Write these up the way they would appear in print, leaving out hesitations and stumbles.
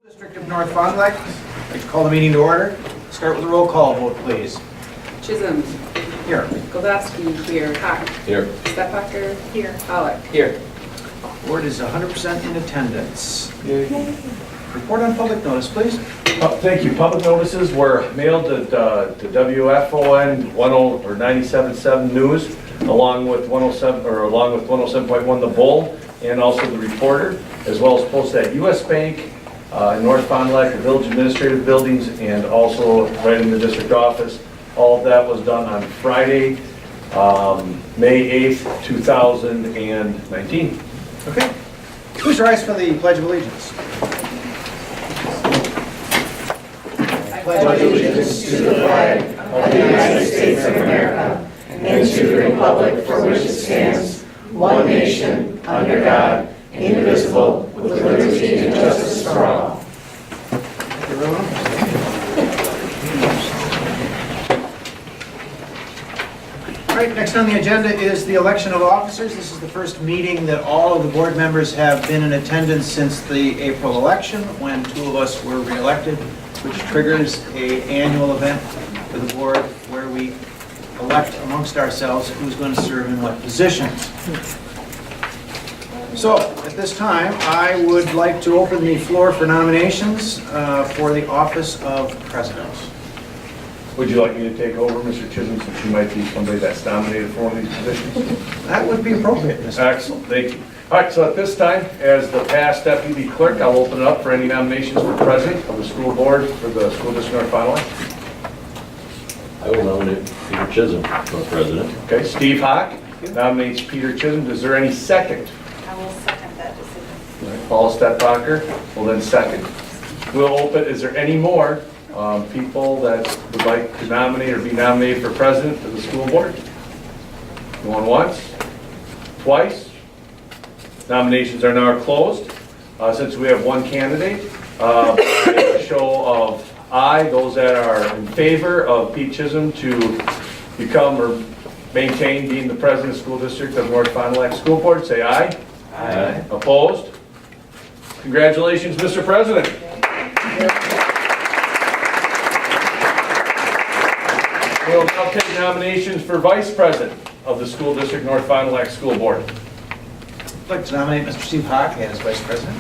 District of North Fond du Lac. I'd like to call the meeting to order. Start with a roll call vote, please. Chisholm. Here. Goldowski here. Hack. Here. Stepbacher. Here. Pollock. Here. Board is 100% in attendance. Report on public notice, please. Thank you. Public notices were mailed to WFON 97.7 News, along with 107.1 The Bull, and also the Reporter, as well as posted at US Bank, North Fond du Lac, the Village Administrative Buildings, and also right in the district office. All of that was done on Friday, May 8th, 2019. Okay. Please rise for the Pledge of Allegiance. Pledge allegiance to the flag of the United States of America and to the republic for which it stands, one nation, under God, indivisible, with liberty and justice for all. Thank you, everyone. All right, next on the agenda is the election of officers. This is the first meeting that all of the board members have been in attendance since the April election, when two of us were re-elected, which triggers an annual event for the board where we elect amongst ourselves who's going to serve in what positions. So, at this time, I would like to open the floor for nominations for the office of president. Would you like me to take over, Mr. Chisholm, since you might be somebody that's nominated for one of these positions? That would be appropriate, Mr. Excellent, thank you. All right, so at this time, as the past deputy clerk, I'll open it up for any nominations for president of the school board for the school district North Fond du Lac. I will nominate Peter Chisholm for president. Okay, Steve Hawk nominates Peter Chisholm. Is there any second? I will second that decision. All right, Paul Stepbacher will then second. We'll open, is there any more people that would like to nominate or be nominated for president of the school board? Going once? Twice? Nominations are now closed. Since we have one candidate, a show of aye, those that are in favor of Pete Chisholm to become or maintain being the president of the school district of North Fond du Lac School Board, say aye. Aye. Opposed? Congratulations, Mr. President. We'll now take nominations for vice president of the school district North Fond du Lac School Board. I'd like to nominate Mr. Steve Hawk as vice president.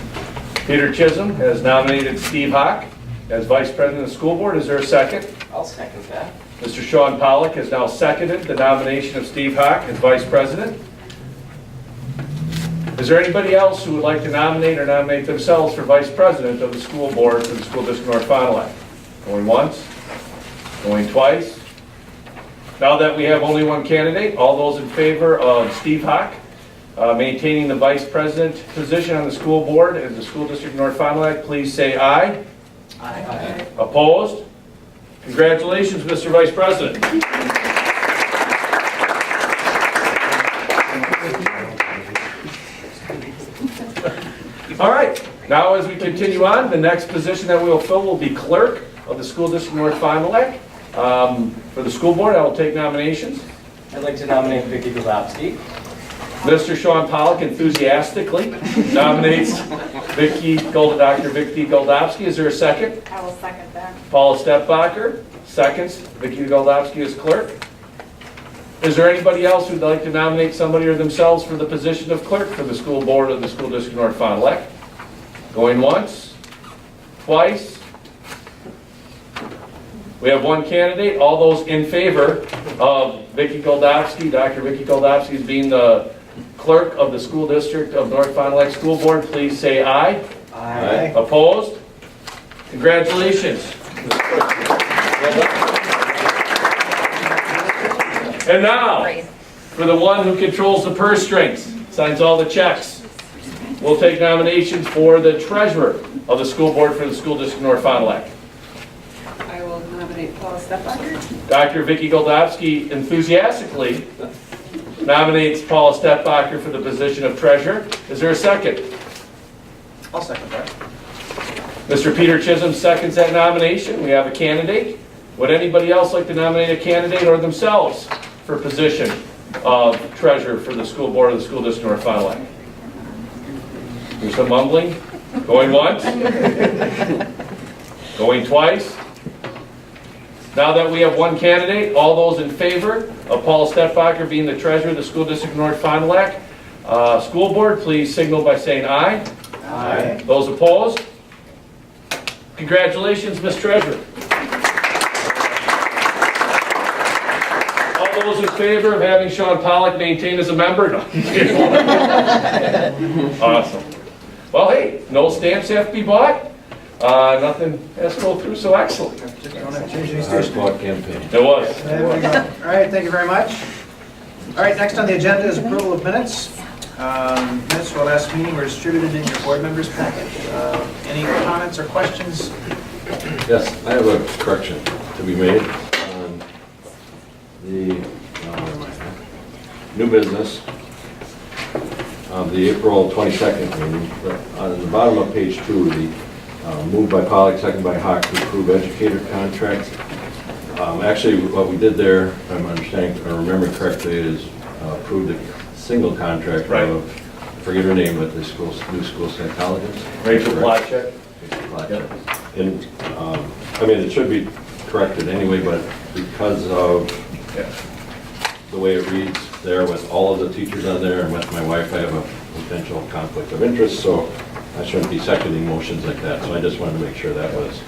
Peter Chisholm has nominated Steve Hawk as vice president of the school board. Is there a second? I'll second that. Mr. Sean Pollock has now seconded the nomination of Steve Hawk as vice president. Is there anybody else who would like to nominate or nominate themselves for vice president of the school board for the school district North Fond du Lac? Going once? Going twice? Now that we have only one candidate, all those in favor of Steve Hawk maintaining the vice president position on the school board in the school district North Fond du Lac, please say aye. Aye. Opposed? Congratulations, Mr. Vice President. All right, now as we continue on, the next position that we will fill will be clerk of the school district North Fond du Lac. For the school board, I will take nominations. I'd like to nominate Vicki Goldowski. Mr. Sean Pollock enthusiastically nominates Dr. Vicki Goldowski. Is there a second? I will second that. Paul Stepbacher seconds Vicki Goldowski as clerk. Is there anybody else who'd like to nominate somebody or themselves for the position of clerk for the school board of the school district North Fond du Lac? Going once? Twice? We have one candidate. All those in favor of Vicki Goldowski, Dr. Vicki Goldowski, as being the clerk of the school district of North Fond du Lac School Board, please say aye. Aye. Opposed? Congratulations. And now, for the one who controls the purse strings, signs all the checks, we'll take nominations for the treasurer of the school board for the school district North Fond du Lac. I will nominate Paul Stepbacher. Dr. Vicki Goldowski enthusiastically nominates Paula Stepbacher for the position of treasurer. Is there a second? I'll second that. Mr. Peter Chisholm seconds that nomination. We have a candidate. Would anybody else like to nominate a candidate or themselves for position of treasurer for the school board of the school district North Fond du Lac? There's some mumbling. Going once? Going twice? Now that we have one candidate, all those in favor of Paul Stepbacher being the treasurer of the School District of North Fond du Lac School Board, please signal by saying aye. Aye. Those opposed? Congratulations, Ms. Treasurer. All those in favor of having Sean Pollock maintained as a member? No. Awesome. Well, hey, no stamps have to be bought. Nothing has to go through, so excellent. Just don't have to change any Hard station. fought campaign. It was. There we go. All right, thank you very much. All right, next on the agenda is approval of minutes. Minutes for the last meeting were distributed in your board members' packet. Any comments or questions? Yes, I have a correction to be made on the new business of the April 22nd meeting. On the bottom of page 2, the moved by Pollock, second by Hawk to approve educator contracts. Actually, what we did there, if I'm understanding or remembering correctly, is approved a single contract Right. of, I forget her name, but the new school psychologist. Rachel Correct? Plotchek. And, I mean, it should be corrected anyway, but because of Yeah. the way it reads there with all of the teachers on there and with my wife, I have a potential conflict of interest, so I shouldn't be seconding motions like that. So I just wanted to make sure that was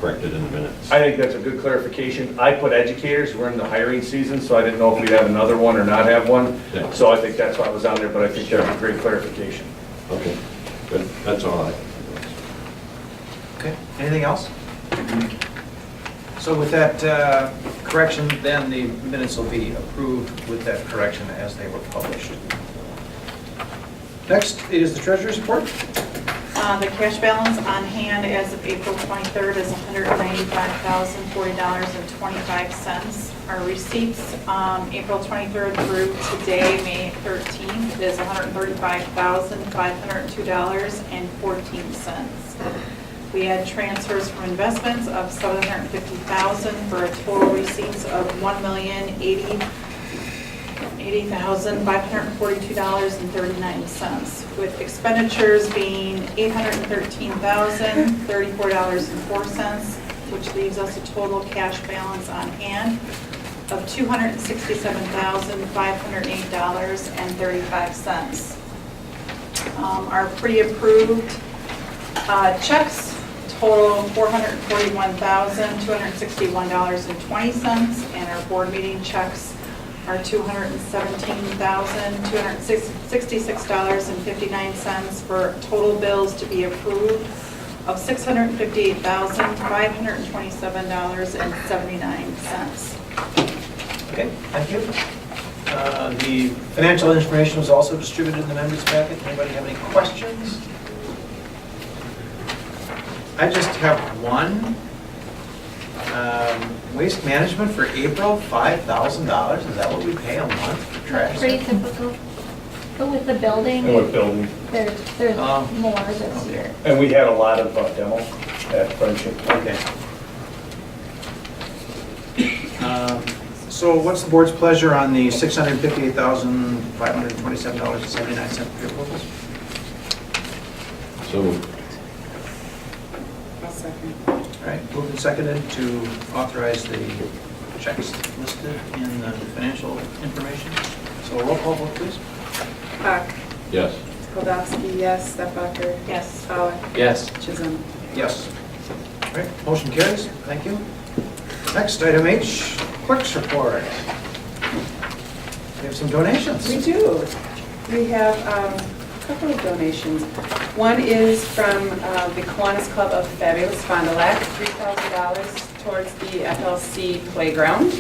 corrected in the minutes. I think that's a good clarification. I put educators, we're in the hiring season, so I didn't know if we'd have another one or not have one. Yeah. So I think that's why I was on there, but I think that's a great clarification. Okay, good, that's all I. Okay, anything else? So with that correction, then the minutes will be approved with that correction as they were published. Next is the treasurer's report. The cash balance on hand as of April 23rd is $195,040.25. Our receipts, April 23rd through today, May 13th, is $135,502.14. We had transfers from investments of $750,000 for a total receipts of $1,080,542.39, with expenditures being $813,034.04, which leaves us a total cash balance on hand of $267,508.35. Our pre-approved checks total $441,261.20, and our board meeting checks are $217,266.59 for total bills to be approved of $658,527.79. Okay, thank you. The financial information was also distributed in the members' packet. Anybody have any questions? I just have one. Waste management for April, $5,000. Is that what we pay a month for trash? Pretty typical. But with the building, And with building. there's Oh. more this year. And we had a lot of demo at Friendship. Okay. So what's the board's pleasure on the $658,527.79 pre-approvals? So moved. I'll second. All right, moved and seconded to authorize the checks listed in the financial information. So roll call vote, please. Hawk, Yes. Goldowski, yes. Stepbacher, Yes. Pollock, Yes. Chisholm. Yes. All right, motion carries. Thank you. Next, item H, clerk's report. We have some donations. We do. We have a couple of donations. One is from the Kiwanis Club of Fabulous Fond du Lac, $3,000 towards the FLC playground.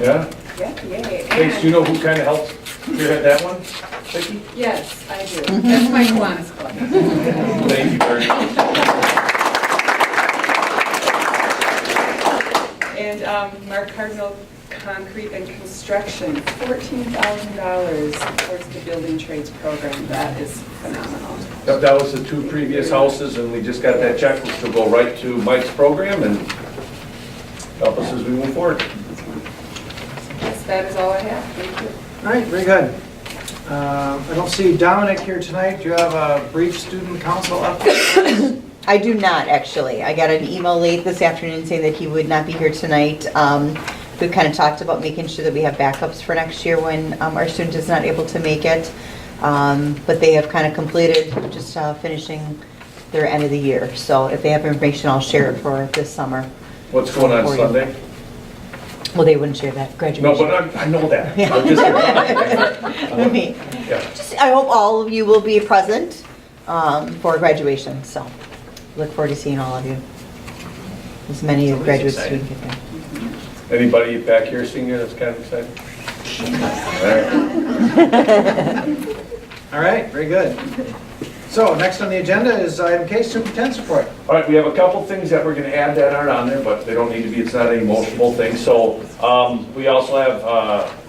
Yeah? Yeah, yay. Hey, do you know who kind of helped spearhead that one, Vicki? Yes, I do. That's my Kiwanis Club. Thank you very much. And Mark Cardinal Concrete and Construction, $14,000 towards the building trades program. That is phenomenal. That was the two previous houses, and we just got that check, which will go right to Mike's program and help us as we move forward. Yes, that is all I have. Thank you. All right, very good. I don't see Dominic here tonight. Do you have a brief student council update? I do not, actually. I got an email late this afternoon saying that he would not be here tonight. We've kind of talked about making sure that we have backups for next year when our student is not able to make it. But they have kind of completed just finishing their end of the year. So if they have information, I'll share it for this summer. What's going on For you. Sunday? Well, they wouldn't share that, graduation. No, but I know that. Yeah. I'm just- Me. Yeah. I hope all of you will be present for graduation, so look forward to seeing all of you. As many It's always graduates exciting. we can get there. Anybody back here senior that's kind of excited? All right. All right, very good. So next on the agenda is item K, superintendent's report. All right, we have a couple things that we're going to add that aren't on there, but they don't need to be, it's not an emotional thing. So we also have,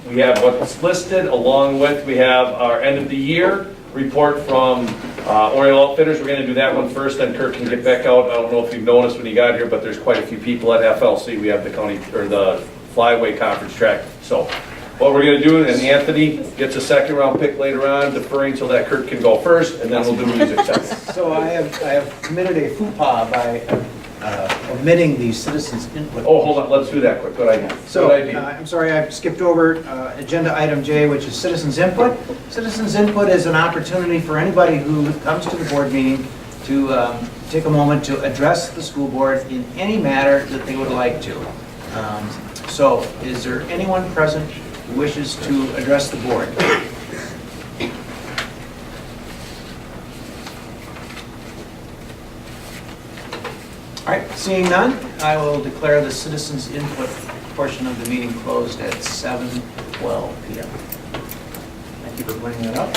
we have what's listed along with, we have our end of the year report from Oriole Outfitters. We're going to do that one first, then Kirk can get back out. I don't know if you've noticed when you got here, but there's quite a few people at FLC. We have the county, or the Flyway Conference track. So what we're going to do, and Anthony gets a second round pick later on, deferring so that Kirk can go first, and then we'll do music second. So I have committed a faux pas by omitting the citizens' input. Oh, hold on, let's do that quick. Good idea. So, Good idea. I'm sorry, I skipped over agenda item J, which is citizens' input. Citizens' input is an opportunity for anybody who comes to the board meeting to take a moment to address the school board in any matter that they would like to. So, is there anyone present who wishes to address the board? All right, seeing none, I will declare the citizens' input portion of the meeting closed at 7:12 PM. Thank you for bringing that up.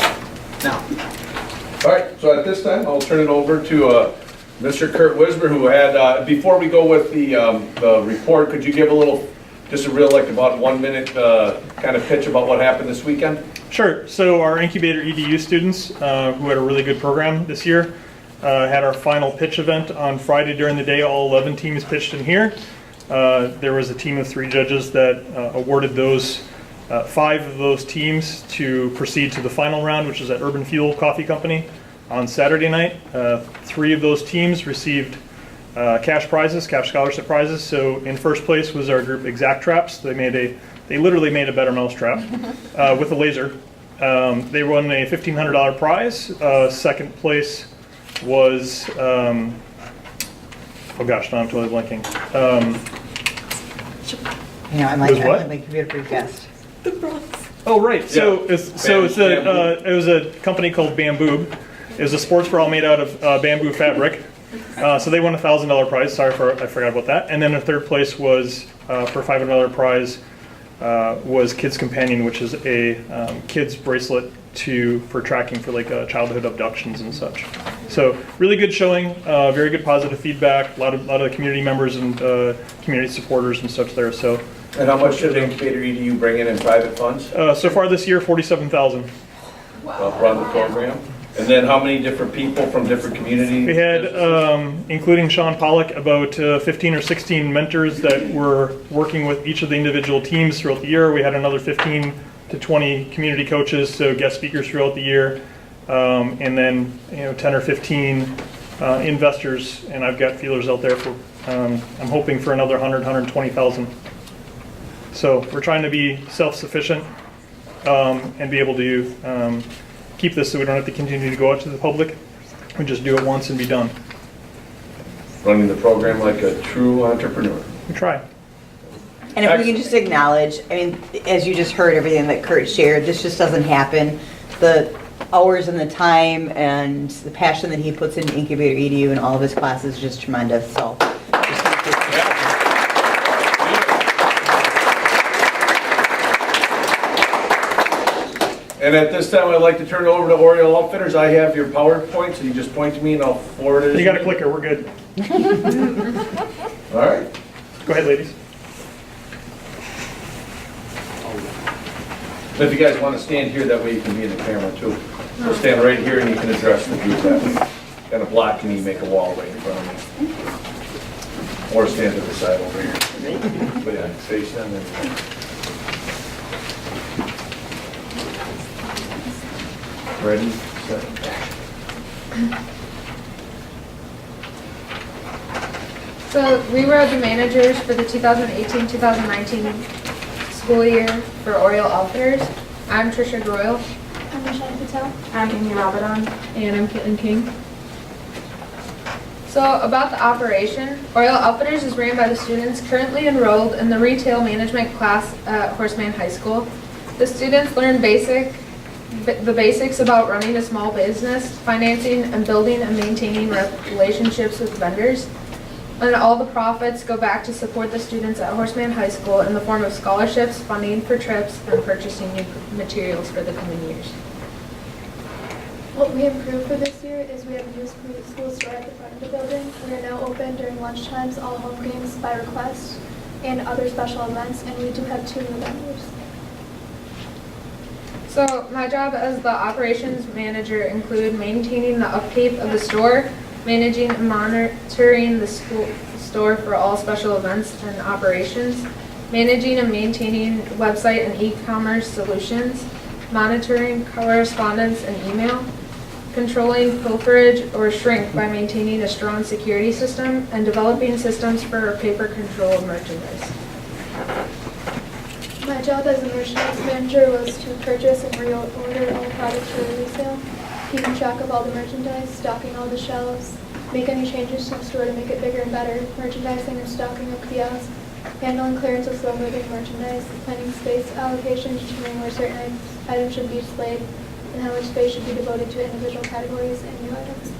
Now, All right, so at this time, I'll turn it over to Mr. Kurt Wismer, who had, before we go with the report, could you give a little, just a real, like, about 1 minute kind of pitch about what happened this weekend? Sure. So our Incubator EDU students, who had a really good program this year, had our final pitch event on Friday during the day. All 11 teams pitched in here. There was a team of 3 judges that awarded those 5 of those teams to proceed to the final round, which is at Urban Fuel Coffee Company on Saturday night. 3 of those teams received cash prizes, cash scholarship prizes. So in first place was our group Exact Traps. They literally made a better mousetrap with a laser. They won a $1,500 prize. Second place was, oh gosh, now I'm totally blanking. You know, I'm Was what? like computer pretty fast. Oh, right. So, Yeah. it was a company called Bamboo. It was a sports bra made out of bamboo fabric. So they won a $1,000 prize. I forgot about that. And then the third place was for $500 prize was Kids Companion, which is a kids bracelet for tracking for like childhood abductions and such. So really good showing, very good positive feedback. A lot of the community members and community supporters and such there. So And how much did Incubator EDU bring in private funds so far this year, $47,000. run the program? And then how many different people from different communities? We had, including Sean Pollock, about 15 or 16 mentors that were working with each of the individual teams throughout the year. We had another 15 to 20 community coaches, so guest speakers throughout the year, and then 10 or 15 investors. And I've got feelers out there for. I'm hoping for another 100, 120,000. So we're trying to be self-sufficient and be able to keep this so we don't have to continue to go out to the public. We just do it once and be done. Running the program like a true entrepreneur. We try. And if we can just acknowledge, I mean, as you just heard everything that Kurt shared, this just doesn't happen. The hours and the time and the passion that he puts into Incubator EDU and all of his classes is just tremendous, so. just thank you. And at this time, I'd like to turn it over to Oriole Outfitters. I have your PowerPoint, so you just point to me and I'll forward it. You got a clicker, we're good. All right. Go ahead, ladies. If you guys want to stand here, that way you can be in the camera too. So stand right here and you can address the group that way. Kind of block me, make a wall right in front of me. Or stand to the side over here. But yeah, face them and. Ready, set, action. So we were the managers for the 2018-2019 school year for Oriole Outfitters. I'm Trisha Groyle. I'm Michelle Patel. I'm Amy Rabadon. And I'm Caitlin King. So about the operation, Oriole Outfitters is ran by the students currently enrolled in the retail management class at Horseman High School. The students learn the basics about running a small business, financing and building and maintaining relationships with vendors. And all the profits go back to support the students at Horseman High School in the form of scholarships, funding for trips, and purchasing new materials for the coming years. What we improved for this year is we have a new school store at the front of the building. We are now open during lunchtimes, all home games by request, and other special events, and we do have 2 new vendors. So my job as the operations manager include maintaining the upkeep of the store, managing and monitoring the store for all special events and operations, managing and maintaining website and e-commerce solutions, monitoring correspondence and email, controlling pilferage or shrink by maintaining a strong security system, and developing systems for paper control of merchandise. My job as a merchandise manager was to purchase and reorder all products for resale, keeping track of all the merchandise, stocking all the shelves, make any changes to the store to make it bigger and better, merchandising and stocking of kiosks, handling clearance of slow-moving merchandise, planning space allocation, determining where certain items should be displayed, and how much space should be devoted to individual categories and new items.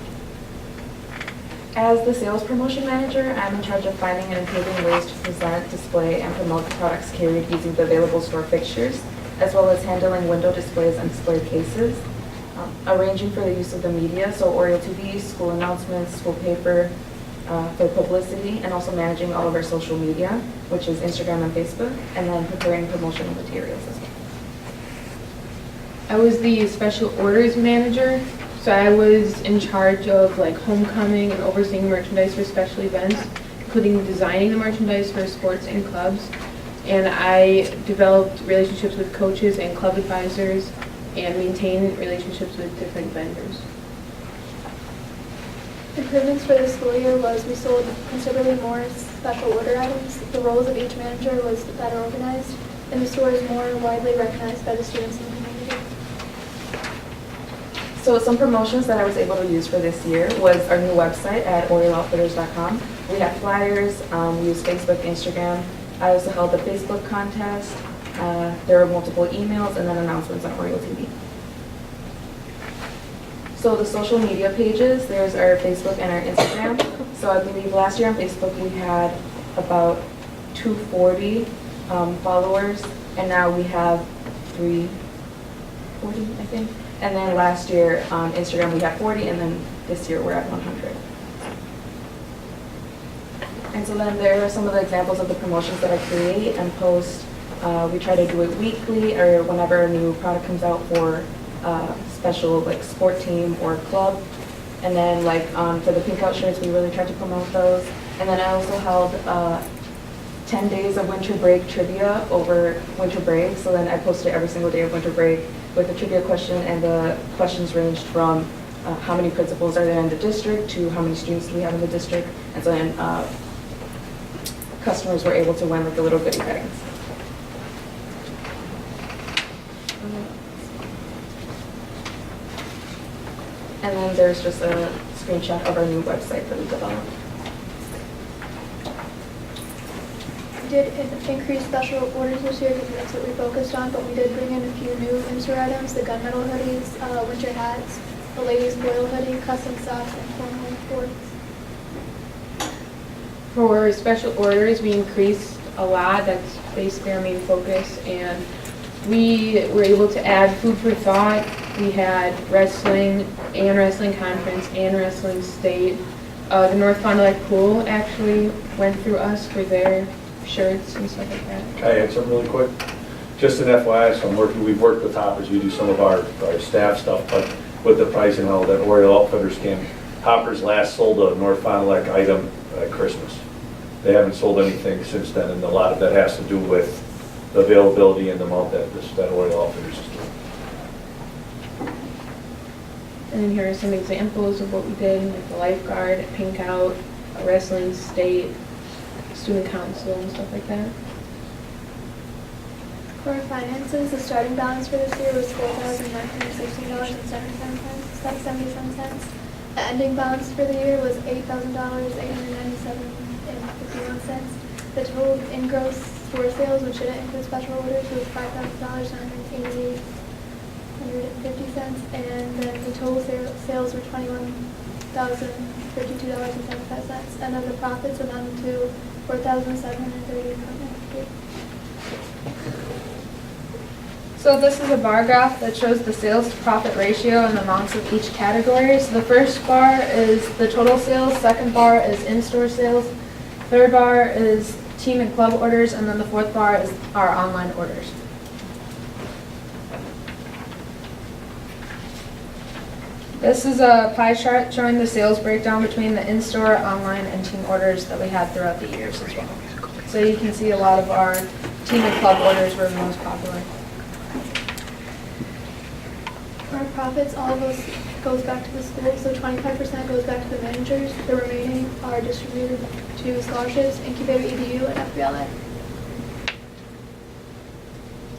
As the sales promotion manager, I'm in charge of finding and improving ways to present, display, and promote the products carried using the available store fixtures, as well as handling window displays and display cases, arranging for the use of the media, so Oriole TV, school announcements, school paper, for publicity, and also managing all of our social media, which is Instagram and Facebook, and then preparing promotional materials as well. I was the special orders manager, so I was in charge of like homecoming and overseeing merchandise for special events, including designing the merchandise for sports and clubs. And I developed relationships with coaches and club advisors and maintained relationships with different vendors. Improvements for this school year was we sold considerably more special order items. The roles of each manager was better organized, and the store is more widely recognized by the students in the community. So some promotions that I was able to use for this year was our new website at orioleoutfitters.com. We have flyers, we use Facebook, Instagram. I also held a Facebook contest. There were multiple emails and then announcements on Oriole TV. So the social media pages, there's our Facebook and our Instagram. So I believe last year on Facebook we had about 240 followers, and now we have 340, I think. And then last year on Instagram we had 40, and then this year we're at 100. And so then there are some of the examples of the promotions that I create and post. We try to do it weekly or whenever a new product comes out for special like sport team or club. And then like for the pink out shirts, we really try to promote those. And then I also held 10 days of winter break trivia over winter break. So then I posted every single day of winter break with a trivia question, and the questions ranged from how many principals are there in the district to how many students do we have in the district. And so then customers were able to win like a little goodie bags. And then there's just a screenshot of our new website that we developed. We did increase special orders this year because that's what we focused on, but we did bring in a few new in-store items, the gunmetal hoodies, winter hats, the ladies' boil hoodie, custom socks, and cornhole boards. For special orders, we increased a lot. That's basically our main focus. And we were able to add food for thought. We had wrestling and wrestling conference and wrestling state. The North Fond du Lac Pool actually went through us for their shirts and stuff like that. Can I add something really quick? Just an FYI, so we've worked with Hoppers, we do some of our staff stuff, but with the price and all that Oriole Outfitters came, Hoppers last sold a North Fond du Lac item at Christmas. They haven't sold anything since then, and a lot of that has to do with the availability and the amount that Oriole Outfitters is doing. And then here are some examples of what we did, like the lifeguard, pink out, wrestling, state, student council, and stuff like that. For finances, the starting balance for this year was $4,916.77. The ending balance for the year was $8,897.51. The total in gross store sales, which didn't include special orders, was $5,988.50, and then the total sales were $21,052.75, and then the profits amounted to $4,738.93. So this is a bar graph that shows the sales to profit ratio and the amounts of each category. So the first bar is the total sales, second bar is in-store sales, third bar is team and club orders, and then the fourth bar is our online orders. This is a pie chart showing the sales breakdown between the in-store, online, and team orders that we had throughout the years as well. So you can see a lot of our team and club orders were the most popular. Our profits, all of those goes back to the school, so 25% goes back to the managers. The remaining are distributed to scholarships, Incubator EDU, and FBLA.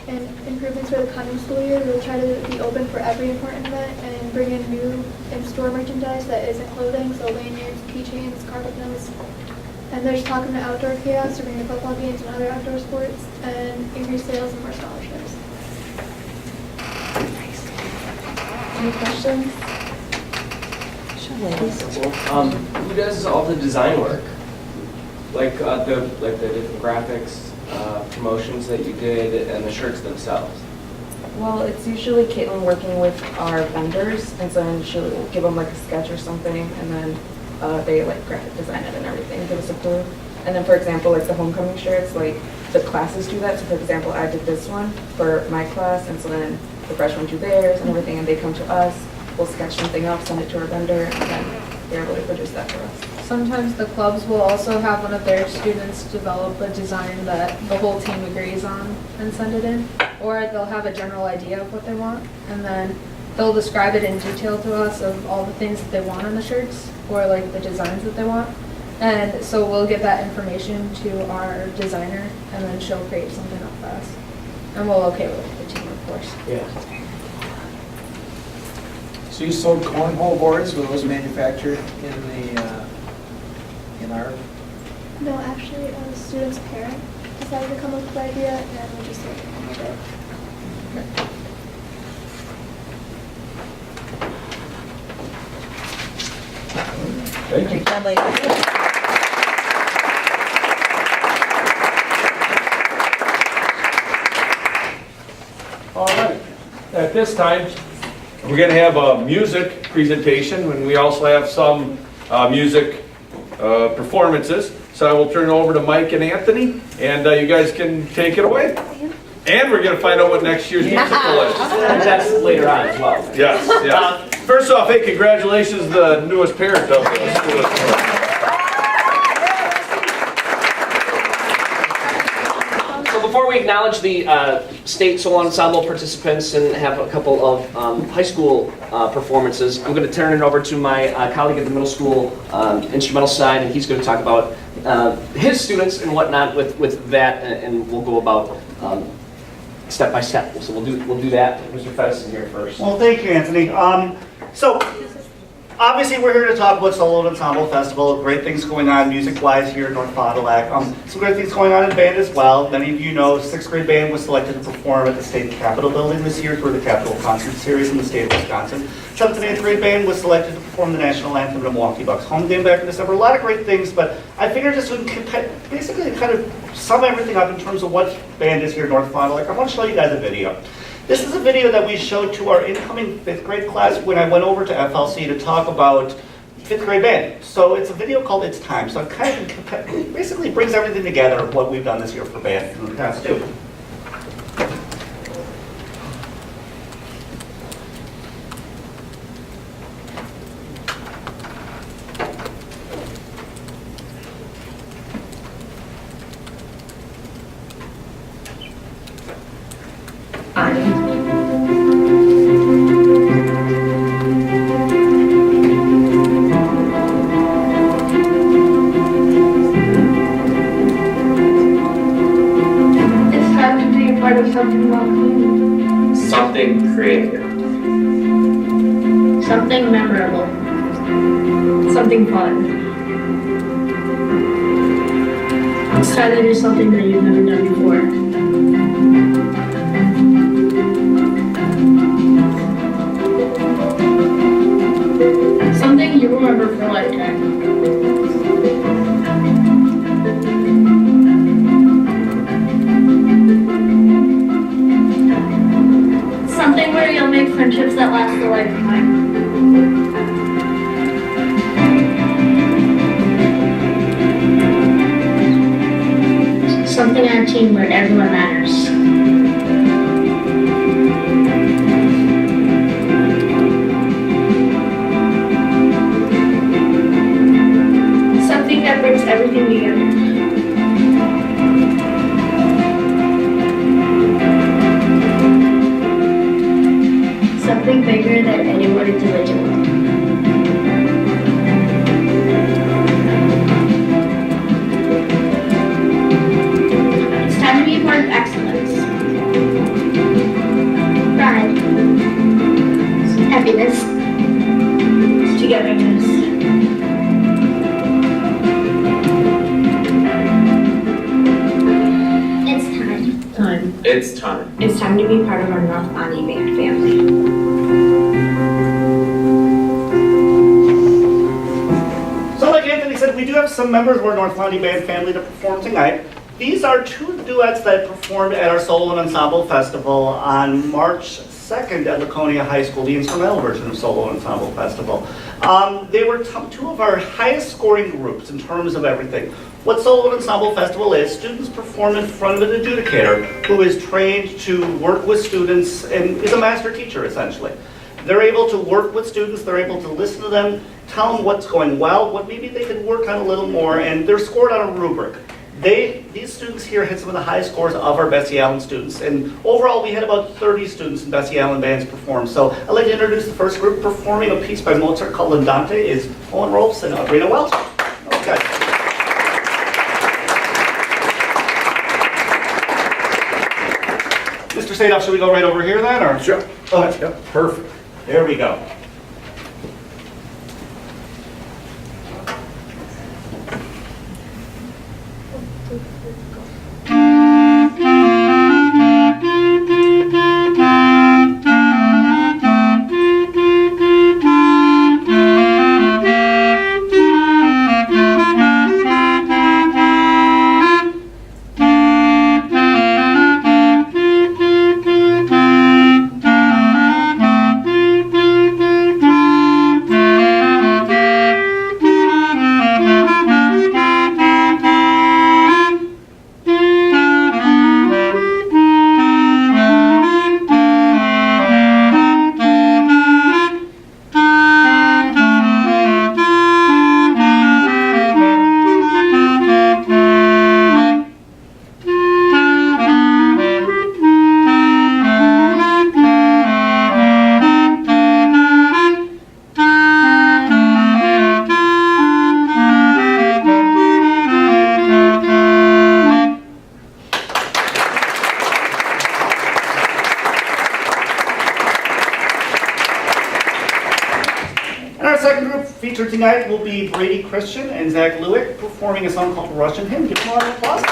And improvements for the coming school year, we'll try to be open for every important event and bring in new in-store merchandise that isn't clothing, so lanyards, keychains, carpet pins. And there's talking to outdoor kiosks to bring in football games and other outdoor sports, and increase sales and more scholarships. Any questions? Who does all the design work? Like the different graphics, promotions that you did, and the shirts themselves? Well, it's usually Caitlin working with our vendors, and so then she'll give them like a sketch or something, and then they like graphic design it and everything, give us a clue. And then, for example, like the homecoming shirts, like the classes do that. So, for example, I did this one for my class, and so then the freshmen do theirs and everything, and they come to us. We'll sketch something up, send it to our vendor, and then they're able to produce that for us. Sometimes the clubs will also have one of their students develop a design that the whole team agrees on and send it in. Or they'll have a general idea of what they want, and then they'll describe it in detail to us of all the things that they want on the shirts, or like the designs that they want. And so we'll give that information to our designer, and then she'll create something up for us. And we'll okay with the team, of course. Yeah. So you sold cornhole boards, were those manufactured in our? No, actually, a student's parent decided to come up with the idea, and we just started with it. Thank you. Great job, ladies. All right. At this time, we're going to have a music presentation, and we also have some music performances. So I will turn it over to Mike and Anthony, and you guys can take it away. And we're going to find out what next year's musical is. That's later on as well. Yes, yes. First off, hey, congratulations to the newest parent of the school. So before we acknowledge the state solo ensemble participants and have a couple of high school performances, I'm going to turn it over to my colleague at the middle school instrumental side, and he's going to talk about his students and whatnot with that, and we'll go about step by step. So we'll do that. Mr. Fedison here first. Well, thank you, Anthony. So, obviously, we're here to talk about Solo Ensemble Festival. Great things going on music-wise here in North Fond du Lac. Some great things going on in band as well. Many of you know, 6th grade band was selected to perform at the State Capitol Building this year for the Capitol Concert Series in the state of Wisconsin. 7th and 8th grade band was selected to perform the national anthem of the Milwaukee Bucks home game back in December. A lot of great things, but I figured this would basically kind of sum everything up in terms of what band is here in North Fond du Lac. I want to show you guys a video. This is a video that we showed to our incoming 5th grade class when I went over to FLC to talk about 5th grade band. So it's a video called It's Time. So it kind of basically brings everything together of what we've done this year for band in the past too. part of something welcoming. Something creative. Something memorable. Something fun. It's time to do something that you've never done before. Something you remember for a lifetime. Something where you'll make friendships that last a lifetime. Something on a team where everyone matters. Something that brings everything together. Something bigger than anyone individual. It's time to be a part of excellence. Pride. Happiness. Togetherness. It's time. It's time to be part of our North Bonnie Band family. So like Anthony said, we do have some members of our North Lawney Band family to perform tonight. These are two duets that performed at our Solo and Ensemble Festival on March 2nd at Laconia High School, the instrumental version of Solo and Ensemble Festival. They were two of our highest scoring groups in terms of everything. What Solo and Ensemble Festival is, students perform in front of an adjudicator who is trained to work with students and is a master teacher, essentially. They're able to work with students, they're able to listen to them, tell them what's going well, what maybe they could work on a little more, and they're scored on a rubric. These students here had some of the highest scores of our Bessie Allen students, and overall we had about 30 students in Bessie Allen bands perform. So I'd like to introduce the first group performing a piece by Mozart called Andante is Owen Rolfs and Audrina Welch. Okay. Mr. Sadoff, should we go right over here then, or? Sure. Okay. Yep, perfect. There we go. Featured tonight will be Brady Christian and Zach Lewick performing a song called Russian Hymn. Give them a round of applause.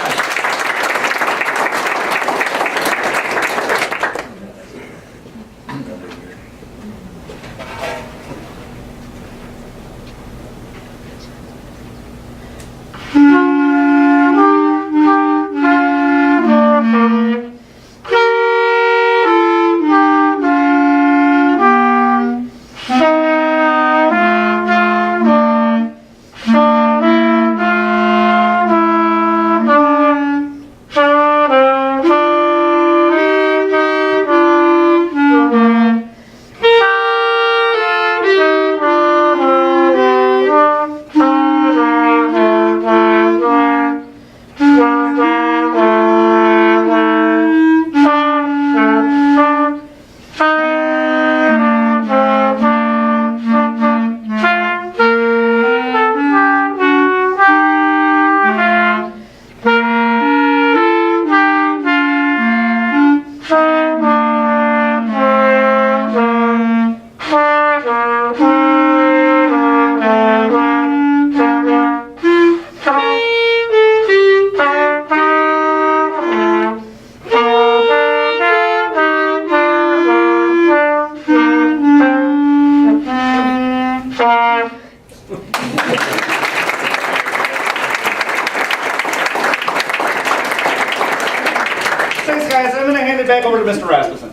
guys. I'm going to hand it back over to Mr. Rasmussen.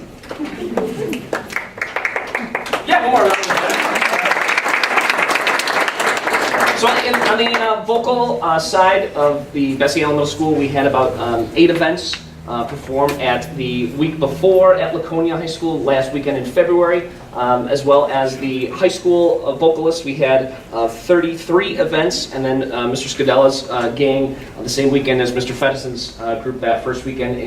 Yeah, one more. So on the vocal side of the Bessie Allen Middle School, we had about 8 events perform at the week before at Laconia High School last weekend in February, as well as the high school vocalists. We had 33 events, and then Mr. Scadella's gang the same weekend as Mr. Fedison's group that first weekend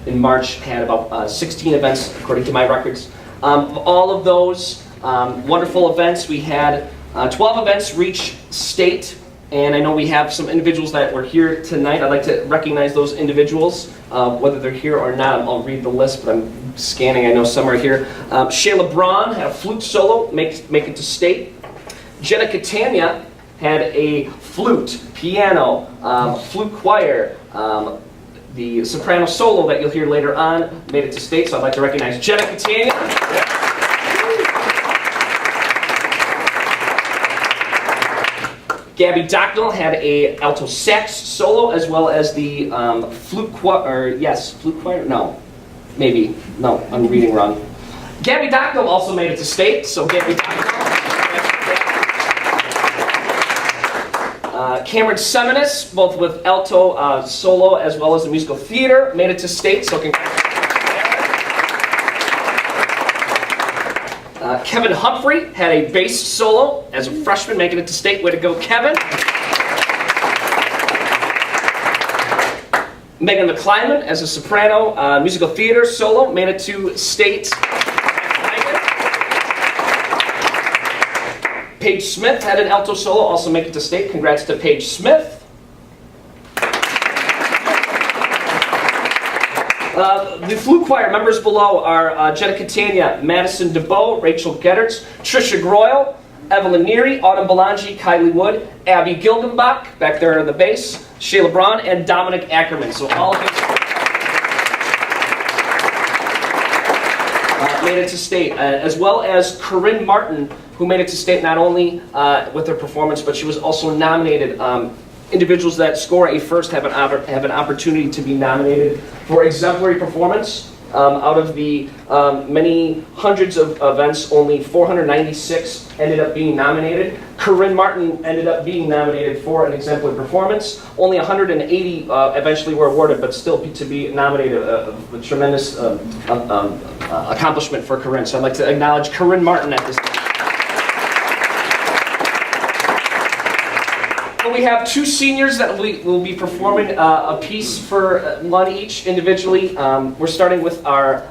in March had about 16 events according to my records. All of those wonderful events, we had 12 events reach state, and I know we have some individuals that were here tonight. I'd like to recognize those individuals, whether they're here or not. I'll read the list, but I'm scanning. I know some are here. Shayla Braun had a flute solo, make it to state. Jenna Catania had a flute, piano, flute choir. The soprano solo that you'll hear later on made it to state, so I'd like to recognize Jenna Catania. Gabby Docknell had a alto sax solo, as well as the flute choir, flute choir? No, maybe. No, I'm reading wrong. Gabby Docknell also made it to state, so Gabby Docknell. Cameron Seminis, both with alto solo as well as the musical theater, made it to state, so congratulations. Kevin Humphrey had a bass solo as a freshman, making it to state. Way to go, Kevin. Megan McClyman as a soprano, musical theater solo, made it to state. Paige Smith had an alto solo, also make it to state. Congrats to Paige Smith. The flute choir members below are Jenna Catania, Madison DeBow, Rachel Gedderts, Trisha Groyle, Evelyn Neary, Autumn Belangi, Kylie Wood, Abby Gilgenbach, back there on the bass, Shayla Braun, and Dominic Ackerman. So all of you made it to state, as well as Corinne Martin, who made it to state not only with her performance, but she was also nominated. Individuals that score a first have an opportunity to be nominated for exemplary performance. Out of the many hundreds of events, only 496 ended up being nominated. Corinne Martin ended up being nominated for an exemplary performance. Only 180 eventually were awarded, but still to be nominated, a tremendous accomplishment for Corinne. So I'd like to acknowledge Corinne Martin at this time. We have 2 seniors that will be performing a piece for one each individually. We're starting with our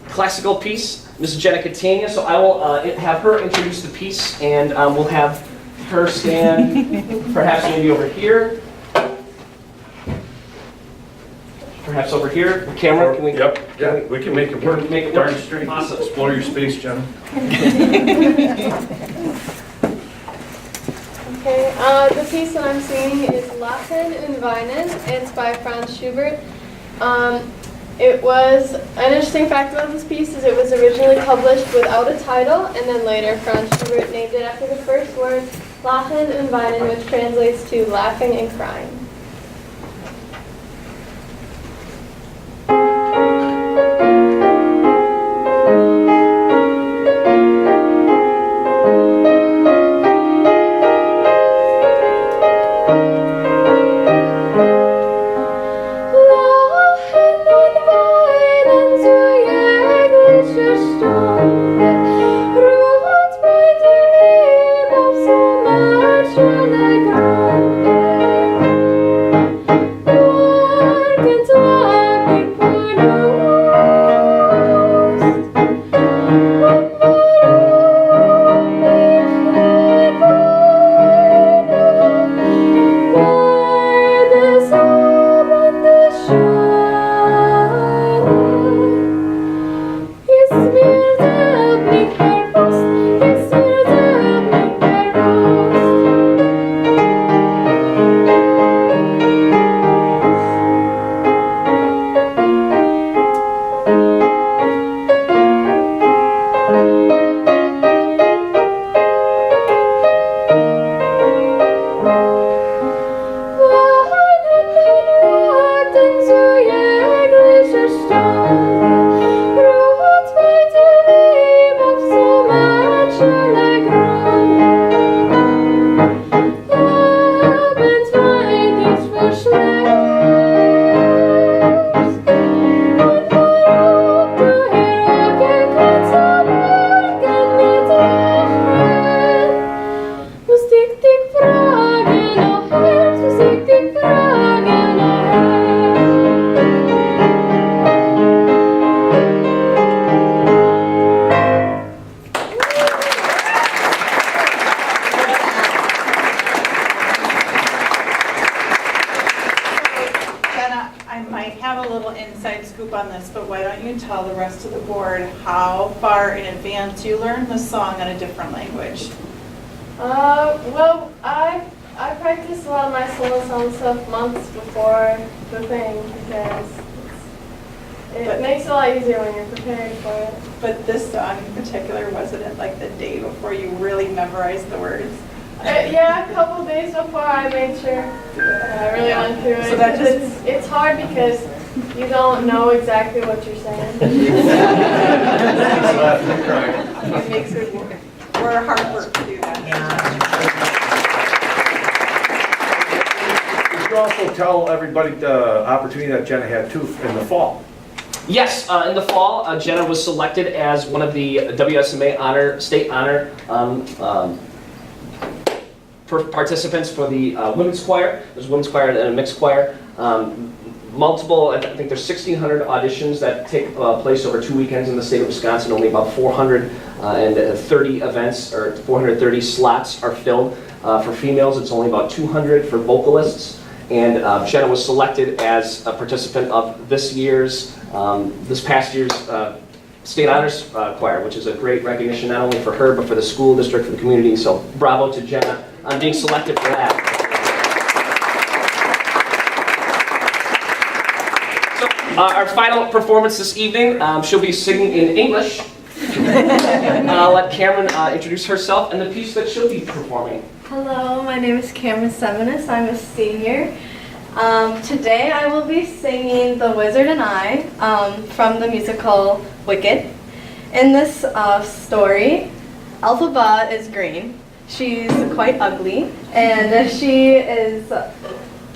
classical piece, Ms. Jenna Catania. So I will have her introduce the piece, and we'll have her stand perhaps maybe over here. Perhaps over here. The camera, can we? Yep, yeah, we can make it work. Make it work. Darn straight. Awesome. Explore your space, Jenna. Okay, the piece that I'm singing is Lachen und Weinen. It's by Franz Schubert. It was, an interesting fact about this piece is it was originally published without a title, and then later Franz Schubert named it after the first word, Lachen und Weinen, which translates to laughing and crying. Grande inside scoop on this, but why don't you tell the rest of the board how far in advance you learned the song in a different language? Well, I practiced a lot of my solo song stuff months before the thing because it makes it a lot easier when you're preparing for it. But this song in particular, wasn't it like the day before you really memorized the words? Yeah, a couple days before I made sure I really went through it. So that just- it's hard because you don't know exactly what you're saying. It makes it more hard work to do that. Could you also tell everybody the opportunity that Jenna had too in the fall? Yes, in the fall, Jenna was selected as one of the WSMA state honor participants for the women's choir. There's a women's choir and a mixed choir. Multiple, I think there's 1,600 auditions that take place over 2 weekends in the state of Wisconsin. Only about 430 events or 430 slots are filled. For females, it's only about 200 for vocalists. And Jenna was selected as a participant of this past year's State Honors Choir, which is a great recognition not only for her, but for the school district, for the community. So bravo to Jenna on being selected for that. So our final performance this evening, she'll be singing in English. I'll let Cameron introduce herself and the piece that she'll be performing. Hello, my name is Cameron Seminus. I'm a senior. Today I will be singing The Wizard and I from the musical Wicked. In this story, Elphaba is green. She's quite ugly, and she is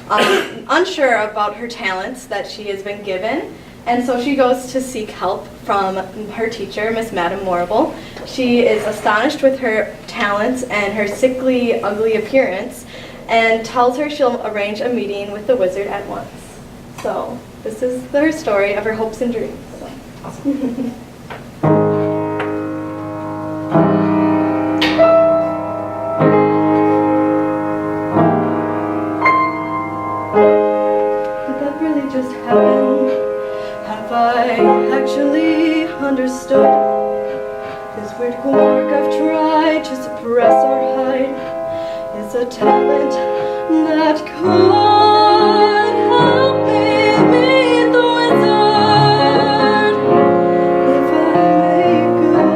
unsure about her talents that she has been given. And so she goes to seek help from her teacher, Miss Madam Morrible. She is astonished with her talents and her sickly, ugly appearance, and tells her she'll arrange a meeting with the wizard at once. So this is her story of her hopes and dreams. So. Awesome. Did that really just happen? Have I actually understood this weird quirk I've tried to suppress or hide is a talent that could help me meet the wizard if I make good.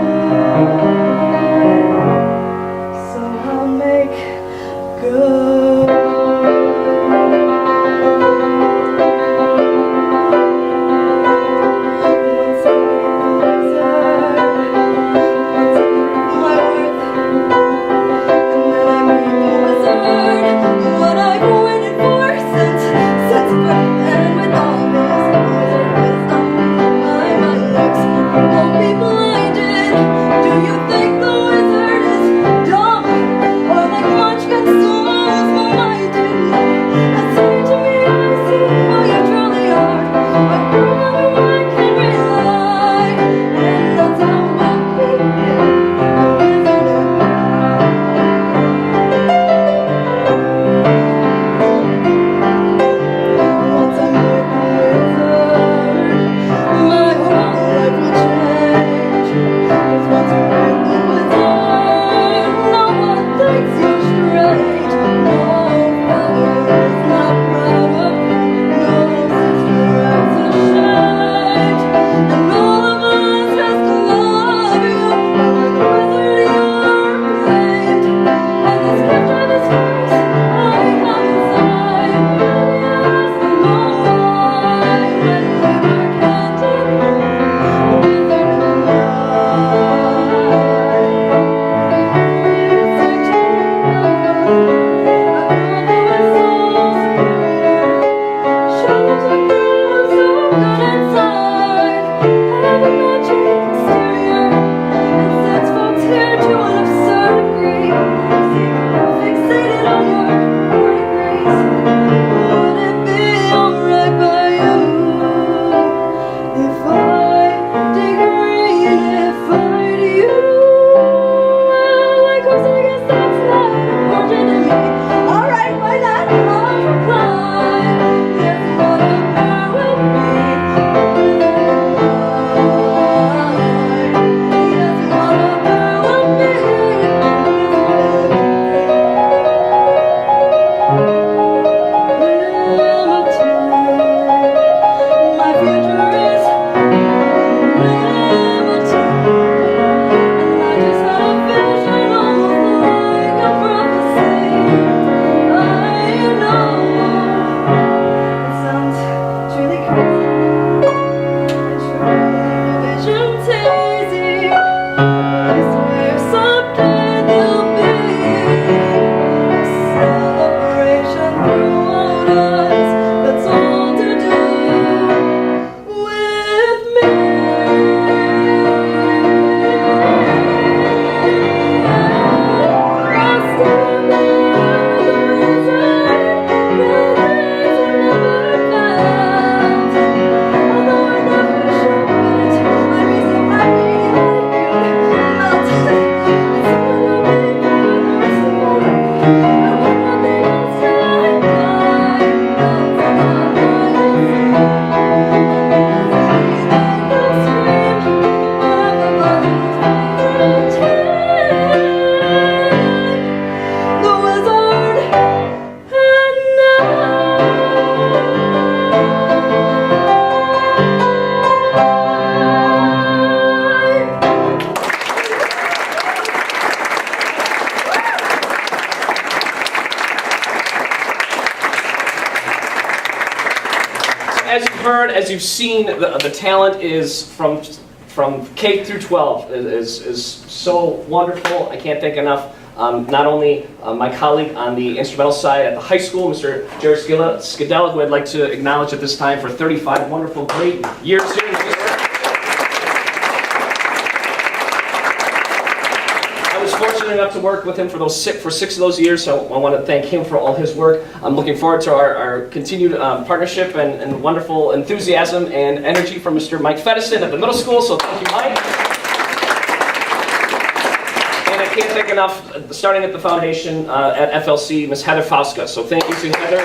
So I'll make good. What I've waited for as you've seen, the talent is from K through 12 is so wonderful. I can't thank enough. Not only my colleague on the instrumental side at the high school, Mr. Jerry Skidella, who I'd like to acknowledge at this time for 35 wonderful, great years here in the district. I was fortunate enough to work with him for 6 of those years, so I want to thank him for all his work. I'm looking forward to our continued partnership and wonderful enthusiasm and energy from Mr. Mike Fedison at the middle school, so thank you, Mike. And I can't thank enough, starting at the foundation at FLC, Ms. Heather Fauska, so thank you to Heather.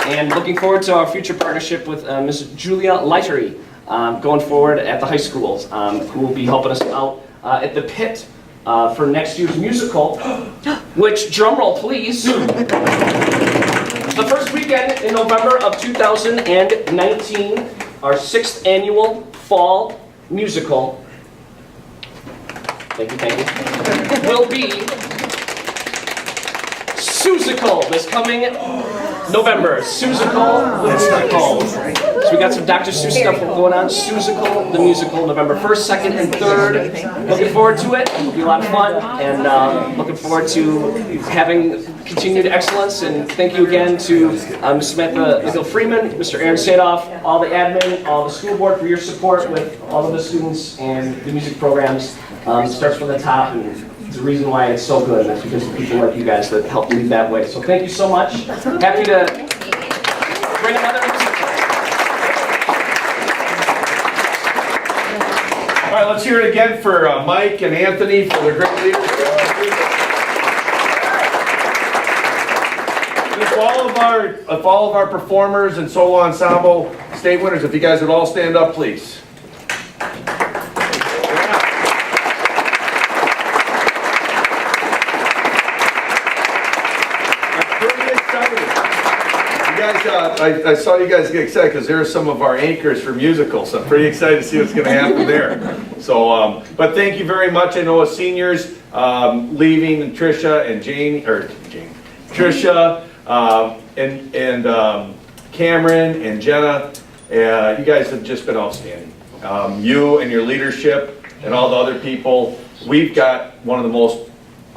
And looking forward to our future partnership with Ms. Julia Leitery. Going forward at the high schools, who will be helping us out at the pit for next year's musical, which, drum roll please, the first weekend in November of 2019, our 6th annual fall musical, thank you, will be Susical this coming November. Susical. So we got some Dr. Seuss stuff going on. Susical, the musical, November 1st, 2nd, and 3rd. Looking forward to it. It'll be a lot of fun. And looking forward to having continued excellence. And thank you again to Ms. Samantha McGill-Freeman, Mr. Aaron Sadoff, all the admin, all the school board for your support with all of the students and the music programs. It starts from the top, and it's the reason why it's so good, and that's because of people like you guys that help lead that way. So thank you so much. Happy to bring another music. All right, let's hear it again for Mike and Anthony for their great leadership. If all of our performers and solo ensemble state winners, if you guys would all stand up, please. I saw you guys get excited because there are some of our anchors for musicals, so I'm pretty excited to see what's going to happen there. So, but thank you very much. I know as seniors leaving, Tricia and Tricia and Cameron and Jenna, you guys have just been outstanding. You and your leadership and all the other people, we've got one of the most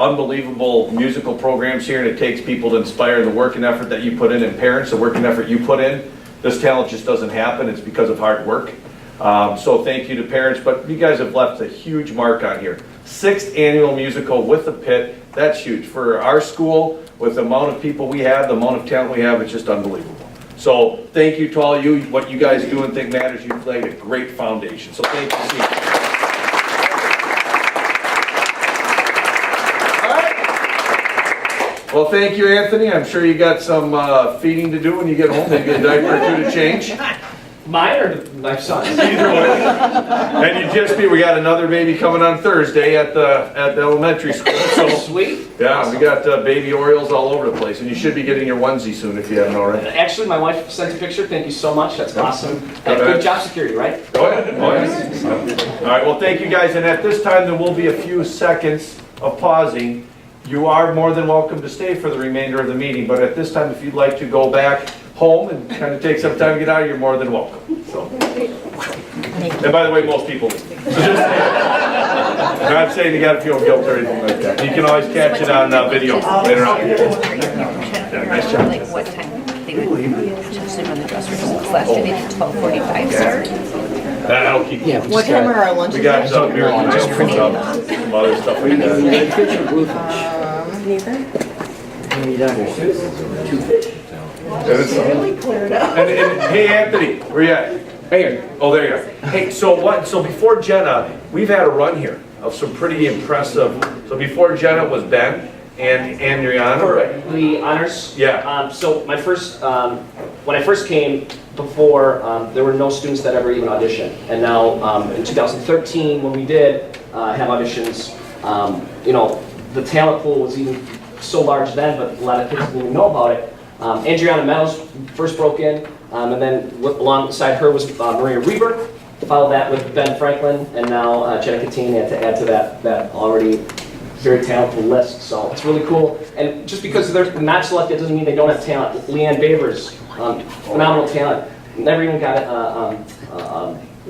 unbelievable musical programs here, and it takes people to inspire the work and effort that you put in, and parents, the work and effort you put in. This talent just doesn't happen. It's because of hard work. So thank you to parents, but you guys have left a huge mark on here. 6th annual musical with the pit. That's huge. For our school, with the amount of people we have, the amount of talent we have, it's just unbelievable. So thank you to all you. What you guys do and think matters. You've laid a great foundation. So thank you. Well, thank you, Anthony. I'm sure you got some feeding to do when you get home. Maybe a diaper or two to change. Mine or my son's? Either way. And we got another baby coming on Thursday at the elementary school. So sweet. Yeah, awesome. We got baby Orioles all over the place, and you should be getting your onesie soon if you haven't already. Actually, my wife sent a picture. Thank you so much. That's awesome. And good job security, right? Oh yeah. All right. Well, thank you guys. And at this time, there will be a few seconds of pausing. You are more than welcome to stay for the remainder of the meeting, but at this time, if you'd like to go back home and kind of take some time to get out, you're more than welcome. So. And by the way, most people leave. So just I'm not saying you got to feel guilt or anything like that. You can always catch it on video later on. Yeah, nice job. Like what time they would potentially run the dress rehearsals. Last time they did 12:45 start. That'll keep. Yeah. What time are our lunches? We got Miracle Milk and some other stuff we got. And hey, Anthony, where you at? Hey, oh, there you are. Hey, so before Jenna, we've had a run here of some pretty impressive. So before Jenna was Ben and Andriana, right? The honors. Yeah. So my first, when I first came, before there were no students that ever even auditioned, and now in 2013, when we did have auditions, the talent pool was even so large then, but a lot of kids didn't even know about it. Andriana Meadows first broke in, and then alongside her was Maria Reber. Followed that with Ben Franklin, and now Jenna Catine to add to that already very talented list. So it's really cool. And just because they're not selected doesn't mean they don't have talent. Leanne Babers, phenomenal talent. Never even got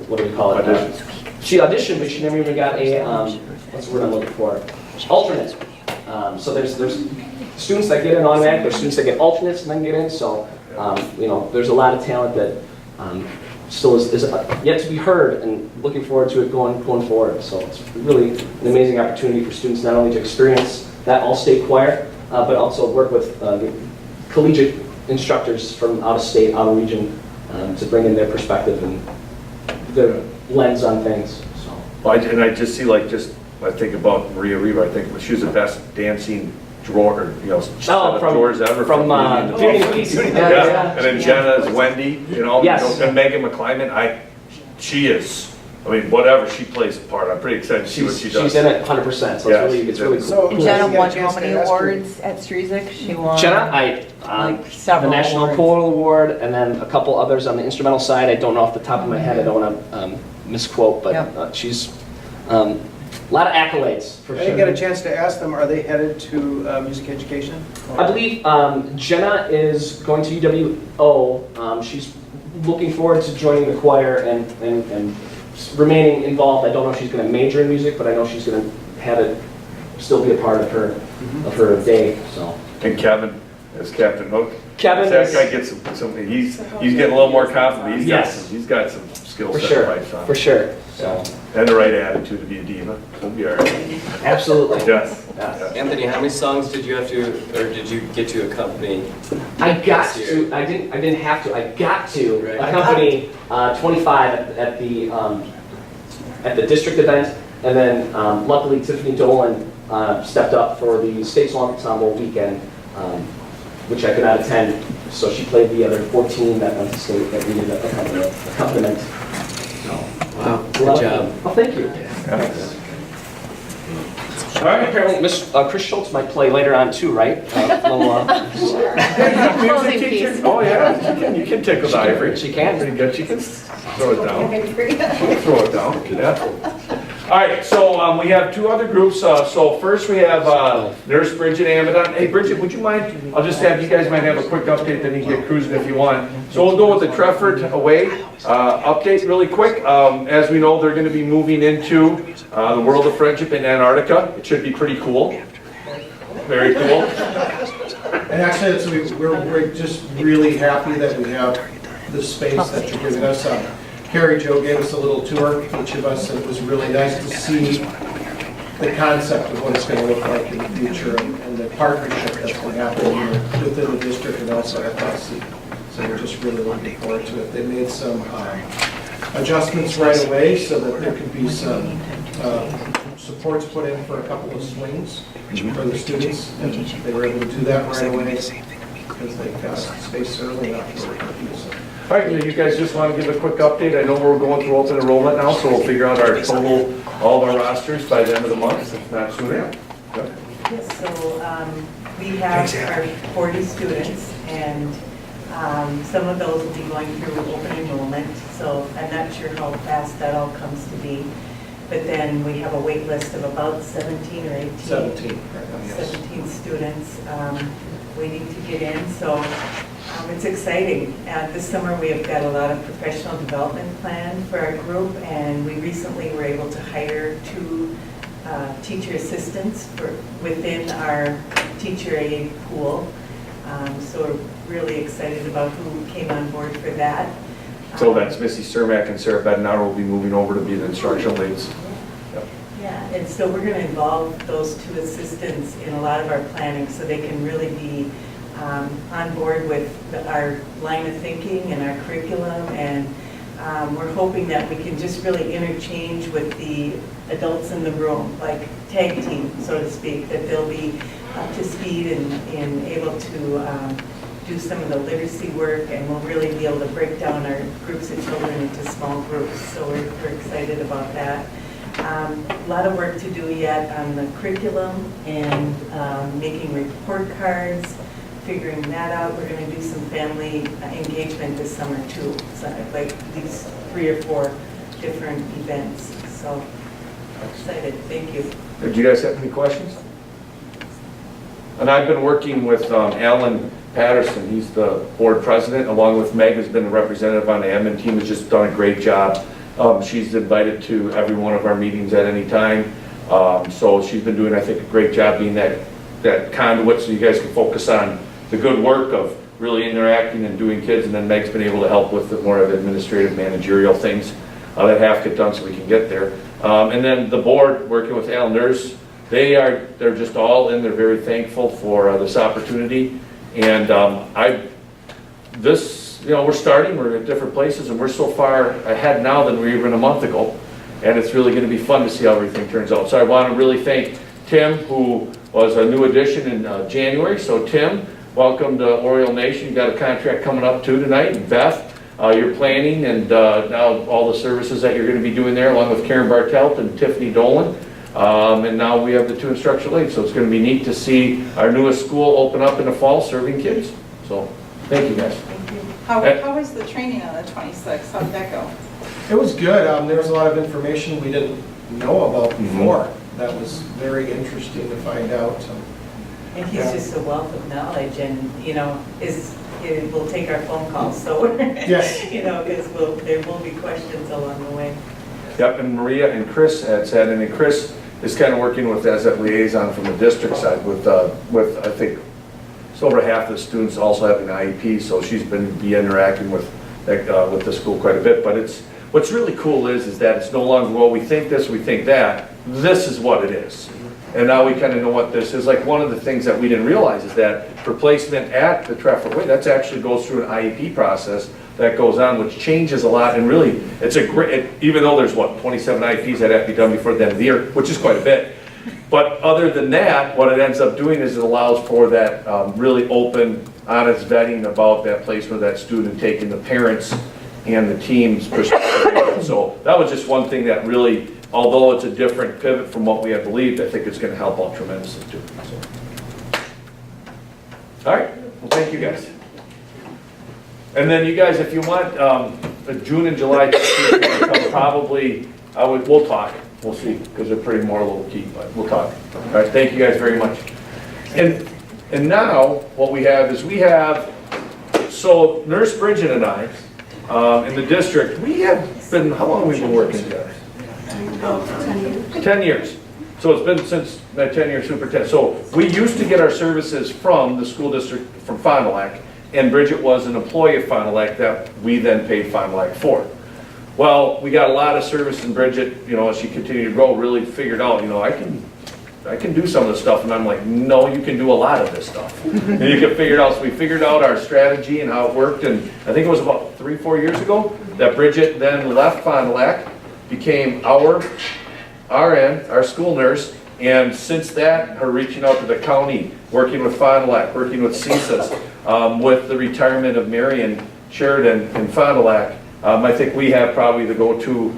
what do we call it? She auditioned, but she never even got a, what's the word I'm looking for? Alternate. So there's students that get in automatic, there's students that get alternates and then get in, so, there's a lot of talent that still is yet to be heard, and looking forward to it going forward. So it's really an amazing opportunity for students not only to experience that all-state choir, but also work with the collegiate instructors from out of state, out of region, to bring in their perspective and their lens on things. So. And I just see I think about Maria Reba, I think she was the best dancing drawer, set of drawers ever. From Beauty and the Beast. Yeah, and then Jenna is Wendy, Yes. and Megan McClyman, she is, whatever, she plays a part. I'm pretty excited to see what she does. She's in it 100%, so it's really cool. So, Jenna you got a won chance how to many ask her- awards at Strezic? She won. Jenna, like the several National awards. Choral Award, and then a couple others on the instrumental side. I don't know off the top of my head, I don't want to misquote, but Yep. she's a lot of accolades for I sure. didn't get a chance to ask them, are they headed to music education? I believe Jenna is going to UWO. She's looking forward to joining the choir and remaining involved. I don't know if she's going to major in music, but I know she's going to have it still be a part of her day. So. And Kevin as Captain Hook. Kevin that is- guy gets some he's getting a little more confident. He's got some skill For set sure, right son. for sure. So. And the right attitude to be a diva. We'll be all right. Absolutely. Yes. Yes. Anthony, how many songs did you have to, or did you get to accompany? I got this to. year? I didn't have to. I got to Right. accompany 25 at the district event, and then luckily Tiffany Dolan stepped up for the State Song Ensemble weekend, which I could not attend. So she played the other 14 that went to state that needed an accompaniment. Wow, good job. Oh, thank you. All right. Apparently, Miss Chris Schultz might play later on too, right? Closing piece. Oh, yeah, you can tickle the ivory. She can. Pretty good. She can throw it down. Throw it down. Yeah. All right, so we have two other groups. So first we have Nurse Bridget Amadon. Hey, Bridget, would you mind? I'll just have you guys might have a quick update, then you can get cruising if you want. So we'll go with the Trefford Away update really quick. As we know, they're going to be moving into the World of Friendship in Antarctica. It should be pretty cool. Very cool. And actually, we're just really happy that we have the space that you're giving us. Carrie Jo gave us a little tour, each of us, and it was really nice to see the concept of what it's going to look like in the future and the partnership that's going to happen within the district and also FLC. So we're just really looking forward to it. They made some adjustments right away so that there could be some supports put in for a couple of swings for the students, and they were able to do that right away because they got space early enough for it. So. All right, you guys just want to give a quick update. I know we're going through open enrollment now, so we'll figure out our total, all of our rosters by the end of the month, if not sooner. Yep. Yes, so we have our 40 students, and some of those will be going through open enrollment, so I'm not sure how fast that all comes to be. But then we have a wait list of about 17 or 18. 17, right now, yes. 17 students waiting to get in, so it's exciting. This summer we have got a lot of professional development planned for our group, and we recently were able to hire 2 teacher assistants within our teacher aid pool. So we're really excited about who came on board for that. So that's Missy Cermak and Sarah Bednar will be moving over to be the instructional aides. Yep. Yeah, and so we're going to involve those 2 assistants in a lot of our planning so they can really be on board with our line of thinking and our curriculum, and we're hoping that we can just really interchange with the adults in the room, like tag team, so to speak, that they'll be up to speed and able to do some of the literacy work, and we'll really be able to break down our groups of children into small groups, so we're excited about that. A lot of work to do yet on the curriculum and making report cards, figuring that out. We're going to do some family engagement this summer too, so like these 3 or 4 different events. So excited. Thank you. Do you guys have any questions? And I've been working with Alan Patterson, he's the board president, along with Meg, who's been a representative on the admin team, has just done a great job. She's invited to every one of our meetings at any time. So she's been doing, I think, a great job being that conduit so you guys can focus on the good work of really interacting and doing kids, and then Meg's been able to help with the more of administrative managerial things that have to get done so we can get there. And then the board, working with Al Nurse, they're just all in, they're very thankful for this opportunity. And we're starting, we're at different places, and we're so far ahead now than we were even a month ago. And it's really going to be fun to see how everything turns out. So I want to really thank Tim, who was a new addition in January. So Tim, welcome to Oriole Nation. You got a contract coming up too tonight. And Beth, your planning and now all the services that you're going to be doing there, along with Karen Bartelt and Tiffany Dolan. And now we have the 2 instructional aides. So it's going to be neat to see our newest school open up in the fall serving kids. So thank you guys. How was the training on the 26th? How did that go? It was good. There was a lot of information we didn't know about before. That was very interesting to find out. And he's just a wealth of knowledge, and, you know, it will take our phone calls, so, yes. You know, because there will be questions along the way. Yep, and Maria and Chris had said, and then Chris is kind of working with as that liaison from the district side with I think it's over half the students also having IEP, so she's been interacting with the school quite a bit. But what's really cool is that it's no longer, well, we think this, we think that. This is what it is. And now we kind of know what this is. Like, one of the things that we didn't realize is that for placement at the Trafford Way, that actually goes through an IEP process that goes on, which changes a lot. And really, it's a great, even though there's 27 IEPs that have to be done before the end of the year, which is quite a bit. But other than that, what it ends up doing is it allows for that really open, honest vetting about that placement of that student, taking the parents and the team's perspective. So that was just one thing that really, although it's a different pivot from what we had believed, I think it's going to help out tremendously too. So. All right, well, thank you guys. And then you guys, if you want, June and July, probably, we'll talk. We'll see, because they're pretty more low key, but we'll talk. All right, thank you guys very much. And now what we have is so Nurse Bridget and I, in the district, we have been, how long have we been working together? 10 years. So it's been since my 10-year superintendent. So we used to get our services from the school district, from Fond du Lac, and Bridget was an employee of Fond du Lac that we then paid Fond du Lac for. Well, we got a lot of service, and Bridget, you know, as she continued to grow, really figured out, you know, I can do some of this stuff. And I'm like, no, you can do a lot of this stuff. And you can figure it out. So we figured out our strategy and how it worked. And I think it was about 3-4 years ago that Bridget then left Fond du Lac, became our RN, our school nurse. And since that, her reaching out to the county, working with Fond du Lac, working with CSIS, with the retirement of Marion Sheridan in Fond du Lac, I think we have probably the go-to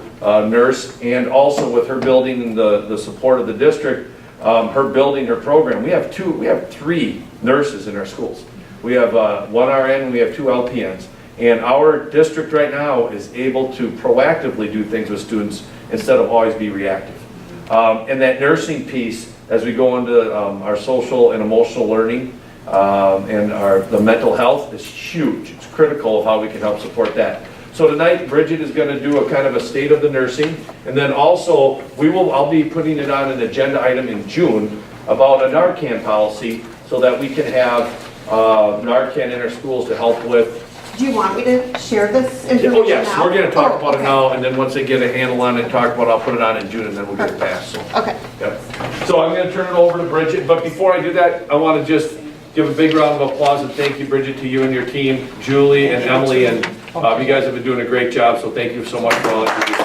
nurse, and also with her building the support of the district, her building her program. We have 3 nurses in our schools. We have 1 RN and we have 2 LPNs. And our district right now is able to proactively do things with students instead of always be reactive. And that nursing piece, as we go into our social and emotional learning and the mental health, is huge. It's critical of how we can help support that. So tonight, Bridget is going to do a kind of a state of the nursing, and then also I'll be putting it on an agenda item in June about a Narcan policy, so that we can have Narcan in our schools to help with. Do you want me to share this information Oh yes, now? we're going to talk about it now, and then once they get a handle on it, I'll put it on in June, and then we'll get it passed. So. Okay. Yep. So I'm going to turn it over to Bridget, but before I do that, I want to just give a big round of applause and thank you, Bridget, to you and your team, Julie and Emily, and you guys have been doing a great job, so thank you so much for all that you do.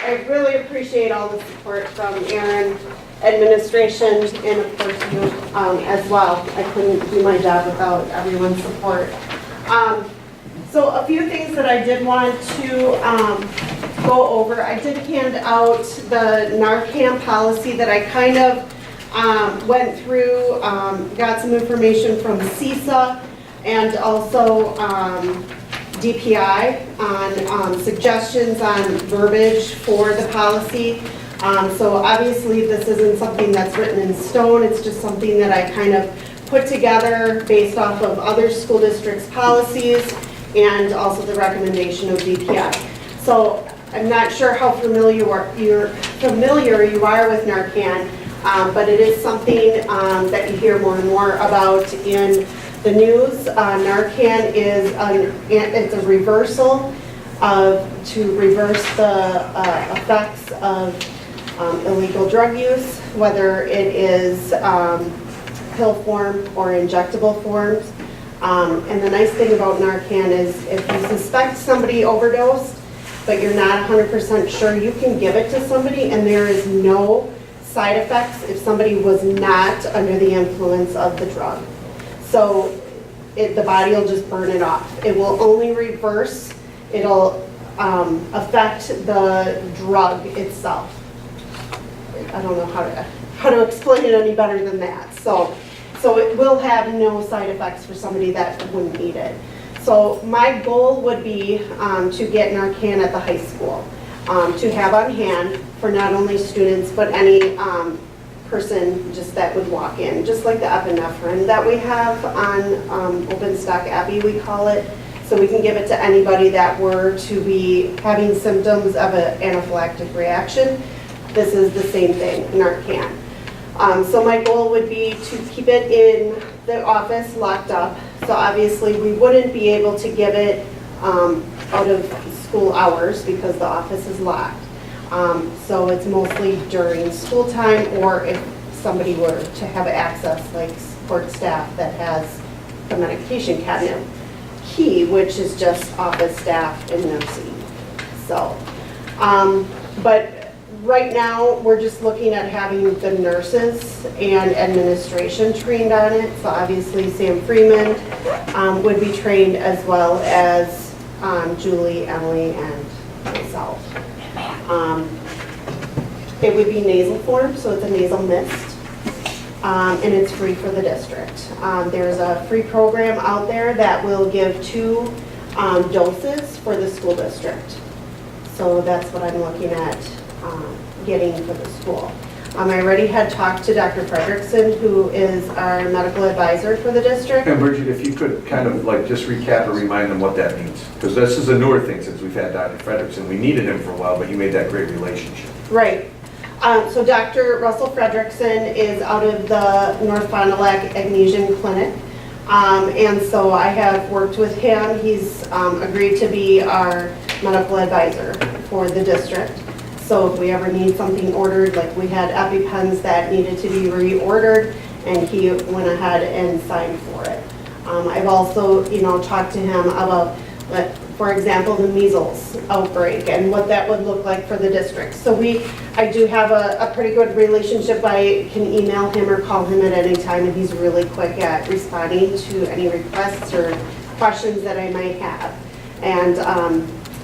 I really appreciate all the support from Aaron, administration, and of course you as well. I couldn't do my job without everyone's support. So a few things that I did want to go over. I did hand out the Narcan policy that I kind of went through, got some information from CISA and also DPI on suggestions on verbiage for the policy. So obviously, this isn't something that's written in stone, it's just something that I kind of put together based off of other school districts' policies and also the recommendation of DPI. So I'm not sure how familiar you are with Narcan, but it is something that you hear more and more about in the news. Narcan is it's a reversal to reverse the effects of illegal drug use, whether it is pill form or injectable forms. And the nice thing about Narcan is if you suspect somebody overdosed, but you're not 100% sure, you can give it to somebody and there is no side effects if somebody was not under the influence of the drug. So the body will just burn it off. It will only reverse, it'll affect the drug itself. I don't know how to explain it any better than that. So it will have no side effects for somebody that wouldn't need it. So my goal would be to get Narcan at the high school, to have on hand for not only students, but any person just that would walk in, just like the epinephrine that we have on open stock epi, we call it. So we can give it to anybody that were to be having symptoms of an anaphylactic reaction. This is the same thing, Narcan. So my goal would be to keep it in the office locked up. So obviously we wouldn't be able to give it out of school hours because the office is locked. So it's mostly during school time or if somebody were to have access, like support staff that has the medication cabinet key, which is just office staff and nursing. So, but right now we're just looking at having the nurses and administration trained on it. So obviously Sam Freeman would be trained as well as Julie, Emily, and myself. It would be nasal form, so it's a nasal mist. And it's free for the district. There's a free program out there that will give 2 doses for the school district. So that's what I'm looking at getting for the school. I already had talked to Dr. Fredrickson, who is our medical advisor for the district. And Bridget, if you could kind of like just recap or remind them what that means. Because this is a newer thing since we've had Dr. Fredrickson. We needed him for a while, but you made that great relationship. Right. So Dr. Russell Fredrickson is out of the North Fond du Lac Agnesian Clinic. And so I have worked with him. He's agreed to be our medical advisor for the district. So if we ever need something ordered, like we had EpiPens that needed to be reordered, and he went ahead and signed for it. I've also, talked to him about, for example, the measles outbreak and what that would look like for the district. So I do have a pretty good relationship. I can email him or call him at any time, and he's really quick at responding to any requests or questions that I might have. And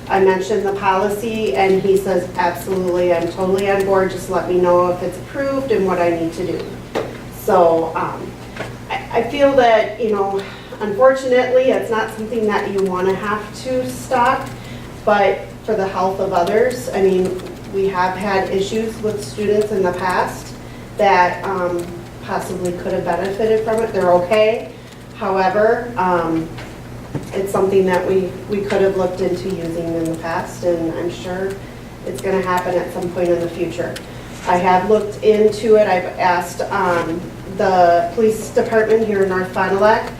I mentioned the policy, and he says, absolutely, I'm totally on board. Just let me know if it's approved and what I need to do. So I feel that, unfortunately, it's not something that you want to have to stop, but for the health of others, I mean, we have had issues with students in the past that possibly could have benefited from it. They're okay. However, it's something that we could have looked into using in the past, and I'm sure it's going to happen at some point in the future. I have looked into it. I've asked the police department here in North Fond du Lac.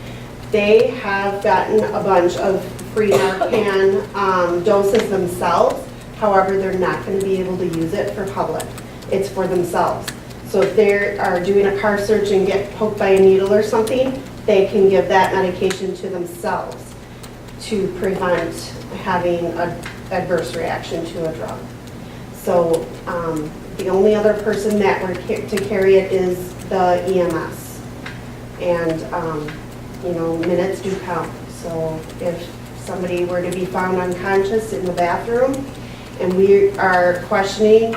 They have gotten a bunch of free Narcan doses themselves. However, they're not going to be able to use it for public. It's for themselves. So if they are doing a car search and get poked by a needle or something, they can give that medication to themselves to prevent having an adverse reaction to a drug. So the only other person that were to carry it is the EMS. And minutes do count. So if somebody were to be found unconscious in the bathroom and we are questioning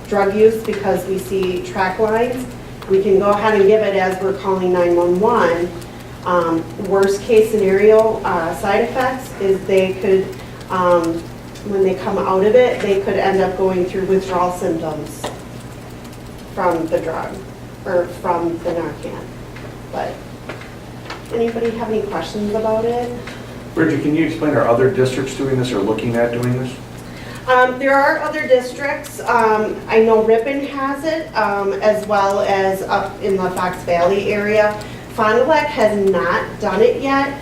drug use because we see track lines, we can go ahead and give it as we're calling 911. Worst case scenario side effects is they could, when they come out of it, they could end up going through withdrawal symptoms from the drug, or from the Narcan. But, anybody have any questions about it? Bridget, can you explain, are other districts doing this or looking at doing this? There are other districts. I know Ripon has it, as well as up in the Fox Valley area. Fond du Lac has not done it yet.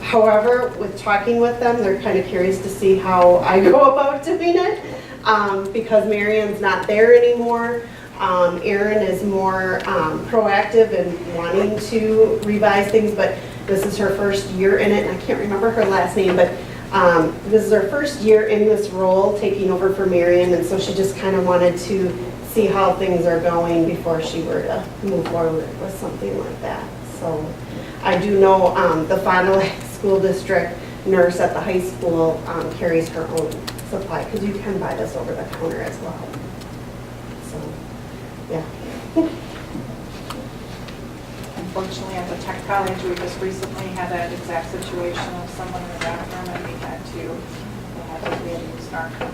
However, with talking with them, they're kind of curious to see how I go about doing it, because Marion's not there anymore. Erin is more proactive in wanting to revise things, but this is her first year in it, and I can't remember her last name, but this is her first year in this role, taking over for Marion, and so she just kind of wanted to see how things are going before she were to move forward with something like that. So I do know the Fond du Lac School District nurse at the high school carries her own supply, because you can buy this over the counter as well. So, yeah. Unfortunately, at the tech college, we just recently had that exact situation of someone in the bathroom, and we had to use Narcan.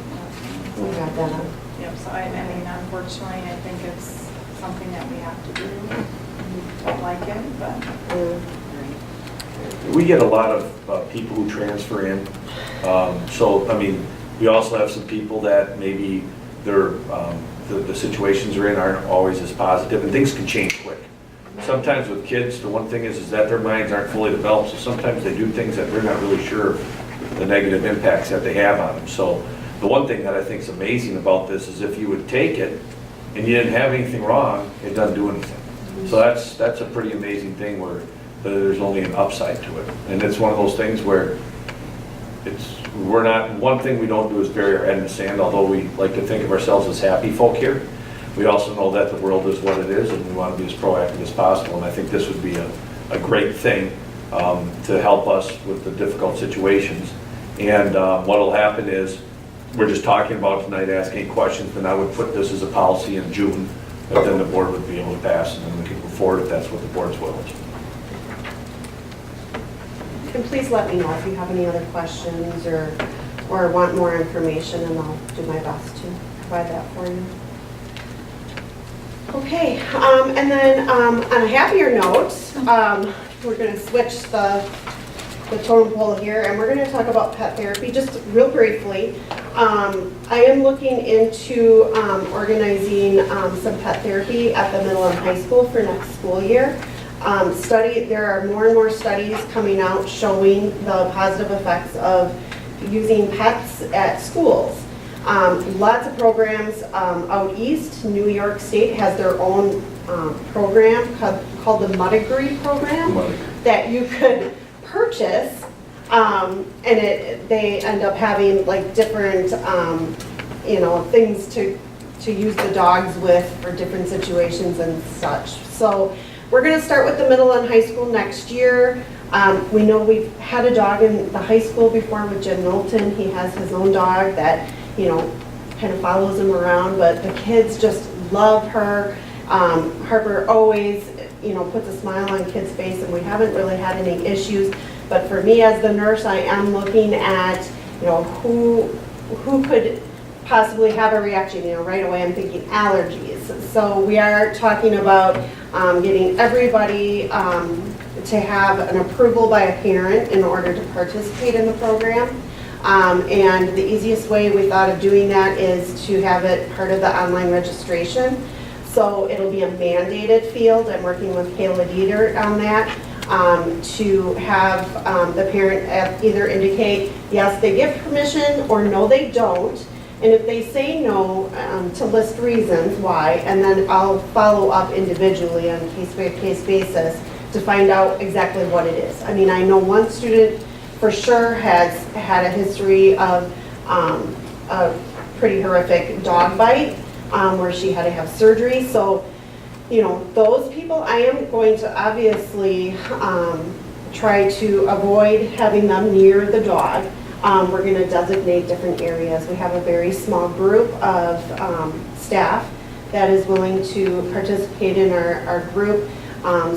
We got that on. Yep, so I mean, unfortunately, I think it's something that we have to do. Don't like it, but. We get a lot of people who transfer in. So, I mean, we also have some people that maybe the situations they're in aren't always as positive, and things can change quick. Sometimes with kids, the one thing is that their minds aren't fully developed, so sometimes they do things that they're not really sure of the negative impacts that they have on them. So the one thing that I think is amazing about this is if you would take it and you didn't have anything wrong, it doesn't do anything. So that's a pretty amazing thing where there's only an upside to it. And it's one of those things where one thing we don't do is bury our head in the sand, although we like to think of ourselves as happy folk here. We also know that the world is what it is, and we want to be as proactive as possible. And I think this would be a great thing to help us with the difficult situations. And what will happen is, we're just talking about tonight, asking questions, then I would put this as a policy in June, that then the board would be able to pass, and then we can move forward if that's what the board's will. And please let me know if you have any other questions or want more information, and I'll do my best to provide that for you. Okay, and then on a happier note, we're going to switch the totem pole here, and we're going to talk about pet therapy just real briefly. I am looking into organizing some pet therapy at the middle and high school for next school year. There are more and more studies coming out showing the positive effects of using pets at schools. Lots of programs out east. New York State has their own program called the Muddigree program that you could purchase, and they end up having like different things to use the dogs with for different situations and such. So we're going to start with the middle and high school next year. We know we've had a dog in the high school before with Jim Knowlton. He has his own dog that kind of follows him around, but the kids just love her. Harper always, puts a smile on kids' face, and we haven't really had any issues. But for me as the nurse, I am looking at, who could possibly have a reaction. Right away I'm thinking allergies. So we are talking about getting everybody to have an approval by a parent in order to participate in the program. And the easiest way we thought of doing that is to have it part of the online registration. So it'll be a mandated field. I'm working with Kayla Dieter on that, to have the parent either indicate, yes, they give permission, or no, they don't. And if they say no, to list reasons why, and then I'll follow up individually on a case-by-case basis to find out exactly what it is. I mean, I know one student for sure has had a history of a pretty horrific dog bite where she had to have surgery. So, those people, I am going to obviously try to avoid having them near the dog. We're going to designate different areas. We have a very small group of staff that is willing to participate in our group.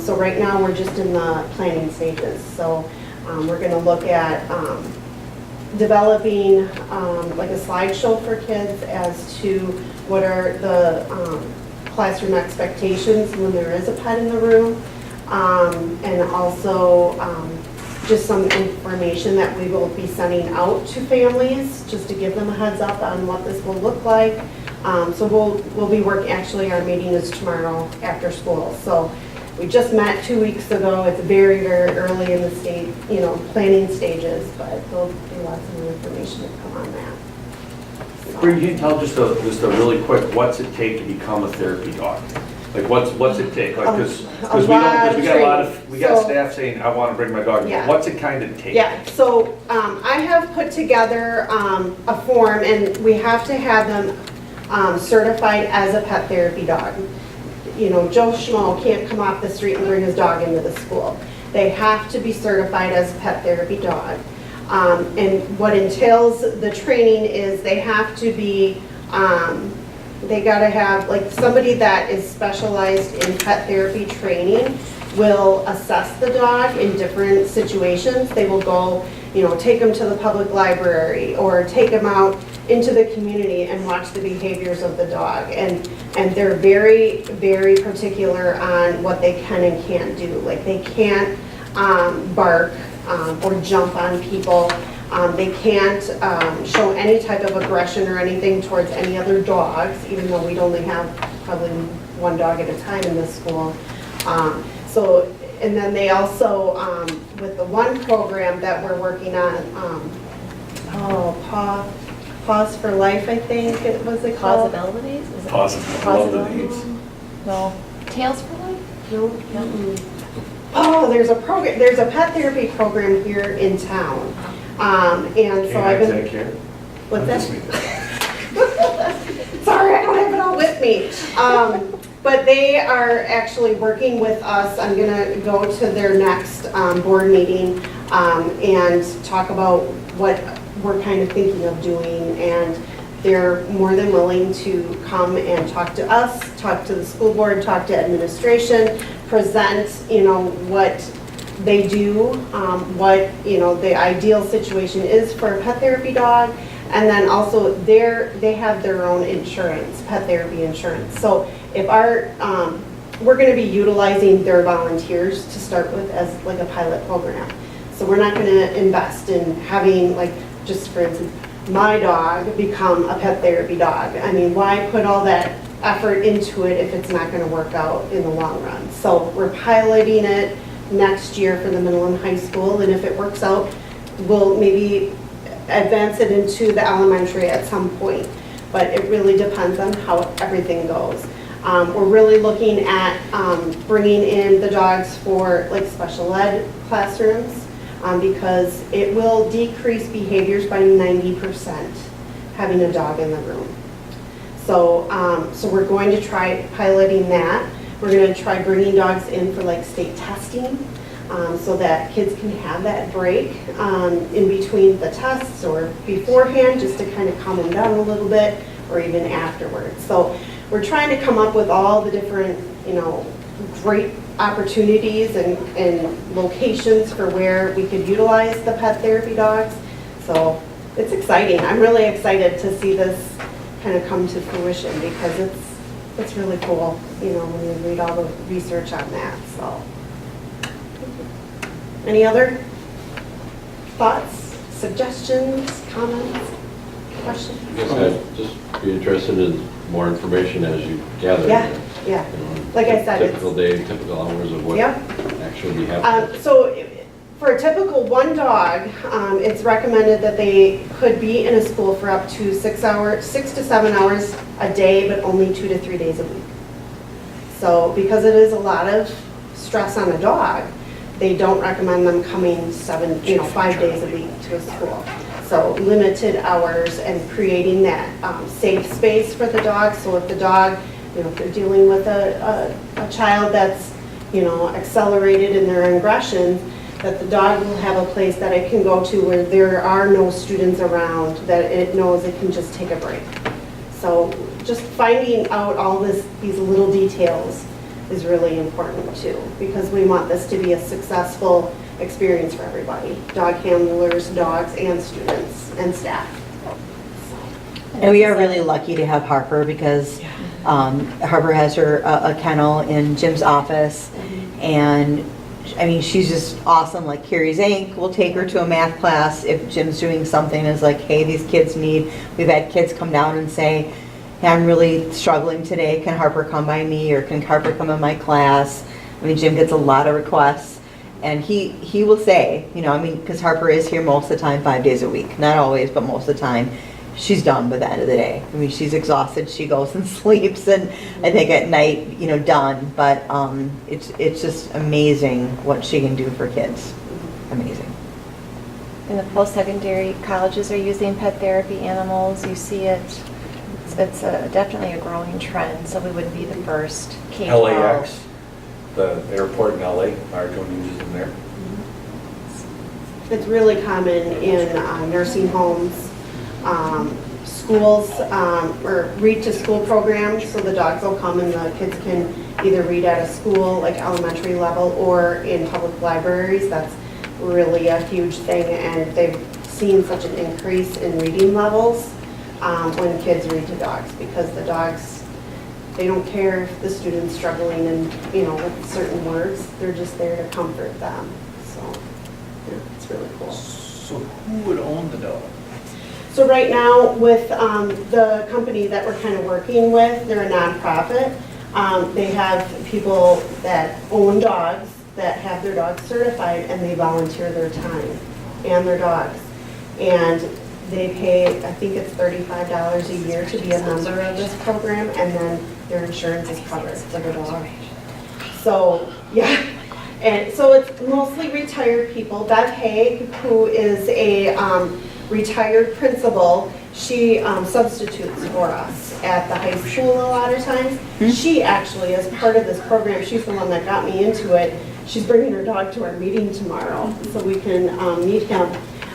So right now we're just in the planning stages. So we're going to look at developing like a slideshow for kids as to what are the classroom expectations when there is a pet in the room. And also just some information that we will be sending out to families, just to give them a heads up on what this will look like. So we'll be working, actually our meeting is tomorrow after school. So we just met 2 weeks ago. It's very, very early in the state, planning stages, but there'll be lots of new information to come on that. Bree, can you tell just a really quick, what's it take to become a therapy dog? Like, what's it take? Like, because we got staff saying, I want to bring my dog. Yeah. What's it kind of take? Yeah, so I have put together a form, and we have to have them certified as a pet therapy dog. Joe Schmo can't come off the street and bring his dog into the school. They have to be certified as a pet therapy dog. And what entails the training is they have to be, they gotta have, like, somebody that is specialized in pet therapy training will assess the dog in different situations. They will go, take them to the public library or take them out into the community and watch the behaviors of the dog. And they're very, very particular on what they can and can't do. Like, they can't bark or jump on people. They can't show any type of aggression or anything towards any other dogs, even though we'd only have probably one dog at a time in this school. And then they also, with the one program that we're working on, Pause for Life, I think it was it called? Possibilities? Is it- Possibilities. No. Tails for Life? No. Mm-mm. Oh, there's a program, there's a pet therapy program here in town. And so I've been. Take care. What's that? Sorry, I don't have it all with me. But they are actually working with us. I'm gonna go to their next board meeting and talk about what we're kind of thinking of doing. And they're more than willing to come and talk to us, talk to the school board, talk to administration, present, what they do, what, the ideal situation is for a pet therapy dog. And then also they have their own insurance, pet therapy insurance. So if we're going to be utilizing their volunteers to start with as like a pilot program. So we're not going to invest in having, like, just for instance, my dog become a pet therapy dog. I mean, why put all that effort into it if it's not going to work out in the long run? So we're piloting it next year for the middle and high school, and if it works out, we'll maybe advance it into the elementary at some point. But it really depends on how everything goes. We're really looking at bringing in the dogs for like special ed classrooms because it will decrease behaviors by 90% having a dog in the room. So we're going to try piloting that. We're going to try bringing dogs in for like state testing so that kids can have that break in between the tests or beforehand just to kind of calm them down a little bit or even afterwards. So we're trying to come up with all the different, great opportunities and locations for where we could utilize the pet therapy dogs. So it's exciting. I'm really excited to see this kind of come to fruition because it's really cool, when you read all the research on that, so. Any other thoughts, suggestions, comments, questions? I guess I'd just be interested in more information as you gather. Yeah. Like I said, Typical day, typical hours of what actually happens. So for a typical one dog, it's recommended that they could be in a school for up to 6 to 7 hours a day, but only 2 to 3 days a week. So because it is a lot of stress on a dog, they don't recommend them coming 5 days a week to a school. So limited hours and creating that safe space for the dog. So if the dog, if they're dealing with a child that's, accelerated in their aggression, that the dog will have a place that it can go to where there are no students around, that it knows it can just take a break. So just finding out all these little details is really important too, because we want this to be a successful experience for everybody, dog handlers, dogs, and students and staff. And we are really lucky to have Harper because Harper has her a kennel in Jim's office, and I mean, she's just awesome. Like Carrie Zank will take her to a math class if Jim's doing something. Is like, hey, these kids need. We've had kids come down and say, hey, I'm really struggling today. Can Harper come by me, or can Harper come in my class? I mean, Jim gets a lot of requests, and he will say, you know, I mean, because Harper is here most of the time, 5 days a week. Not always, but most of the time. She's done by the end of the day. I mean, she's exhausted. She goes and sleeps, and I think at night, you know, done. But it's just amazing what she can do for kids. Amazing. In the post-secondary colleges are using pet therapy animals. You see it. It's definitely a growing trend, so we wouldn't be the first. K-12. LAX, the airport in LA, Marjorie uses them there. It's really common in nursing homes, schools, or read-to-school programs, so the dogs will come and the kids can either read at a school, like elementary level, or in public libraries. That's really a huge thing, and they've seen such an increase in reading levels when kids read to dogs, because the dogs, they don't care if the student's struggling and, you know, with certain words. They're just there to comfort them. So, yeah, it's really cool. So who would own the dog? So right now, with the company that we're kind of working with, they're a nonprofit. They have people that own dogs that have their dogs certified, and they volunteer their time and their dogs. And they pay, I think it's $35 a year to be a member of this program, and then their insurance is covered for the dog. So, yeah. And so it's mostly retired people. Beth Haig, who is a retired principal, she substitutes for us at the high school a lot of times. She actually, as part of this program, she's the one that got me into it. She's bringing her dog to our meeting tomorrow so we can meet him.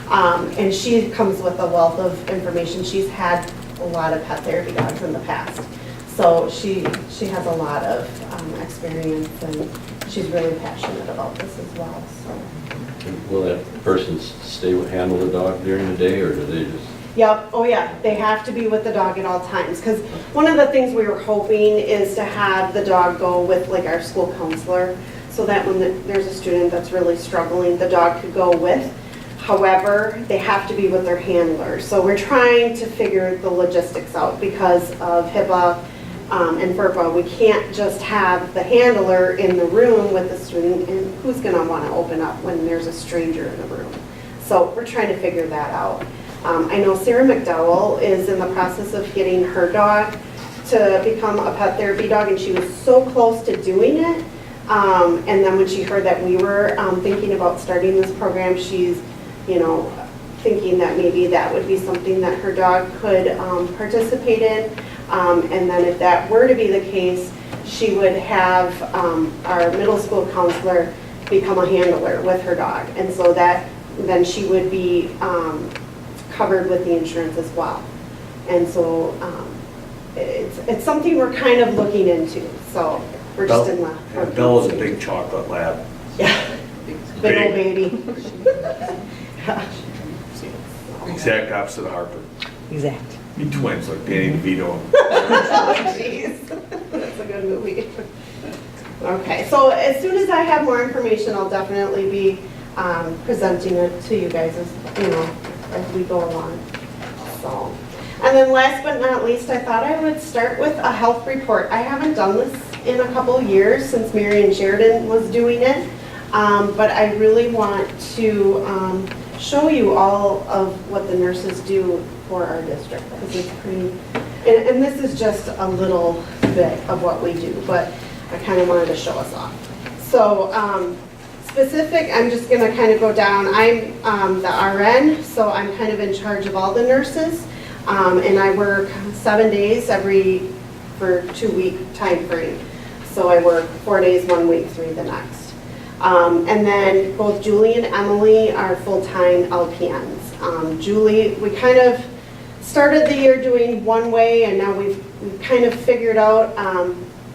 And she comes with a wealth of information. She's had a lot of pet therapy dogs in the past. So she has a lot of experience, and she's really passionate about this as well. So. Will that person handle the dog during the day, or do they just? Yep, oh yeah, they have to be with the dog at all times, because one of the things we were hoping is to have the dog go with like our school counselor, so that when there's a student that's really struggling, the dog could go with. However, they have to be with their handler. So we're trying to figure the logistics out because of HIPAA and FERPA. We can't just have the handler in the room with the student, and who's going to want to open up when there's a stranger in the room. So we're trying to figure that out. I know Sarah McDowell is in the process of getting her dog to become a pet therapy dog, and she was so close to doing it. And then when she heard that we were thinking about starting this program, she's, you know, thinking that maybe that would be something that her dog could participate in. And then if that were to be the case, she would have our middle school counselor become a handler with her dog. And so that then she would be covered with the insurance as well. And so it's something we're kind of looking into. So we're just in the... Bella's a big chocolate lab. Yeah, big old baby. Exact opposite of Harper. Exact. Be twins like Danny DeVito. Jeez, that's a good movie. Okay, so as soon as I have more information, I'll definitely be presenting it to you guys as, you know, as we go along. So, and then last but not least, I thought I would start with a health report. I haven't done this in a couple years since Marion Sheridan was doing it, but I really want to show you all of what the nurses do for our district, because it's pretty, and this is just a little bit of what we do, but I kind of wanted to show us off. So specific, I'm just going to kind of go down. I'm the RN, so I'm kind of in charge of all the nurses, and I work 7 days for 2-week time frame. So I work 4 days 1 week, 3 the next. And then both Julie and Emily are full-time LPNs. Julie, we kind of started the year doing one way, and now we've kind of figured out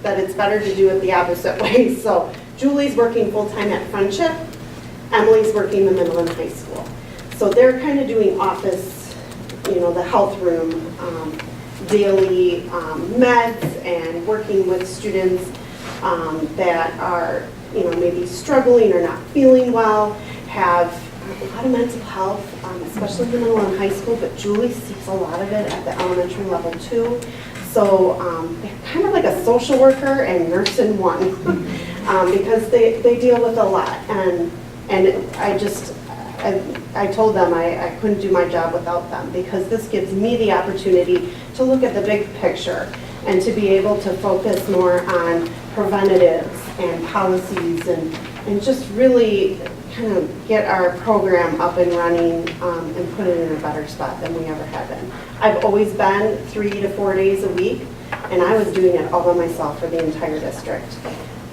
that it's better to do it the opposite way. So Julie's working full-time at Friendship. Emily's working the middle and high school. So they're kind of doing office, you know, the health room daily meds and working with students that are, maybe struggling or not feeling well, have a lot of mental health, especially in the middle and high school, but Julie sees a lot of it at the elementary level too. So they're kind of like a social worker and nurse in one because they deal with a lot. And I told them I couldn't do my job without them because this gives me the opportunity to look at the big picture and to be able to focus more on preventatives and policies and just really kind of get our program up and running and put it in a better spot than we ever have been. I've always been 3 to 4 days a week, and I was doing it all by myself for the entire district.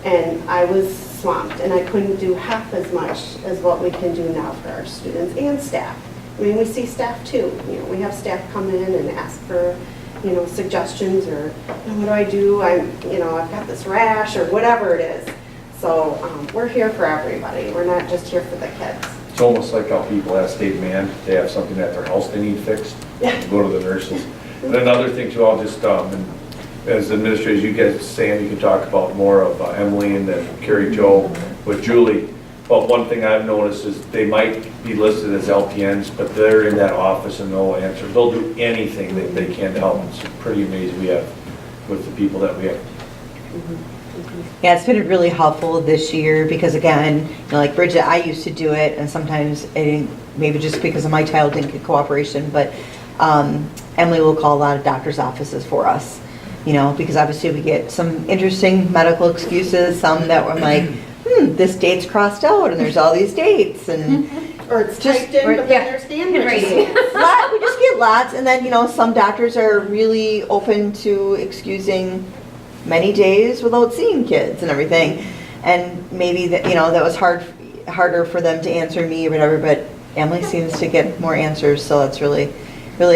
And I was swamped, and I couldn't do half as much as what we can do now for our students and staff. I mean, we see staff too. We have staff come in and ask for, suggestions or, what do I do? I've got this rash or whatever it is. So we're here for everybody. We're not just here for the kids. It's almost like how people ask State Man, they have something at their house they need fixed, go to the nurses. And another thing too, I'll just, as administrators, you guys, Sam, you can talk about more of Emily and then Carrie Jo with Julie. But one thing I've noticed is they might be listed as LPNs, but they're in that office and they'll answer. They'll do anything that they can to help. It's pretty amazing we have with the people that we have. Yeah, it's been really helpful this year because again, like Bridget, I used to do it and sometimes maybe just because of my child didn't get cooperation, but Emily will call a lot of doctor's offices for us, because obviously we get some interesting medical excuses, some that were like, this date's crossed out and there's all these dates and or it's typed in, but then there's the handwriting. We just get lots, and then some doctors are really open to excusing many days without seeing kids and everything, and maybe that that was harder for them to answer me or whatever. But Emily seems to get more answers, so that's really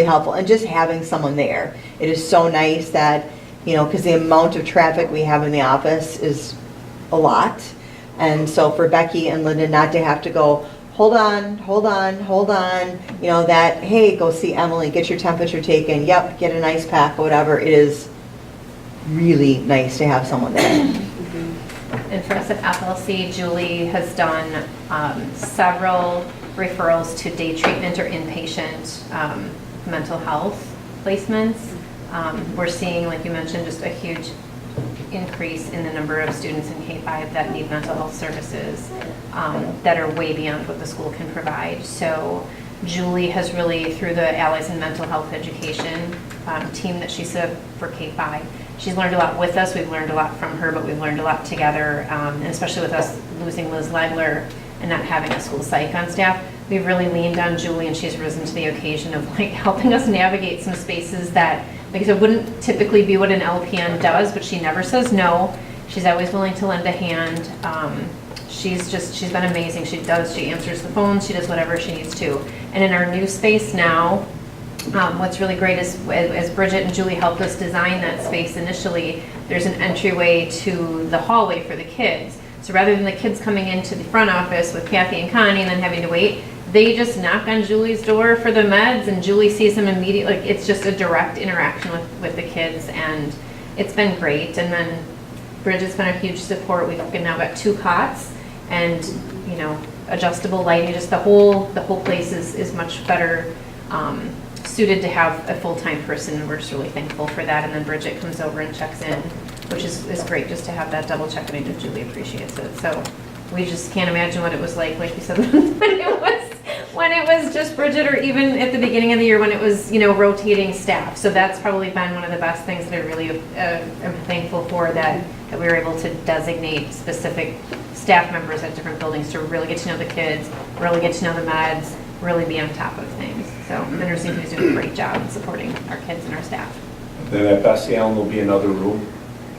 helpful. And just having someone there, it is so nice that because the amount of traffic we have in the office is a lot, and so for Becky and Linda not to have to go, hold on, that, hey, go see Emily, get your temperature taken, yep, get an ice pack, whatever, it is really nice to have someone there. And for us at FLC, Julie has done several referrals to day treatment or inpatient mental health placements. We're seeing, like you mentioned, just a huge increase in the number of students in K-5 that need mental health services that are way beyond what the school can provide. So Julie has really, through the Allies in Mental Health Education team that she set up for K-5, she's learned a lot with us. We've learned a lot from her, but we've learned a lot together, and especially with us losing Liz Legler and not having a school psych on staff, we've really leaned on Julie, and she's risen to the occasion of helping us navigate some spaces that, because it wouldn't typically be what an LPN does, but she never says no. She's always willing to lend a hand. She's been amazing. She answers the phone, she does whatever she needs to. And in our new space now, what's really great is, as Bridget and Julie helped us design that space initially, there's an entryway to the hallway for the kids. So rather than the kids coming into the front office with Kathy and Connie and then having to wait, they just knock on Julie's door for the meds and Julie sees them immediately. It's just a direct interaction with the kids, and it's been great. And then Bridget's been a huge support. We've now got 2 cots and adjustable lighting. Just the whole place is much better suited to have a full-time person, and we're just really thankful for that. And then Bridget comes over and checks in, which is great just to have that double check, and I know Julie appreciates it. So we just can't imagine what it was like you said, when it was just Bridget, or even at the beginning of the year when it was, rotating staff. So that's probably been one of the best things that I really am thankful for, that we were able to designate specific staff members at different buildings to really get to know the kids, really get to know the meds, really be on top of things. So the nursing team is doing a great job in supporting our kids and our staff. Then at Bessie Allen will be another room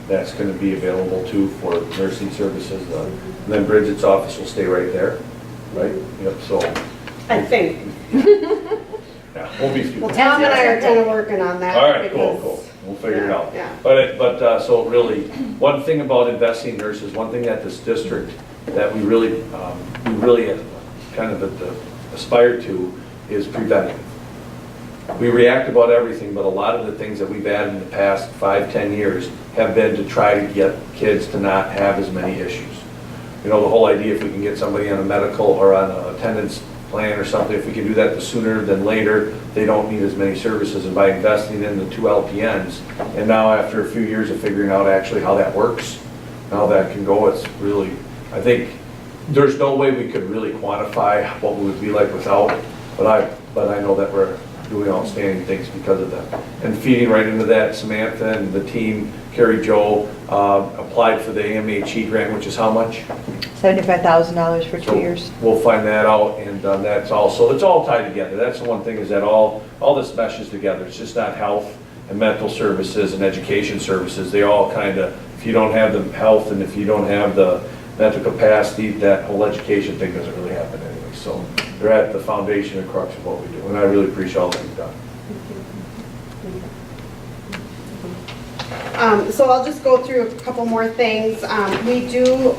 that's going to be available too for nursing services. And then Bridget's office will stay right there, right? Yep, so. I think. Yeah, we'll be. Well, Tom and I are kind of working on that. All right, cool. We'll figure it out. Yeah. But so really, one thing about investing in nurses, one thing that this district that we really kind of aspire to is preventative. we react about everything, but a lot of the things that we've added in the past 5-10 years have been to try to get kids to not have as many issues. You know, the whole idea, if we can get somebody on a medical or on an attendance plan or something, if we can do that the sooner than later, they don't need as many services. And by investing in the 2 LPNs, and now after a few years of figuring out actually how that works, how that can go, it's really, I think, there's no way we could really quantify what we would be like without, but I know that we're doing outstanding things because of that. And feeding right into that, Samantha and the team, Carrie Jo, applied for the AMHE grant, which is how much? $75,000 for 2 years. We'll find that out, and that's also, it's all tied together. That's the one thing, is that all this meshes together. It's just not health and mental services and education services. They all kind of, if you don't have the health and if you don't have the mental capacity, that whole education thing doesn't really happen anyway. So they're at the foundation and crux of what we do, and I really appreciate all that you've done. So I'll just go through a couple more things. We do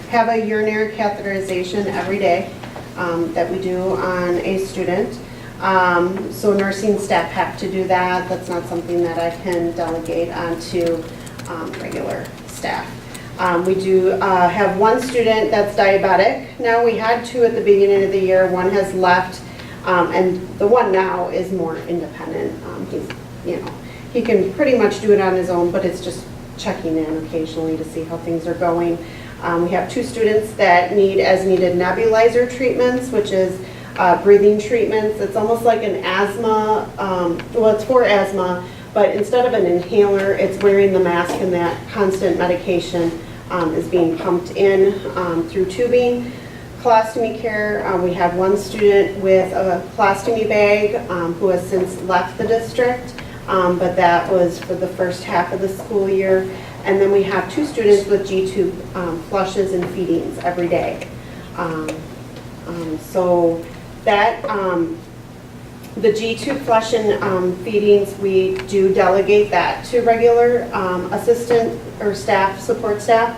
have a urinary catheterization every day that we do on a student. So nursing staff have to do that. That's not something that I can delegate onto regular staff. We do have one student that's diabetic. Now, we had 2 at the beginning of the year. One has left, and the one now is more independent. He can pretty much do it on his own, but it's just checking in occasionally to see how things are going. We have 2 students that need as-needed nebulizer treatments, which is breathing treatments. It's almost like an asthma, well, it's for asthma, but instead of an inhaler, it's wearing the mask, and that constant medication is being pumped in through tubing. Colostomy care, we have one student with a colostomy bag who has since left the district, but that was for the first half of the school year. And then we have 2 students with G-tube flushes and feedings every day. So that, the G-tube flush and feedings, we do delegate that to regular assistant or staff, support staff,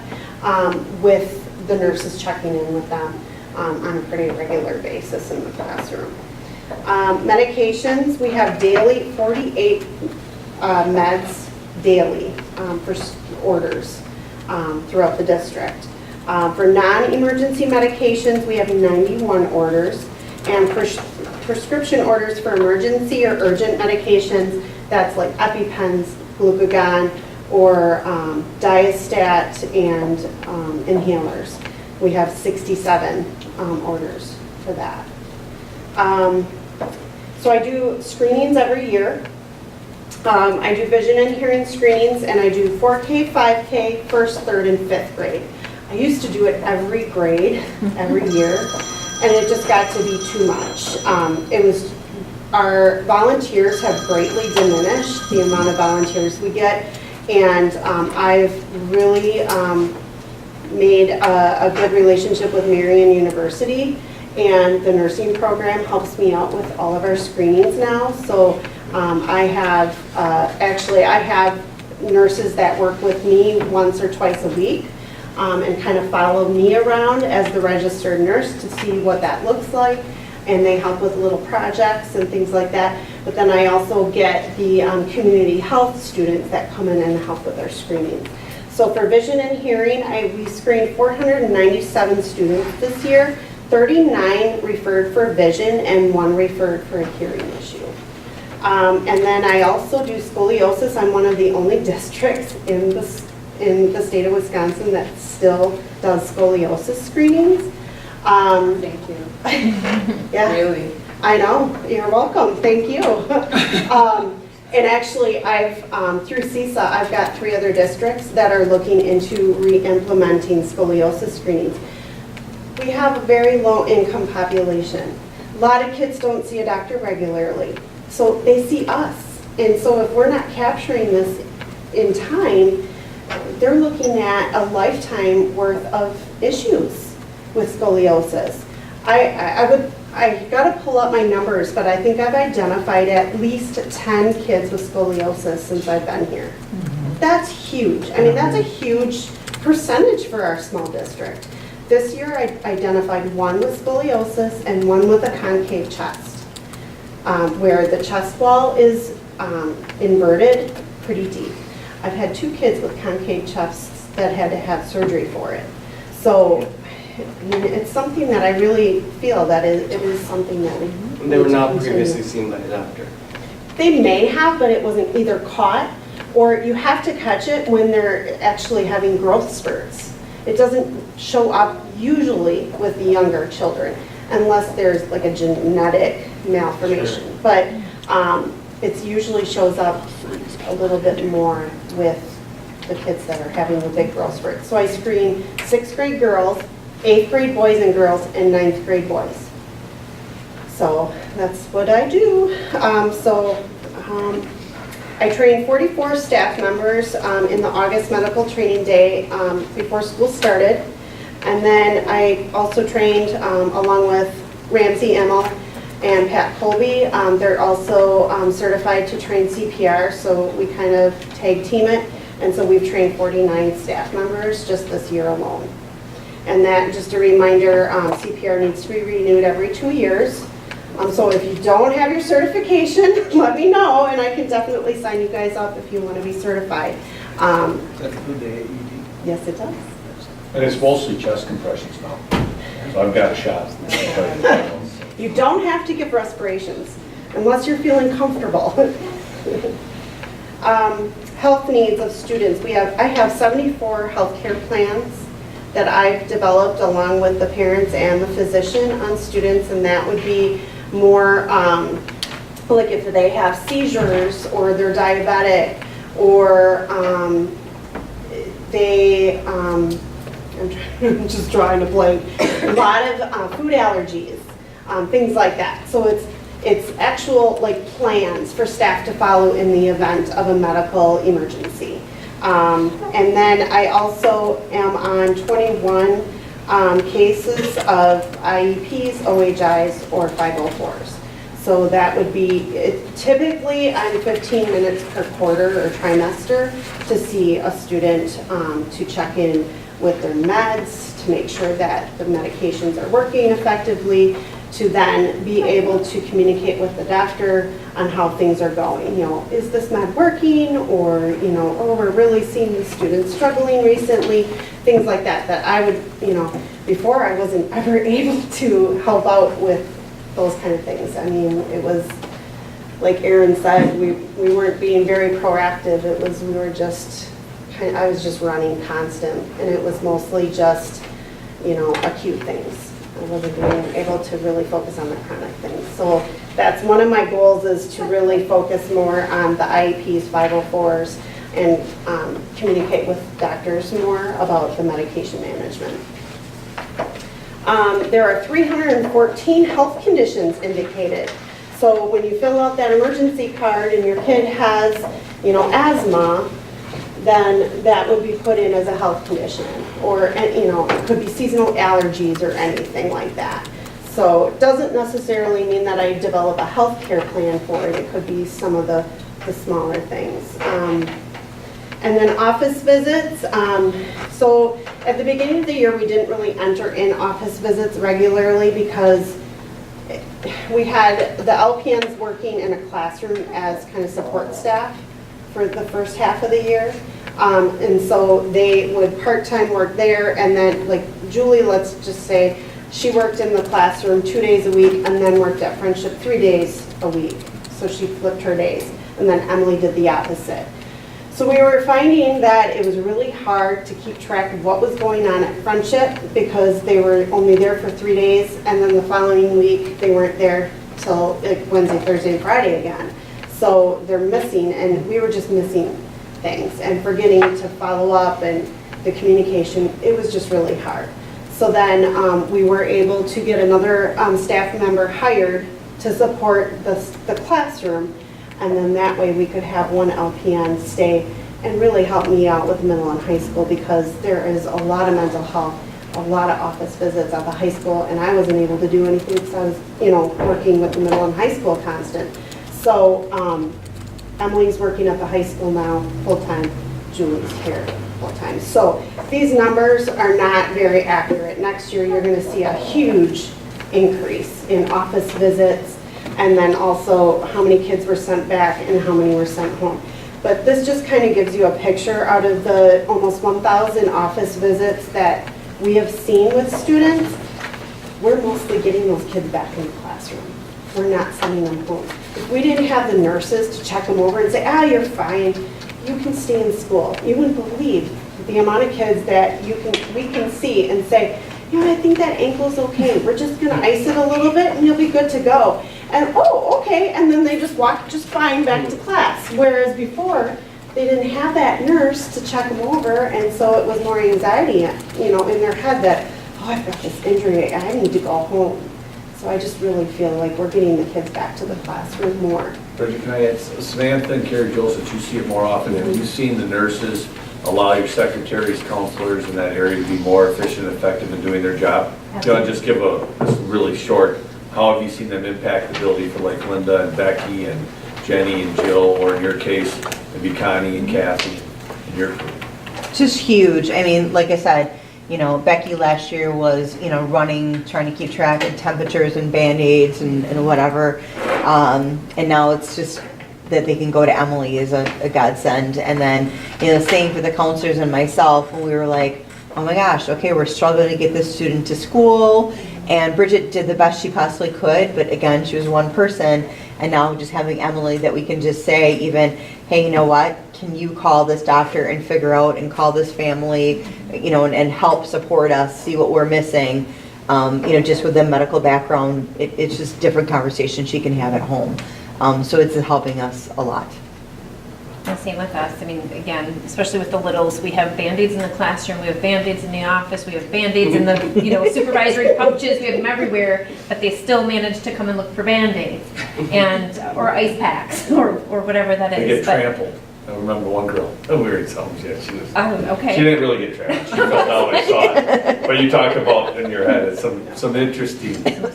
with the nurses checking in with them on a pretty regular basis in the classroom. Medications, we have daily 48 meds daily for orders throughout the district. For non-emergency medications, we have 91 orders, and prescription orders for emergency or urgent medications, that's like EpiPens, glucagon, or Diastat and inhalers. We have 67 orders for that. So I do screenings every year. I do vision and hearing screenings, and I do 4K, 5K, 1st, 3rd, and 5th grade. I used to do it every grade, every year, and it just got to be too much. Our volunteers have greatly diminished, the amount of volunteers we get, and I've really made a good relationship with Marian University, and the nursing program helps me out with all of our screenings now. So I have nurses that work with me once or twice a week and kind of follow me around as the registered nurse to see what that looks like, and they help with little projects and things like that. But then I also get the community health students that come in and help with our screening. So for vision and hearing, we screened 497 students this year, 39 referred for vision and 1 referred for a hearing issue. And then I also do scoliosis. I'm one of the only districts in the state of Wisconsin that still does scoliosis screenings. Thank you. Yeah, Really? I know. You're welcome. Thank you. And actually, I've through CISA, I've got 3 other districts that are looking into re-implementing scoliosis screenings. We have a very low-income population. A lot of kids don't see a doctor regularly, so they see us. And so if we're not capturing this in time, they're looking at a lifetime worth of issues with scoliosis. I got to pull up my numbers, but I think I've identified at least 10 kids with scoliosis since I've been here. That's huge. I mean, that's a huge percentage for our small district. This year, I identified 1 with scoliosis and 1 with a concave chest. where the chest wall is inverted pretty deep. I've had 2 kids with concave chests that had to have surgery for it. So, I mean, it's something that I really feel that it is something that we They were need to not continue. previously seen by a doctor. They may have, but it wasn't either caught, or you have to catch it when they're actually having growth spurts. It doesn't show up usually with the younger children, unless there's like a genetic malformation. Sure. But it usually shows up a little bit more with the kids that are having the big growth spurts. So I screen 6th grade girls, 8th grade boys and girls, and 9th grade boys. So that's what I do. I trained 44 staff members in the August medical training day before school started. And then I also trained along with Ramsey Emmel and Pat Colby. They're also certified to train CPR, so we kind of tag team it. And so we've trained 49 staff members just this year alone. And that, just a reminder, CPR needs to be renewed every 2 years. So if you don't have your certification, let me know, and I can definitely sign you guys up if you want to be certified. Does that include the AED? Yes, it does. And it's mostly chest compressions now. So I've got a shot. You don't have to give respirations unless you're feeling comfortable. Health needs of students. I have 74 healthcare plans that I've developed along with the parents and the physician on students, and that would be more like if they have seizures or they're diabetic or I'm just drawing a blank, a lot of food allergies, things like that. So it's actual like plans for staff to follow in the event of a medical emergency. And then I also am on 21 cases of IEPs, OHIs, or 504s. So that would be, typically I'm 15 minutes per quarter or trimester to see a student to check in with their meds, to make sure that the medications are working effectively, to then be able to communicate with the doctor on how things are going. You know, is this med working, or, you know, oh, we're really seeing the students struggling recently, things like that, that I would, you know, before I wasn't ever able to help out with those kind of things. I mean, it was, like Erin said, we weren't being very proactive. It was, we were just, I was just running constant, and it was mostly just, you know, acute things. I wasn't being able to really focus on the chronic things. So that's one of my goals, is to really focus more on the IEPs, 504s, and communicate with doctors more about the medication management. There are 314 health conditions indicated. So when you fill out that emergency card and your kid has, you know, asthma, then that would be put in as a health condition. Or, you know, it could be seasonal allergies or anything like that. So it doesn't necessarily mean that I develop a health care plan for it. It could be some of the smaller things. And then office visits. So at the beginning of the year, we didn't really enter in office visits regularly because we had the LPNs working in a classroom as kind of support staff for the first half of the year. And so they would part-time work there, and then like Julie, let's just say, she worked in the classroom 2 days a week and then worked at Friendship 3 days a week. So she flipped her days. And then Emily did the opposite. So we were finding that it was really hard to keep track of what was going on at Friendship because they were only there for 3 days, and then the following week they weren't there till like Wednesday, Thursday, and Friday again. So they're missing, and we were just missing things and forgetting to follow up, and the communication, it was just really hard. So then we were able to get another staff member hired to support the classroom, and then that way we could have one LPN stay and really help me out with middle and high school, because there is a lot of mental health, a lot of office visits at the high school, and I wasn't able to do anything because I was, you know, working with the middle and high school constant. So Emily's working at the high school now full-time, Julie's here full-time. So these numbers are not very accurate. Next year you're going to see a huge increase in office visits. and then also how many kids were sent back and how many were sent home. But this just kind of gives you a picture out of the almost 1,000 office visits that we have seen with students. We're mostly getting those kids back in the classroom. We're not sending them home. If we didn't have the nurses to check them over and say, you're fine, you can stay in school, you wouldn't believe the amount of kids that we can see and say, I think that ankle's okay. We're just gonna ice it a little bit and you'll be good to go. And okay, and then they just walk just fine back to class. Whereas before, they didn't have that nurse to check them over, and so it was more anxiety, in their head that, I've got this injury, I need to go home. So I just really feel like we're getting the kids back to the classroom more. Bridget, can I add, Samantha and Carrie Joseph, you see it more often. Have you seen the nurses allow your secretaries, counselors in that area to be more efficient and effective in doing their job? Just give this really short, how have you seen them impact the ability for like Linda and Becky and Jenny and Jill, or in your case, maybe Connie and Kathy in your group? Just huge. I mean, like I said, Becky last year was, running, trying to keep track of temperatures and Band-Aids and whatever. And now it's just that they can go to Emily is a godsend. And then, the same for the counselors and myself, when we were like, oh my gosh, okay, we're struggling to get this student to school. And Bridget did the best she possibly could, but again, she was one person. And now just having Emily that we can just say even, hey, you know what? Can you call this doctor and figure out and call this family, and help support us, see what we're missing. Just with the medical background, it's just different conversation she can have at home. So it's helping us a lot. And same with us. I mean, again, especially with the littles, we have Band-Aids in the classroom, we have Band-Aids in the office, we have Band-Aids in the, supervisory pouches, we have them everywhere, but they still manage to come and look for Band-Aids or ice packs or whatever that They is. get trampled. I remember one girl, we were in some, she was. Okay. She didn't really get trampled. She fell down when I saw it. But you talk about in your head, it's some interesting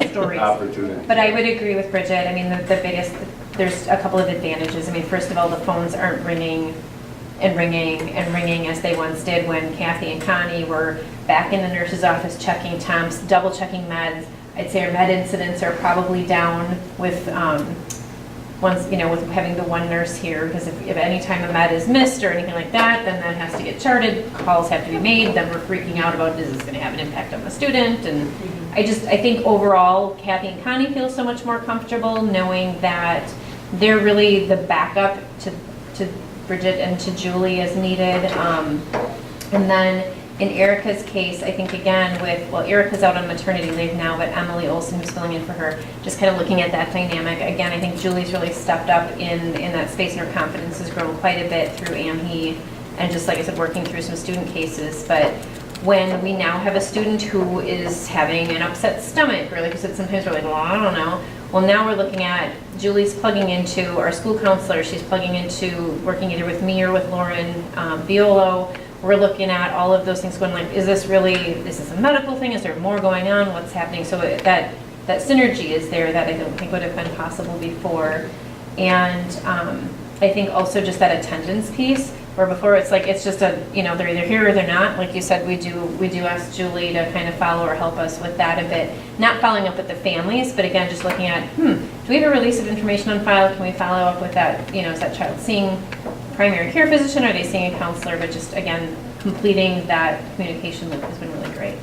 Stories. opportunities. But I would agree with Bridget. I mean, the biggest, there's a couple of advantages. I mean, first of all, the phones aren't ringing and ringing and ringing as they once did when Kathy and Connie were back in the nurse's office checking temps, double checking meds. I'd say our med incidents are probably down with with having the one nurse here, because if any time a med is missed or anything like that, then that has to get charted, calls have to be made, then we're freaking out about, is this going to have an impact on the student? And I think overall, Kathy and Connie feel so much more comfortable knowing that they're really the backup to Bridget and to Julie as needed. And then in Erica's case, I think again Erica's out on maternity leave now, but Emily Olson, who's filling in for her, just kind of looking at that dynamic. Again, I think Julie's really stepped up in that space, and her confidence has grown quite a bit through AMHE and just, like I said, working through some student cases. But when we now have a student who is having an upset stomach, really, because sometimes we're like, well, I don't know. Well, now we're looking at Julie's plugging into our school counselor. She's plugging into working either with me or with Lauren Biolo. We're looking at all of those things going like, is this a medical thing? Is there more going on? What's happening? So that synergy is there that I don't think would have been possible before. And I think also just that attendance piece, where before it's like, it's just they're either here or they're not. Like you said, we do ask Julie to kind of follow or help us with that a bit. Not following up with the families, but again, just looking at, do we have a release of information on file? Can we follow up with that? Is that child seeing primary care physician, or are they seeing a counselor? But just, again, completing that communication loop has been really great.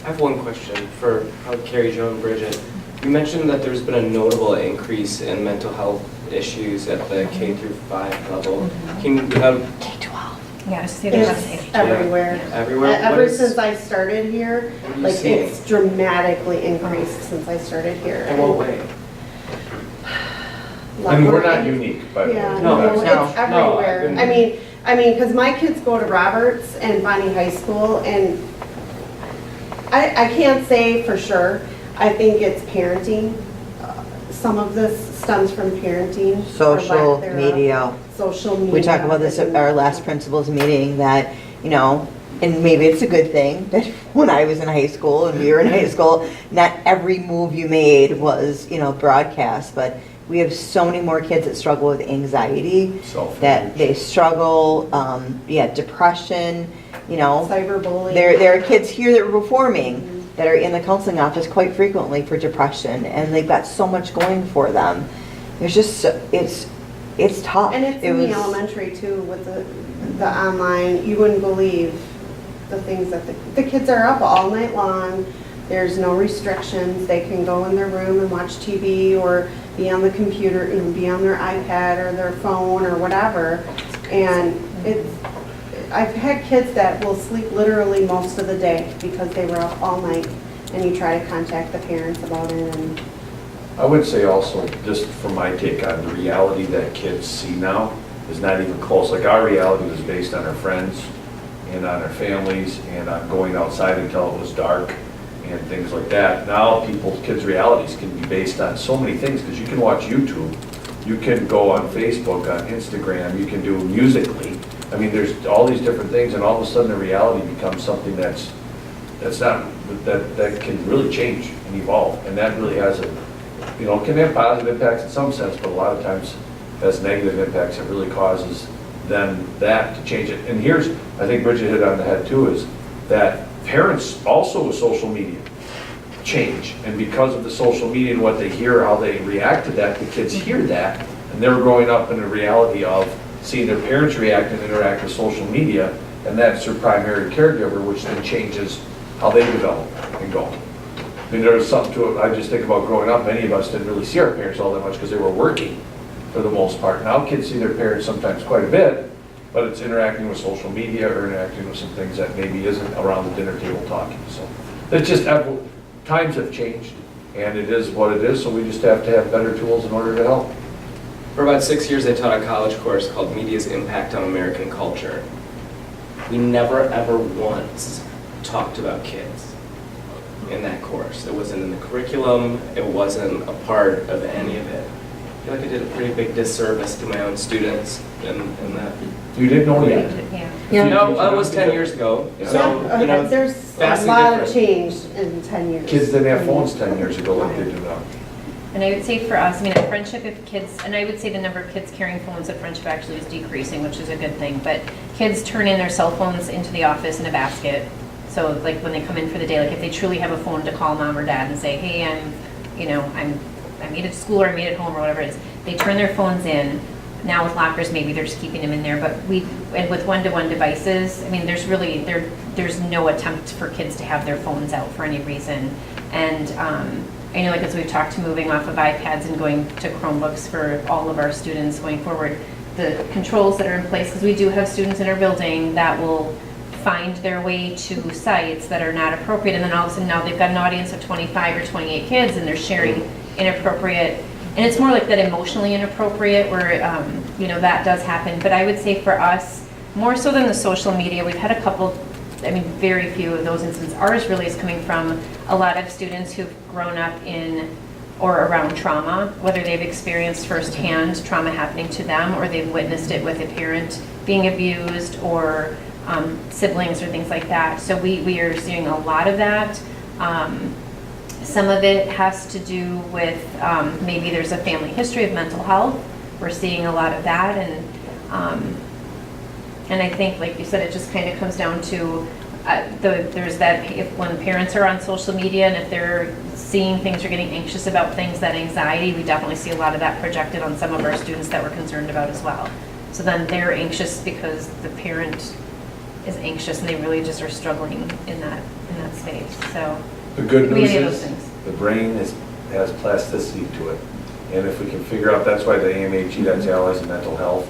I have one question for Carrie, Jo, and Bridget. You mentioned that there's been a notable increase in mental health issues at the K through 5 level. Can you K-12. Yeah, it's everywhere. Yeah, everywhere. Ever since I started here, What are you seeing? it's dramatically increased since I started here. In what way? And we're not unique, by the way. Yeah, No, no, no, it's everywhere. no, I mean, because my kids go to Roberts and Bonnie High School, and I can't say for sure. I think it's parenting. Some of this stems from parenting. or Social lack thereof. media. Social media. We talked about this at our last principals meeting, that, and maybe it's a good thing that when I was in high school and we were in high school, not every move you made was, broadcast, but we have so many more kids that struggle with anxiety, that they struggle, depression, Cyberbullying. There are kids here that are performing that are in the counseling office quite frequently for depression, and they've got so much going for them. There's just, it's tough. And it's in the elementary too, with the online, you wouldn't believe the things that the kids are up all night long. There's no restrictions. They can go in their room and watch TV or be on the computer, be on their iPad or their phone or whatever. And I've had kids that will sleep literally most of the day because they were up all night, and you try to contact the parents about it. And I would say also, just from my take on the reality that kids see now is not even close. Like our reality was based on our friends and on our families and on going outside until it was dark and things like that. Now kids' realities can be based on so many things, because you can watch YouTube, you can go on Facebook, on Instagram, you can do Musical.ly. I mean, there's all these different things, and all of a sudden the reality becomes something that can really change and evolve, and that really has can have positive impacts in some sense, but a lot of times has negative impacts. It really causes then that to change it. And here's, I think Bridget hit on the head too, is that parents also with social media change, and because of the social media and what they hear, how they react to that, the kids hear that, and they're growing up in a reality of seeing their parents react and interact with social media, and that's their primary caregiver, which then changes how they develop and go. I mean, there's something to it. I just think about growing up, many of us didn't really see our parents all that much because they were working for the most part. Now kids see their parents sometimes quite a bit, but it's interacting with social media or interacting with some things that maybe isn't around the dinner table talking. So it's just, times have changed, and it is what it is, so we just have to have better tools in order to help. For about 6 years, I taught a college course called Media's Impact on American Culture. We never ever once talked about kids in that course. It wasn't in the curriculum, it wasn't a part of any of it. I feel like I did a pretty big disservice to my own students in that. You didn't know yet? Yeah. No, that was 10 years ago. So, there's a vastly lot of different. change in 10 years. Kids didn't have phones 10 years ago like they do now. And I would say for us, I mean, at Friendship, if kids, and I would say the number of kids carrying phones at Friendship actually is decreasing, which is a good thing, but kids turn in their cell phones into the office in a basket. So like when they come in for the day, like if they truly have a phone to call mom or dad and say, hey, I made it to school or I made it home or whatever it is, they turn their phones in. Now with lockers, maybe they're just keeping them in there, but and with one-to-one devices, I mean, there's no attempt for kids to have their phones out for any reason. And I know, like as we've talked to moving off of iPads and going to Chromebooks for all of our students going forward, the controls that are in place, because we do have students in our building that will find their way to sites that are not appropriate, and then all of a sudden now they've got an audience of 25 or 28 kids and they're sharing inappropriate, and it's more like that emotionally inappropriate where, that does happen. But I would say for us, more so than the social media, we've had a couple, very few of those instances. Ours really is coming from a lot of students who've grown up in or around trauma, whether they've experienced firsthand trauma happening to them or they've witnessed it with a parent being abused or siblings or things like that. So we are seeing a lot of that. Some of it has to do with maybe there's a family history of mental health. We're seeing a lot of that, and I think, like you said, it just kind of comes down to there's that when parents are on social media and if they're seeing things or getting anxious about things, that anxiety, we definitely see a lot of that projected on some of our students that we're concerned about as well. So then they're anxious because the parent is anxious and they really just are struggling in that space. So The good news any of those is things. the brain has plasticity to it. And if we can figure out, that's why the AMHE, that's Allies in Mental Health,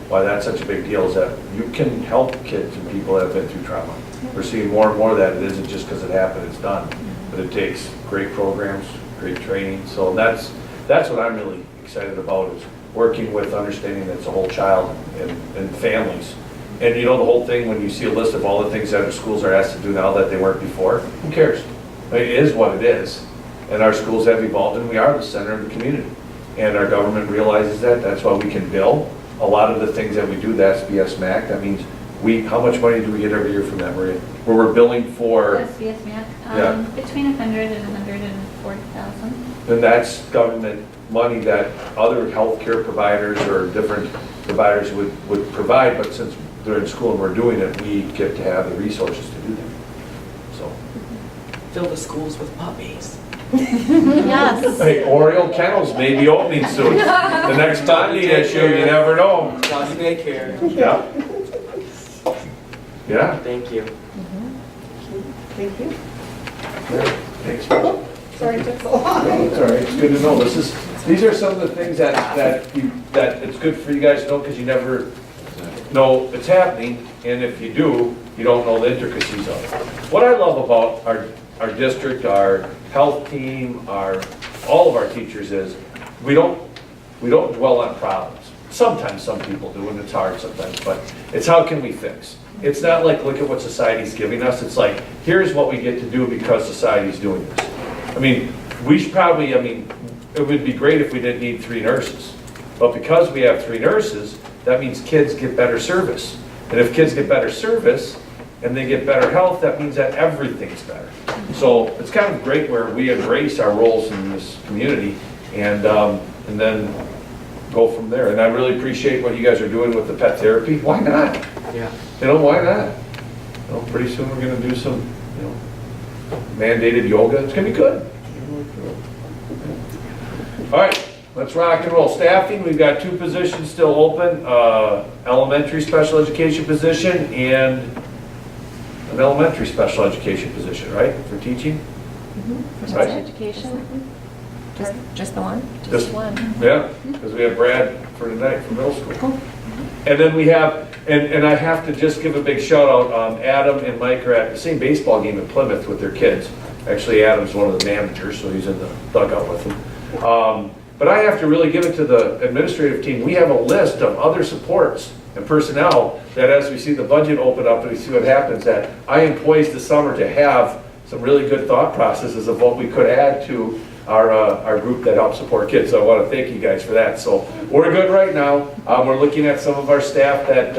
why that's such a big deal is that you can help kids and people that have been through trauma. We're seeing more and more of that. It isn't just because it happened, it's done. But it takes great programs, great training. So that's what I'm really excited about, is working with understanding that it's a whole child and families. And the whole thing, when you see a list of all the things that our schools are asked to do now that they weren't before, who cares? It is what it is. And our schools have evolved, and we are the center of the community. And our government realizes that. That's why we can bill a lot of the things that we do. That's SBSMAC. That means how much money do we get every year from that, Maria? Where we're billing for... SBSMAC, between 100 and 140,000. And that's government money that other healthcare providers or different providers would provide, but since they're in school and we're doing it, we get to have the resources to do that. So fill the schools with puppies. Yes. Hey, Oriole Kennels may be opening soon. The next Bondi issue, you never know. Doggy daycare. Yeah. Yeah. Thank you. Thank you. Thanks. Sorry it took so long. No, it's all right, it's good to know. These are some of the things that it's good for you guys to know, because you never know it's happening, and if you do, you don't know the intricacies of it. What I love about our district, our health team, all of our teachers is, we don't dwell on problems. Sometimes some people do, and it's hard sometimes, but it's how can we fix? It's not like, look at what society's giving us, it's like, here's what we get to do because society's doing this. I mean, we should probably, it would be great if we didn't need 3 nurses. But because we have 3 nurses, that means kids get better service. And if kids get better service, and they get better health, that means that everything's better. So it's kind of great where we embrace our roles in this community, and then go from there. And I really appreciate what you guys are doing with the pet therapy. Why not? Yeah. Why not? Pretty soon we're gonna do some, mandated yoga. It's gonna be good. All right, let's rock and roll. Staffing, we've got 2 positions still open, elementary special education position and an elementary special education position, right, for teaching? For Right. special education? Just the one? Just one. Yeah, because we have Brad for tonight for middle school. And then we have, and I have to just give a big shout out, Adam and Mike are at the same baseball game in Plymouth with their kids. Actually, Adam's one of the managers, so he's in the dugout with them. But I have to really give it to the administrative team. We have a list of other supports and personnel that, as we see the budget open up and we see what happens, that I am poised this summer to have some really good thought processes of what we could add to our group that helps support kids. So I want to thank you guys for that. So we're good right now. We're looking at some of our staff that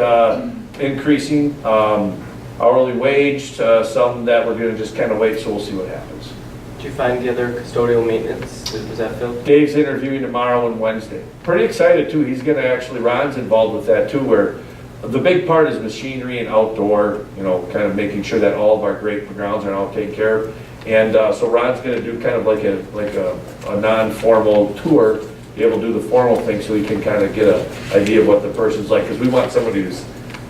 increasing hourly wage, some that we're going to just kind of wait, so we'll see what happens. Did you find the other custodial maintenance? Was that filled? Dave's interviewing tomorrow and Wednesday. Pretty excited too. He's going to actually, Ron's involved with that too, where the big part is machinery and outdoor, kind of making sure that all of our great grounds are all taken care of. And so Ron's going to do kind of like a non-formal tour, be able to do the formal thing so he can kind of get an idea of what the person's like. Because we want somebody who's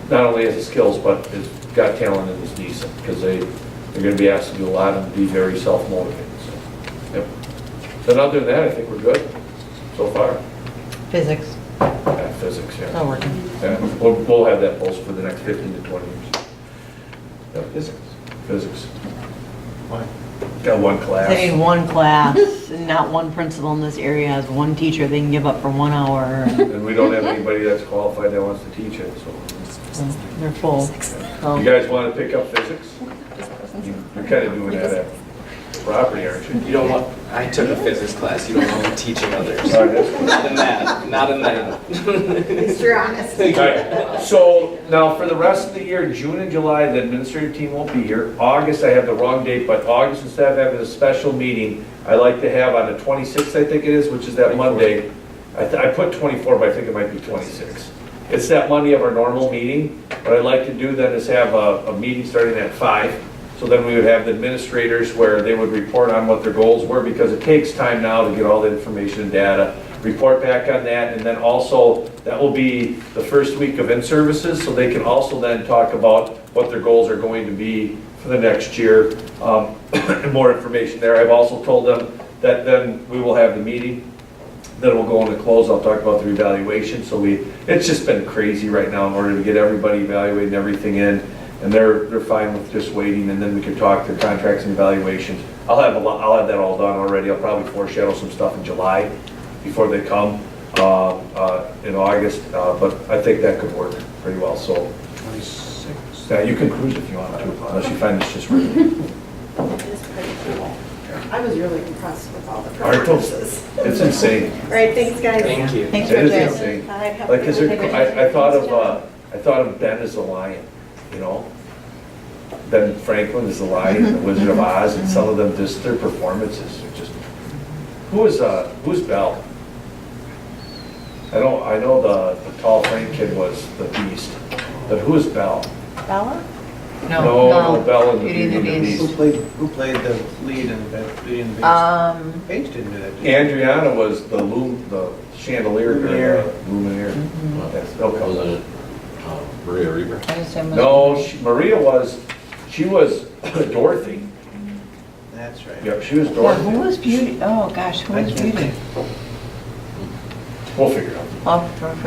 not only has the skills, but has got talent and is decent. Because they're going to be asked to do a lot and be very self-motivated. So, yep. Then other than that, I think we're good so far. Physics. Yeah, physics, yeah. Not working. Yeah, we'll have that post for the next 15 to 20 years. Yeah, physics. Why? Got 1 class. They need 1 class, and not 1 principal in this area has 1 teacher they can give up for 1 hour. And we don't have anybody that's qualified that wants to teach it, so. They're full. You guys want to pick up physics? You're kind of doing that at property, aren't you? You don't want, I took a physics class, you don't want me teaching others. All right, that's cool. Not in that, not in that. At least you're honest. All right, so now for the rest of the year, June and July, the administrative team won't be here. August, I have the wrong date, but August, instead of having a special meeting, I like to have on the 26th, I think it is, which is that Monday. I put 24, but I think it might be 26. It's that Monday of our normal meeting. What I'd like to do then is have a meeting starting at 5. So then we would have the administrators where they would report on what their goals were, because it takes time now to get all the information and data, report back on that, and then also that will be the first week of in-services, so they can also then talk about what their goals are going to be for the next year, and more information there. I've also told them that then we will have the meeting, then we'll go into close, I'll talk about the evaluation. So it's just been crazy right now in order to get everybody evaluated and everything in. And they're fine with just waiting, and then we can talk to contracts and evaluations. I'll have that all done already. I'll probably foreshadow some stuff in July before they come in August, but I think that could work pretty well. So yeah, you can cruise if you want to, unless you find this just really. I was really impressed with all the Aren't those- performances. It's insane. All right, thanks, guys. Thank you. Thanks, It is Jay. insane. Bye. Have a Like, good night. I thought of Ben as the lion, Ben Franklin is the lion, the Wizard of Oz, and some of them, just their performances are just. Who's Belle? I know the tall Frank kid was the beast, but who is Belle? Bella? No, Bell and the Beauty and the Beauty and the Beast. Beast. Who played the lead in Beauty and the Beast? Paige didn't do that, did she? Adriana was the chandelier, Lumiere. Lumiere. That's, okay. Was it Maria Reber? No, Maria she was Dorothy. That's right. Yep, she was Yeah, Dorothy. who was Beauty? Oh, gosh, who was Beauty? We'll figure it out.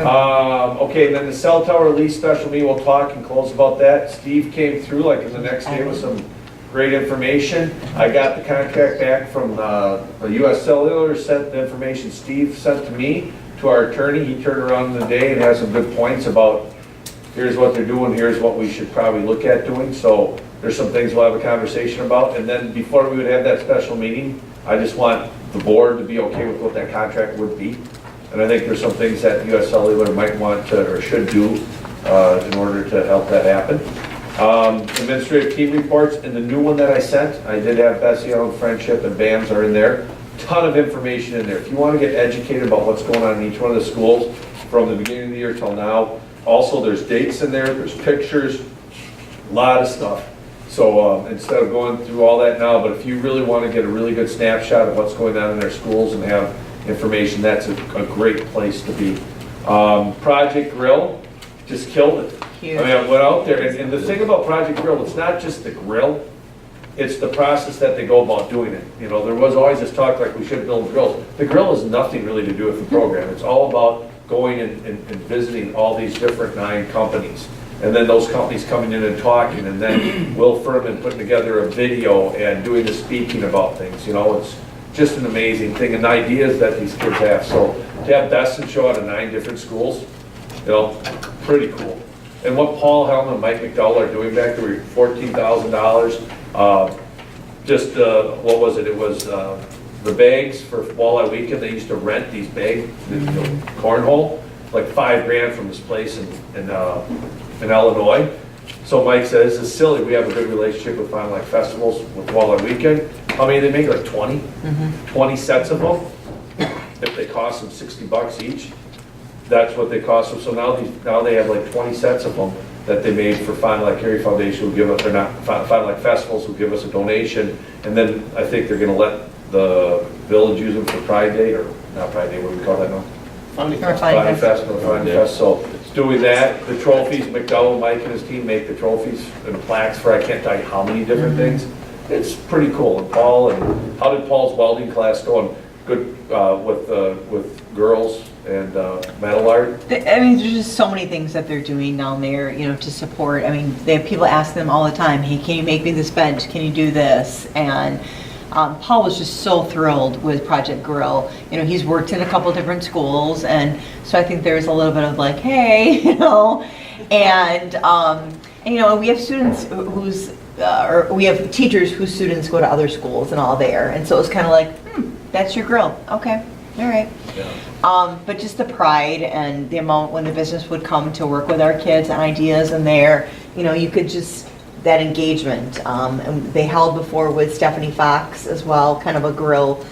Oh, Okay, then the cell tower lease special meeting, we'll talk and close about that. Steve came through like in the next day with some great information. I got the contract back from the US Cellular, sent the information Steve sent to me, to our attorney. He turned around in the day and has some good points about here's what they're doing, here's what we should probably look at doing. So there's some things we'll have a conversation about. And then before we would have that special meeting, I just want the board to be okay with what that contract would be. And I think there's some things that US Cellular might want to or should do in order to help that happen. Administrative team reports, and the new one that I sent, I did have Bessie on Friendship and BAMS are in there. Ton of information in there. If you want to get educated about what's going on in each one of the schools from the beginning of the year till now. Also, there's dates in there, there's pictures, a lot of stuff. So instead of going through all that now, but if you really want to get a really good snapshot of what's going on in their schools and have information, that's a great place to be. Project Grill just killed it. Huge. I mean, I went out there, and the thing about Project Grill, it's not just the grill, it's the process that they go about doing it. You know, there was always this talk like we should build grills. The grill has nothing really to do with the program. It's all about going and visiting all these different 9 companies. And then those companies coming in and talking, and then Will Furman putting together a video and doing the speaking about things. You know, it's just an amazing thing, and ideas that these kids have. So to have Besson show out of 9 different schools, you know, pretty cool. And what Paul Helm and Mike McDowell are doing back there, $14,000. What was it? It was the bags for Walleye Weekend. They used to rent these bags, cornhole, like $5,000 from this place in Illinois. So Mike says, this is silly. We have a good relationship with Fond du Lac Festivals with Walleye Weekend. I mean, they make like 20 sets of them. If they cost them $60 each, that's what they cost them. So now they have like 20 sets of them that they made for Fond du Lac Erie Foundation, who give us, they're not Fond du Lac Festivals, who give us a donation. And then I think they're gonna let the village use them for Pride Day, or not Pride Day, what do we call that now? Funny. Funny Fest, so it's doing that. The trophies, McDowell, Mike and his team make the trophies and plaques for I can't tell you how many different things. It's pretty cool. And Paul, and how did Paul's welding class go? And good with girls and metal art. I mean, there's just so many things that they're doing down there, you know, to support. I mean, they have people ask them all the time, hey, can you make me this bench? Can you do this? And Paul was just so thrilled with Project Grill. You know, he's worked in a couple different schools, and so I think there's a little bit of like, hey, you know, and you know, we have students or we have teachers whose students go to other schools and all there, and so it's kind of like, that's your grill, okay, all right. Yeah. But just the pride and the amount when the business would come to work with our kids and ideas and there, you know, you could just, that engagement. And they held before with Stephanie Fox as well, kind of a grill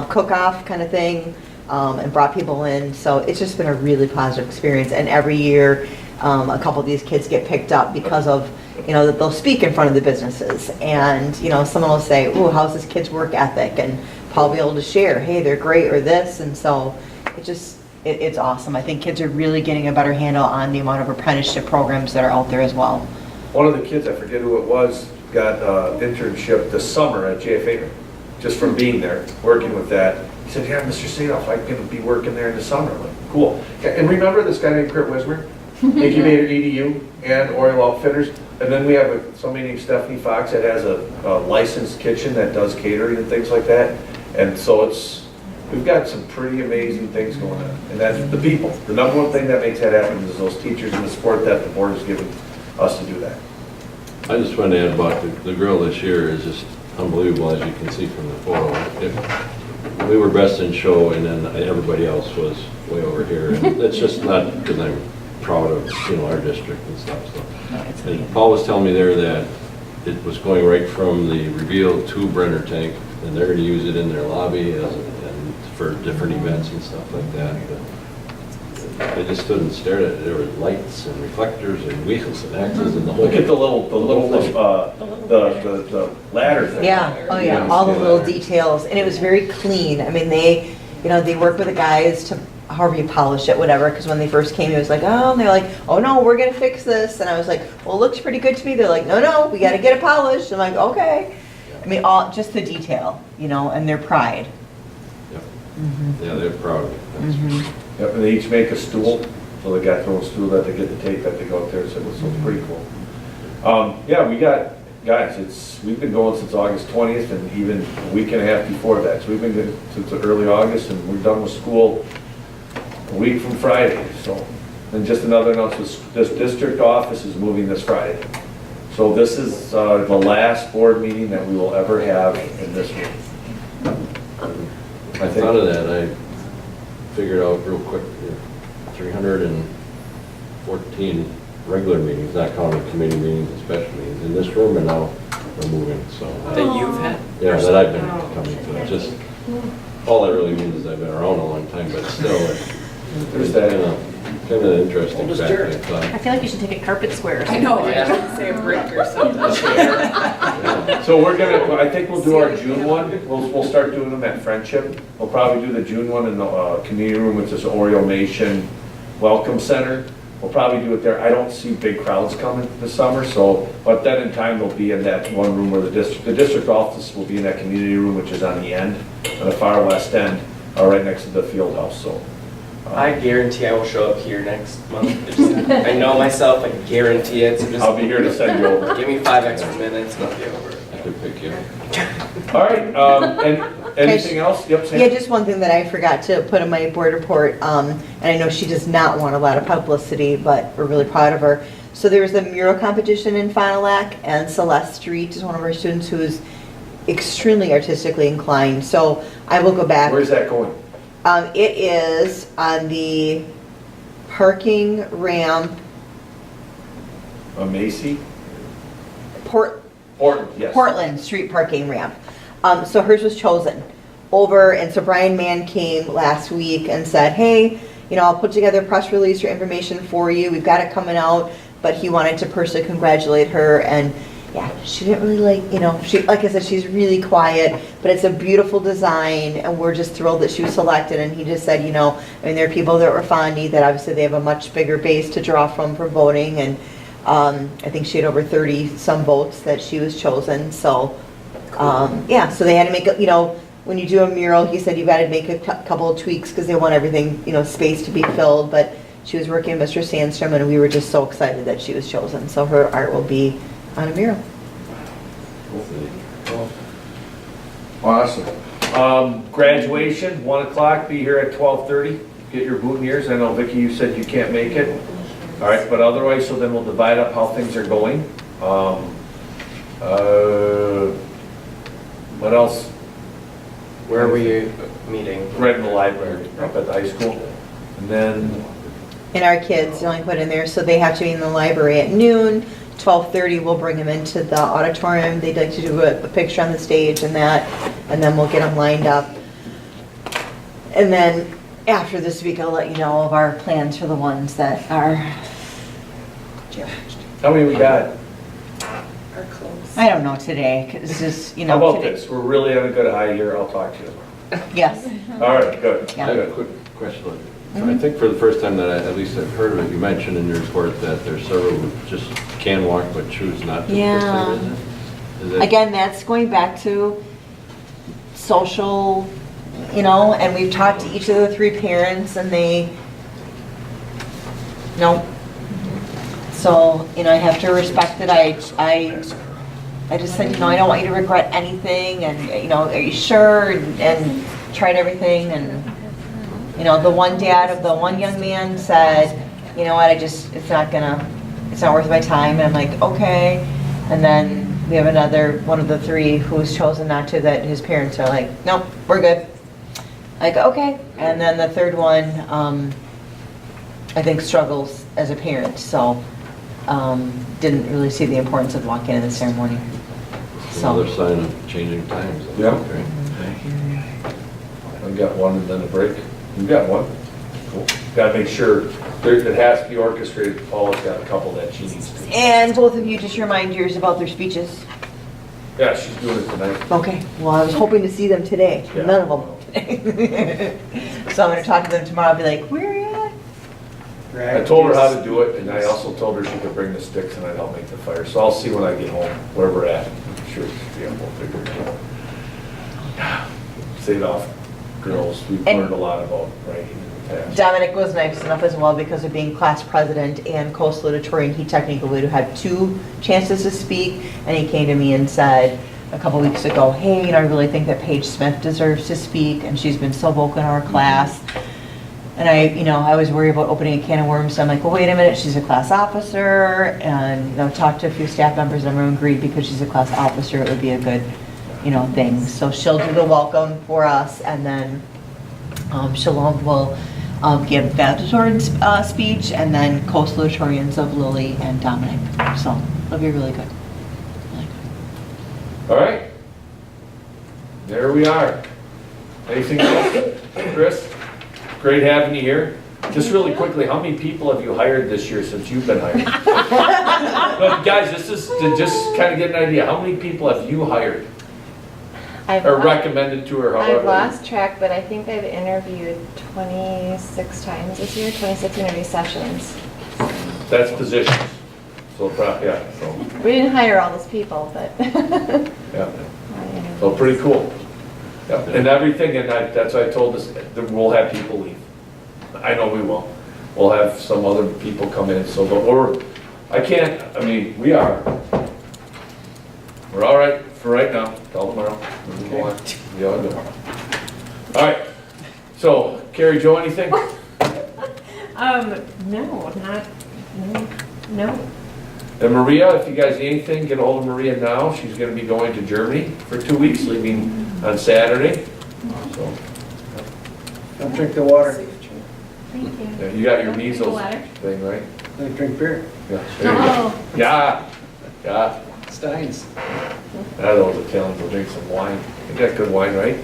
cook-off kind of thing, and brought people in. So it's just been a really positive experience. And every year, a couple of these kids get picked up because of, you know, that they'll speak in front of the businesses. And, you know, someone will say, ooh, how's this kid's work ethic? And Paul will be able to share, hey, they're great, or this. And so it's awesome. I think kids are really getting a better handle on the amount of apprenticeship programs that are out there as well. One of the kids, I forget who it was, got an internship this summer at JFA, just from being there, working with that. He said, yeah, Mr. Sadoff, I'm going to be working there in the summer. I'm like, cool. And remember this guy named Kurt Wismer? Incubator EDU and Oriole Outfitters. And then we have somebody named Stephanie Fox that has a licensed kitchen that does catering and things like that. And so we've got some pretty amazing things going on. And that's the people. The number one thing that makes that happen is those teachers and the support that the board has given us to do that. I just wanted to add about the grill this year is just unbelievable, as you can see from the photo. We were best in show, and then everybody else was way over here. And it's just not because I'm proud of, you know, our district and stuff. So. And Paul was telling me there that it was going right from the reveal to Brenner Tank, and they're going to use it in their lobby and for different events and stuff like that. they just stood and stared at it. There were lights and reflectors and wheels and axles and the whole. Look at the ladder thing. Yeah, oh yeah, all the little details, and it was very clean. I mean, they, they work with the guys to, however you polish it, whatever, because when they first came, it was like, oh, and they're like, oh no, we're gonna fix this, and I was like, well, it looks pretty good to me. They're like, no, we gotta get it polished. I'm like, okay. I mean, just the detail, and their pride. Yep. Mhm. Yeah, they're proud of it. That's for Mhm. sure. Yep, and they each make a stool, so they got their own stool that they get to take, that they go up there, so it's pretty cool. Yeah, we got, guys, we've been going since August 20th, and even a week and a half before that, so we've been good since early August, and we're done with school a week from Friday, so. And just another announcement, this district office is moving this Friday. So this is the last board meeting that we will ever have in this room. I thought of that, I figured out real quick, 314 regular meetings, not counting committee meetings and special meetings, in this room, and now we're moving, so. That you've had? Yeah, that I've been coming to, just, all that really means is I've been around a long time, but still, there's that kind of interesting fact. I feel like you should take a carpet square or something. I know, I should say a brick or something. So we're gonna, I think we'll do our June one, we'll start doing them at Friendship. We'll probably do the June one in the community room, which is Oriole Nation Welcome Center. We'll probably do it there. I don't see big crowds coming this summer, so, but then in time they'll be in that one room where the district office will be in that community room, which is on the end, on the far west end, right next to the field house, so. I guarantee I will show up here next month. I know myself, I guarantee it, so just. I'll be here to send you over. Give me 5 extra minutes and I'll be over. I could pick you. All right, and anything else? Yep, Sam? Yeah, just one thing that I forgot to put in my board report, and I know she does not want a lot of publicity, but we're really proud of her. So there was a mural competition in Fond du Lac, and Celeste Street is one of our students who is extremely artistically inclined. So I will go back. Where's that going? It is on the parking ramp, Macy? Portland, yes. Street parking ramp. So hers was chosen over, and so Brian Mann came last week and said, hey, I'll put together a press release or information for you. We've got it coming out, but he wanted to personally congratulate her, and yeah, she didn't really she, like I said, she's really quiet, but it's a beautiful design, and we're just thrilled that she was selected. And he just said, there are people that were Fondy that obviously they have a much bigger base to draw from for voting, and I think she had over 30 some votes that she was chosen. So yeah, so they had to make when you do a mural, he said you've got to make a couple of tweaks because they want everything, space to be filled. But she was working with Mr. Sandstrom, and we were just so excited that she was chosen. So her art will be on a mural. Awesome. Graduation, 1 o'clock, be here at 12:30. Get your boutonnieres. I know, Vicki, you said you can't make it. All right, but otherwise, so then we'll divide up how things are going. What else? Where are we meeting? Right in the library, up at the high school. And then, And our kids, the only put in there, so they have to be in the library at noon. 12:30, we'll bring them into the auditorium. They'd like to do a picture on the stage and that, and then we'll get them lined up. And then after this week, I'll let you know of our plans for the ones that are. how many we got? Are close. I don't know today, 'cause it's just, How about today. this? We're really on a good high here. I'll talk to you. Yes. All right, good. Yeah. I have a quick question. I think for the first time that at least I've heard of it, you mentioned in your report that there's several who just can walk but choose not to. Yeah. Is it? Again, that's going back to social, and we've talked to each of the 3 parents, and they, no. So, I have to respect it. I just said, I don't want you to regret anything, and, are you sure? And tried everything, and, the one dad of the one young man said, you know what, it's not worth my time. And I'm like, okay. And then we have another one of the 3 who's chosen not to, that his parents are like, nope, we're good. Like, okay. And then the third one, I think struggles as a parent, so didn't really see the importance of walking in the ceremony. Another sign of changing times. Yeah. Okay. I've got one and then a break. You got one? Gotta make sure, it has to be orchestrated, Paula's got a couple that she needs to. And both of you just remind yours about their speeches. Yeah, she's doing it tonight. Okay, well, I was hoping to see them today, Yeah. none of them. So I'm gonna talk to them tomorrow, I'll be like, where are you at? I told her how to do it, and I also told her she could bring the sticks and I'd help make the fire. So I'll see when I get home, where we're at. I'm sure we'll figure it out. Say it off, girls, we've And- learned a lot about writing in the past. Dominic was nice enough as well, because of being class president and co-salutatorian, he technically would have had 2 chances to speak, and he came to me and said a couple weeks ago, hey, I really think that Paige Smith deserves to speak, and she's been so vocal in our class. And I was worried about opening a can of worms, so I'm like, well, wait a minute, she's a class officer, and, talked to a few staff members, and everyone agreed because she's a class officer, it would be a good, thing. So she'll do the welcome for us, and then Shalom will give valedictorian speech, and then co-salutatorians of Lily and Dominic. So it'll be really good. All right. There we are. Anything else, Chris? Great having you here. Just really quickly, how many people have you hired this year since you've been hired? But guys, this is to just kind of get an idea. How many people have you hired? Or recommended to her, however? I've lost track, but I think I've interviewed 26 times this year, 26 interview sessions. That's positions. So, yeah, so, We didn't hire all those people, but. yeah. So pretty cool. Yeah, and everything, and that's why I told us, that we'll have people leave. I know we will. We'll have some other people come in, so, but we are. We're all right for right now, till tomorrow. We'll go on. Yeah, I'll go. All right, so, Carrie Jo, anything? No. And Maria, if you guys need anything, get a hold of Maria now. She's gonna be going to Germany for 2 weeks, leaving on Saturday. So, Don't drink the water. Thank you. yeah, you got your Don't drink the measles water. thing, right? Don't drink beer. Yeah. There you go. Yeah, yeah. Steins. I know the Italians will drink some wine. You got good wine, right?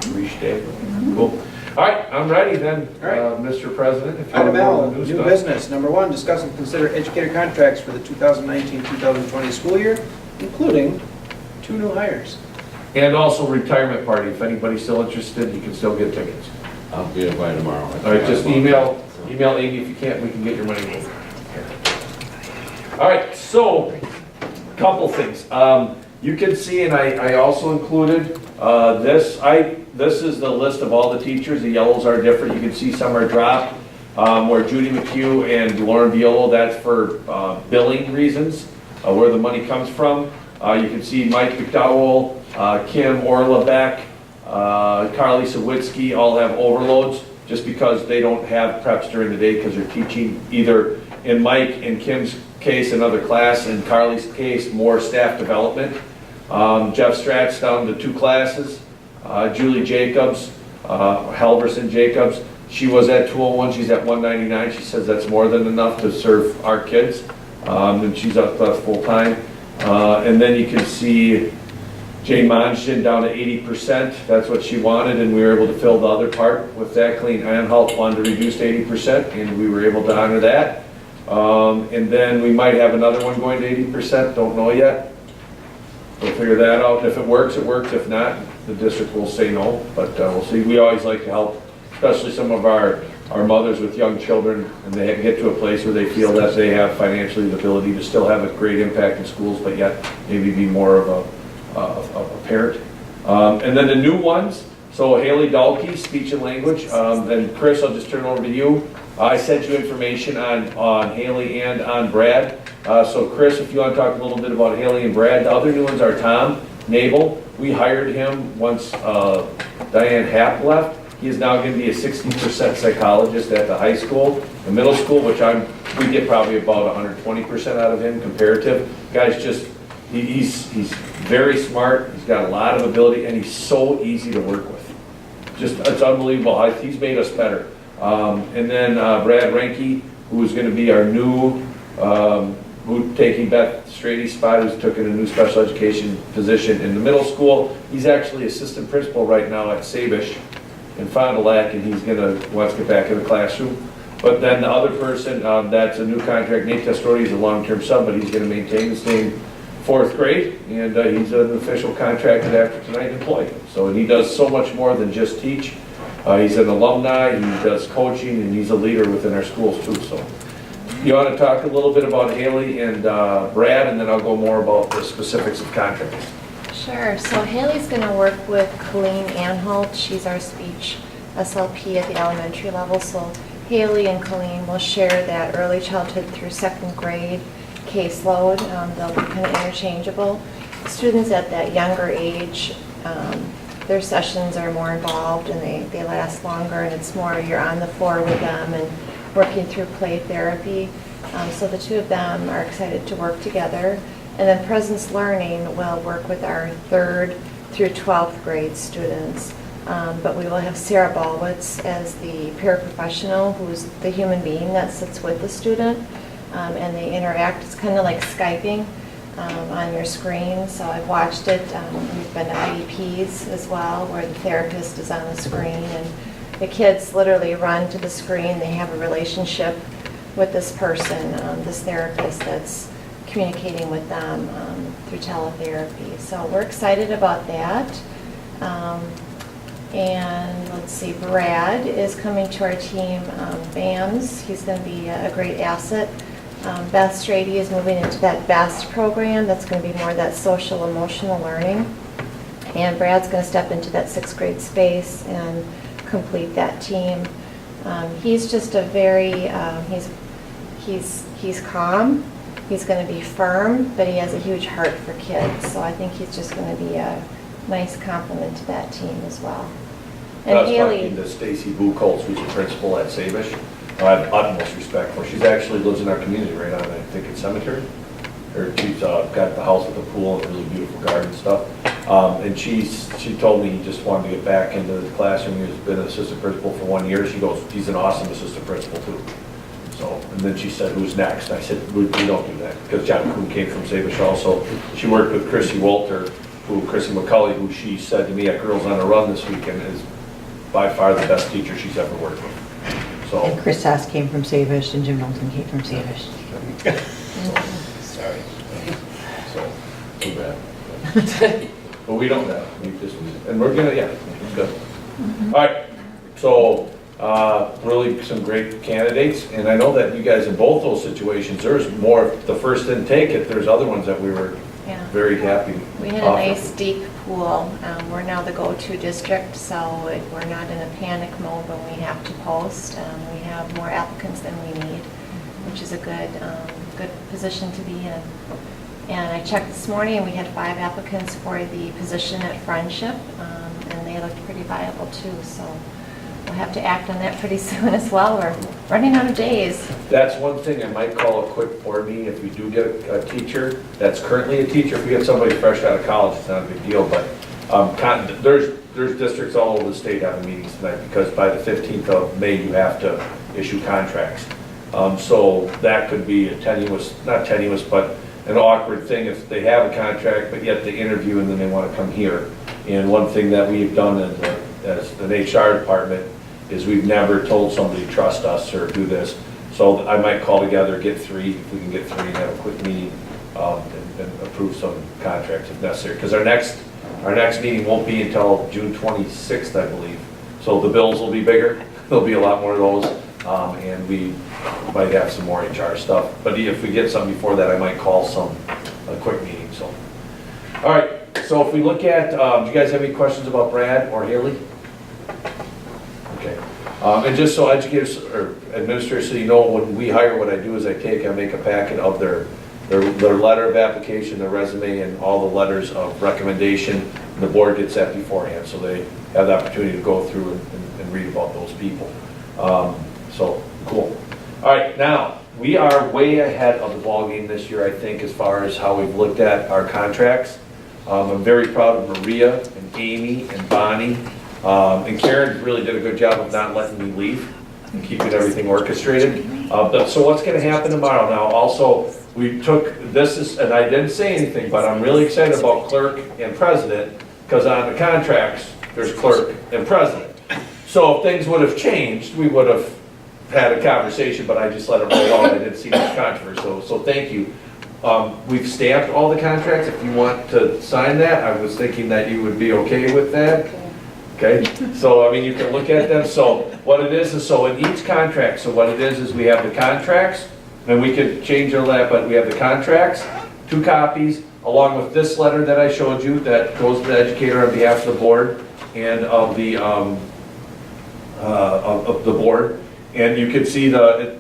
Riche. Cool. All right, I'm ready then, All right. Mr. President. If you Item want to go L, on the new stuff. business. Number 1, discuss and consider educator contracts for the 2019-2020 school year, including 2 new hires. And also retirement party. If anybody's still interested, you can still get tickets. I'll be there by tomorrow. All right, just email Amy if you can't, we can get your money moved. All right, so, couple things. You can see, and I also included this is the list of all the teachers. The yellows are different. You can see some are dropped. Where Judy McHugh and Lauren Violo, that's for billing reasons, where the money comes from. You can see Mike McDowell, Kim Orlebeck, Carly Sawitsky all have overloads just because they don't have preps during the day because they're teaching either in Mike and Kim's case another class, in Carly's case more staff development. Jeff Stratz down to 2 classes. Julie Jacobs, Halverson Jacobs, she was at 201, she's at 199. She says that's more than enough to serve our kids. And she's up full time. And then you can see Jane Monson down to 80%. That's what she wanted, and we were able to fill the other part with that. Colleen Anhalt wanted to reduce to 80%, and we were able to honor that. And then we might have another one going to 80%, don't know yet. We'll figure that out. If it works, it works. If not, the district will say no, but we'll see. We always like to help, especially some of our mothers with young children, and they get to a place where they feel that they have financially the ability to still have a great impact in schools, but yet maybe be more of a parent. And then the new ones, so Haley Dahlke, speech and language, and Chris, I'll just turn it over to you. I sent you information on Haley and on Brad. So Chris, if you want to talk a little bit about Haley and Brad. The other new ones are Tom Nabel. We hired him once Diane Happ left. He is now going to be a 60% psychologist at the high school. The middle school, which we get probably about 120% out of him comparative. Guy's just, he's very smart. He's got a lot of ability, and he's so easy to work with. Just, it's unbelievable. He's made us better. And then Brad Renke, who is going to be our new, who taking Beth Strady's spot, who's taking a new special education position in the middle school. He's actually assistant principal right now at Sabish. in Fond du Lac, and wants to get back in the classroom. But then the other person, that's a new contract, Nate Testori, he's a long-term sub, but he's going to maintain the same 4th grade, and he's an official contracted after tonight employee. So, and he does so much more than just teach. He's an alumni, he does coaching, and he's a leader within our schools too. So, you want to talk a little bit about Haley and Brad, and then I'll go more about the specifics of contracts. Sure. So Haley's going to work with Colleen Anholt. She's our speech SLP at the elementary level. So Haley and Colleen will share that early childhood through 2nd grade caseload. They'll be kind of interchangeable. Students at that younger age, their sessions are more involved and they last longer, and it's more you're on the floor with them and working through play therapy. So the two of them are excited to work together. And then Presence Learning will work with our 3rd through 12th grade students. But we will have Sarah Ballwitz as the paraprofessional, who's the human being that sits with the student. And they interact. It's kind of like Skyping on your screen. So I've watched it. We've been to IEPs as well, where the therapist is on the screen. And the kids literally run to the screen. They have a relationship with this person, this therapist that's communicating with them through teletherapy. So we're excited about that. And let's see, Brad is coming to our team, BAMS. He's going to be a great asset. Beth Strady is moving into that BEST program. That's going to be more that social emotional learning. And Brad's going to step into that 6th grade space and complete that team. He's just a very, he's calm. He's going to be firm, but he has a huge heart for kids. So I think he's just going to be a nice complement to that team as well. And I was Haley, talking to Stacy Buchholz, who's the principal at Savish. I have utmost respect for her. She actually lives in our community right on, I think, it's Cemetery. She's got the house with a pool and really beautiful garden and stuff. And she told me he just wanted to get back into the classroom. He's been an assistant principal for 1 year. She goes, he's an awesome assistant principal too. So, and then she said, who's next? I said, we don't do that, because John Kuhn came from Savish also. She worked with Chrissy Walter, Chrissy McCulley, who she said to me at Girls on a Run this weekend is by far the best teacher she's ever worked with. So. And Chris Haas came from Savish, and Jim Knowlton came from Savish. Sorry. So, too bad. But we don't know. And we're gonna, yeah, it's good. All right, so really some great candidates, and I know that you guys in both those situations, there's more the first intake. If there's other ones that we were very happy. we had a nice deep pool. We're now the go-to district, so we're not in a panic mode when we have to post. We have more applicants than we need, which is a good position to be in. And I checked this morning, and we had 5 applicants for the position at Friendship, and they looked pretty viable too. So we'll have to act on that pretty soon as well. We're running out of days. That's one thing I might call a quick board meeting if we do get a teacher that's currently a teacher. If we get somebody fresh out of college, it's not a big deal. But there's districts all over the state having meetings tonight, because by the 15th of May you have to issue contracts. So that could be not tenuous, but an awkward thing if they have a contract, but yet they interview and then they want to come here. And one thing that we've done as an HR department is we've never told somebody to trust us or do this. So I might call together, get 3, if we can get 3, and have a quick meeting and approve some contracts if necessary. Because our next meeting won't be until June 26th, I believe. So the bills will be bigger. There'll be a lot more of those. And we might have some more HR stuff. But if we get something before that, I might call a quick meeting. So, all right. So if we look at, do you guys have any questions about Brad or Haley? Okay. And just so educators or administrators, so you know, when we hire, what I do is I make a packet of their letter of application, their resume, and all the letters of recommendation. And the board gets that beforehand, so they have the opportunity to go through and read about those people. So, cool. All right, now, we are way ahead of the ballgame this year, I think, as far as how we've looked at our contracts. I'm very proud of Maria and Amy and Bonnie. And Karen really did a good job of not letting me leave and keeping everything orchestrated. So what's going to happen tomorrow? Now, also, we took this, and I didn't say anything, but I'm really excited about clerk and president, because on the contracts, there's clerk and president. So if things would have changed, we would have had a conversation, but I just let it roll out. I didn't see much controversy, so thank you. We've stamped all the contracts. If you want to sign that, I was thinking that you would be okay with that. Okay, so I mean, you can look at them. So what it is so in each contract, so what it is we have the contracts, and we could change all that, but we have the contracts, 2 copies, along with this letter that I showed you that goes to the educator on behalf of the board and of the board. And you can see I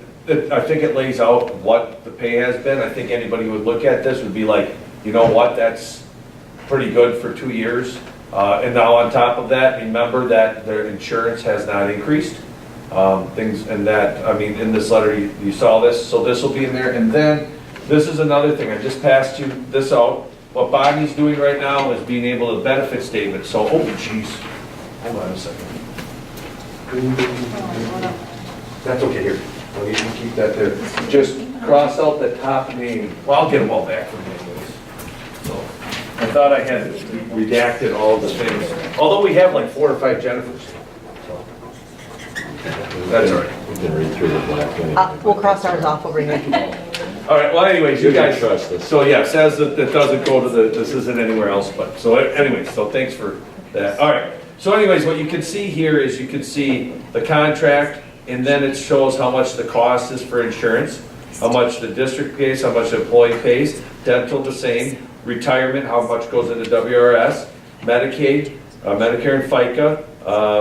think it lays out what the pay has been. I think anybody who would look at this would be like, you know what, that's pretty good for 2 years. And now on top of that, remember that their insurance has not increased. Things and that, I mean, in this letter, you saw this, so this will be in there. And then, this is another thing, I just passed you this out. What Bonnie's doing right now is being able to benefit statement. So, oh geez, hold on a second. That's okay, here. Oh, you can keep that there. Just cross out the top name. Well, I'll get them all back from you anyways. So, I thought I had redacted all the things. Although we have like 4 or 5 Jennifers. So, that's all right. We can read through the black anyway. We'll cross ours off over here. All right, well anyways, you guys trust us. So yeah, it says that it doesn't go to this isn't anywhere else, but, so anyways, so thanks for that. All right, so anyways, what you can see here is you can see the contract, and then it shows how much the cost is for insurance, how much the district pays, how much the employee pays, dental the same, retirement, how much goes into WRS, Medicaid, Medicare and FICA,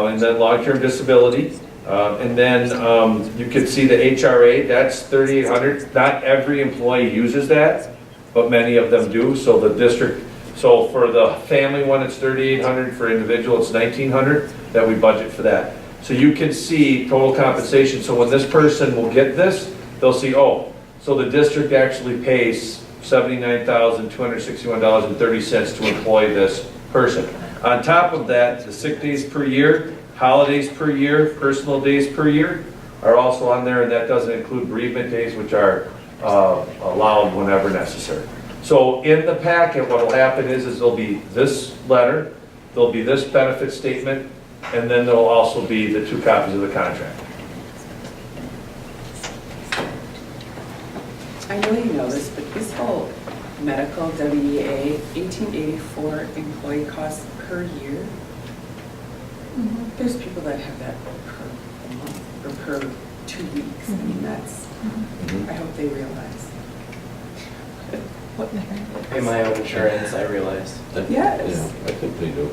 and then long-term disability. And then you can see the HRA, that's $3,800. Not every employee uses that, but many of them do. So the district, so for the family one, it's $3,800. For individual, it's $1,900 that we budget for that. So you can see total compensation. So when this person will get this, they'll see, oh, so the district actually pays $79,261.30 to employ this person. On top of that, the sick days per year, holidays per year, personal days per year are also on there, and that doesn't include bereavement days, which are allowed whenever necessary. So in the packet, what will happen is there'll be this letter, there'll be this benefit statement, and then there'll also be the 2 copies of the contract. I know you know this, but this whole medical WEA, $1,884 employee costs per year. There's people that have that per month or per 2 weeks. I mean, that's, I hope they realize. I pay my own insurance, I realize. Yes. Yeah, I think they do.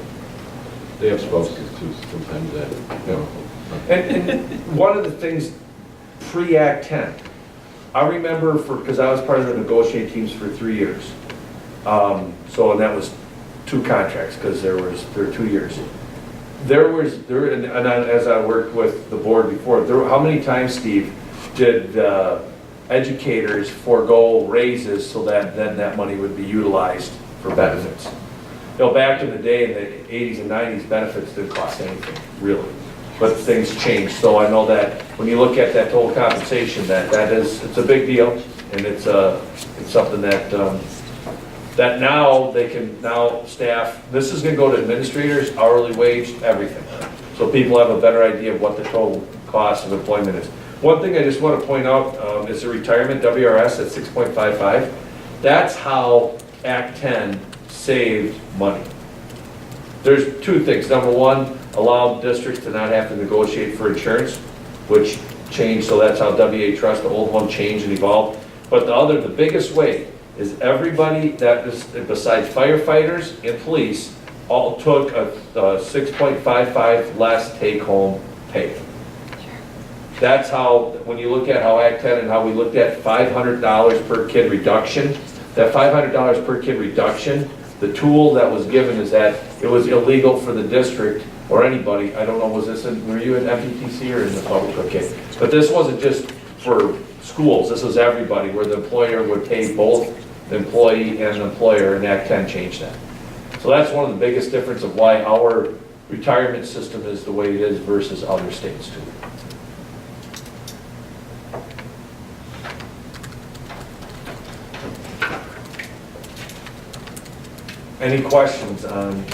They have spouses too, sometimes that, you know. And one of the things, pre-Act 10, I remember because I was part of the negotiating teams for 3 years. And that was 2 contracts, because there were 2 years. As I worked with the board before, how many times, Steve, did educators forego raises so that then that money would be utilized for benefits? You know, back in the day, in the 80s and 90s, benefits didn't cost anything, really. But things changed, so I know that when you look at that total compensation, it's a big deal, and it's something that that now they can staff, this is gonna go to administrators, hourly wage, everything. So people have a better idea of what the total cost of employment is. One thing I just want to point out is the retirement WRS at 6.55. That's how Act 10 saved money. There's 2 things. Number one, allowed districts to not have to negotiate for insurance, which changed, so that's how WA Trust, the old one, changed and evolved. But the biggest way is everybody that is, besides firefighters and police, all took a 6.55 less take-home pay. That's how, when you look at how Act 10 and how we looked at $500 per kid reduction, that $500 per kid reduction, the tool that was given is that it was illegal for the district or anybody, I don't know, were you in FETC or in the public? Okay. But this wasn't just for schools, this was everybody, where the employer would pay both the employee and the employer, and Act 10 changed that. So that's one of the biggest difference of why our retirement system is the way it is versus other states too. Any questions on?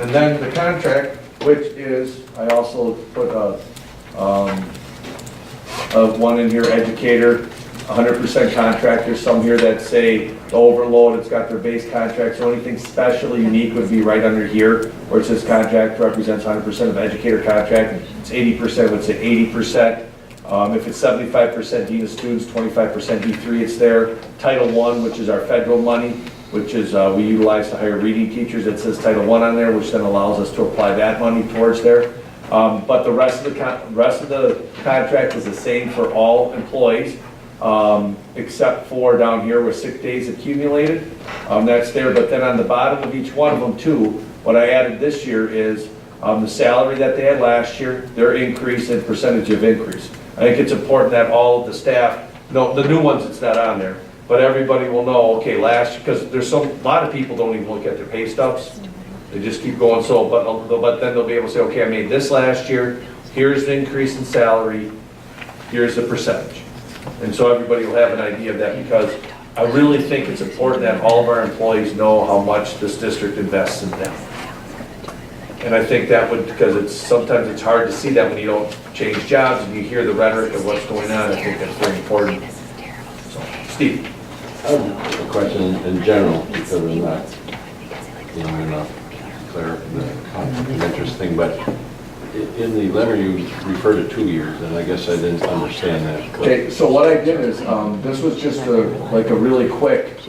And then the contract which is, I also put one in here, educator, 100% contractor, some here that say the overload, it's got their base contract, so anything special, unique would be right under here, where it says contract represents 100% of educator contract, it's 80%, would say 80%. If it's 75% Dean of Students, 25% D3, it's there. Title I, which is our federal money, which is we utilize to hire reading teachers, it says Title I on there, which then allows us to apply that money towards there. But the rest of the contract is the same for all employees, except for down here with sick days accumulated. That's there, but then on the bottom of each one of them too, what I added this year is the salary that they had last year, their increase and percentage of increase. I think it's important that all of the staff, no, the new ones it's not on there, but everybody will know, okay, last year, because there's a lot of people don't even look at their pay stubs. They just keep going, so, but then they'll be able to say, okay, I made this last year, here's the increase in salary, here's the percentage. And so everybody will have an idea of that, because I really think it's important that all of our employees know how much this district invests in them. And I think that would, because sometimes it's hard to see that when you don't change jobs and you hear the rhetoric of what's going on. I think that's very important. So, Steve. I have a question in general, because I'm not being enough clear the conflict of interest thing, but in the letter you refer to 2 years, and I guess I didn't understand that. Okay, so what I did is, this was just like a really quick,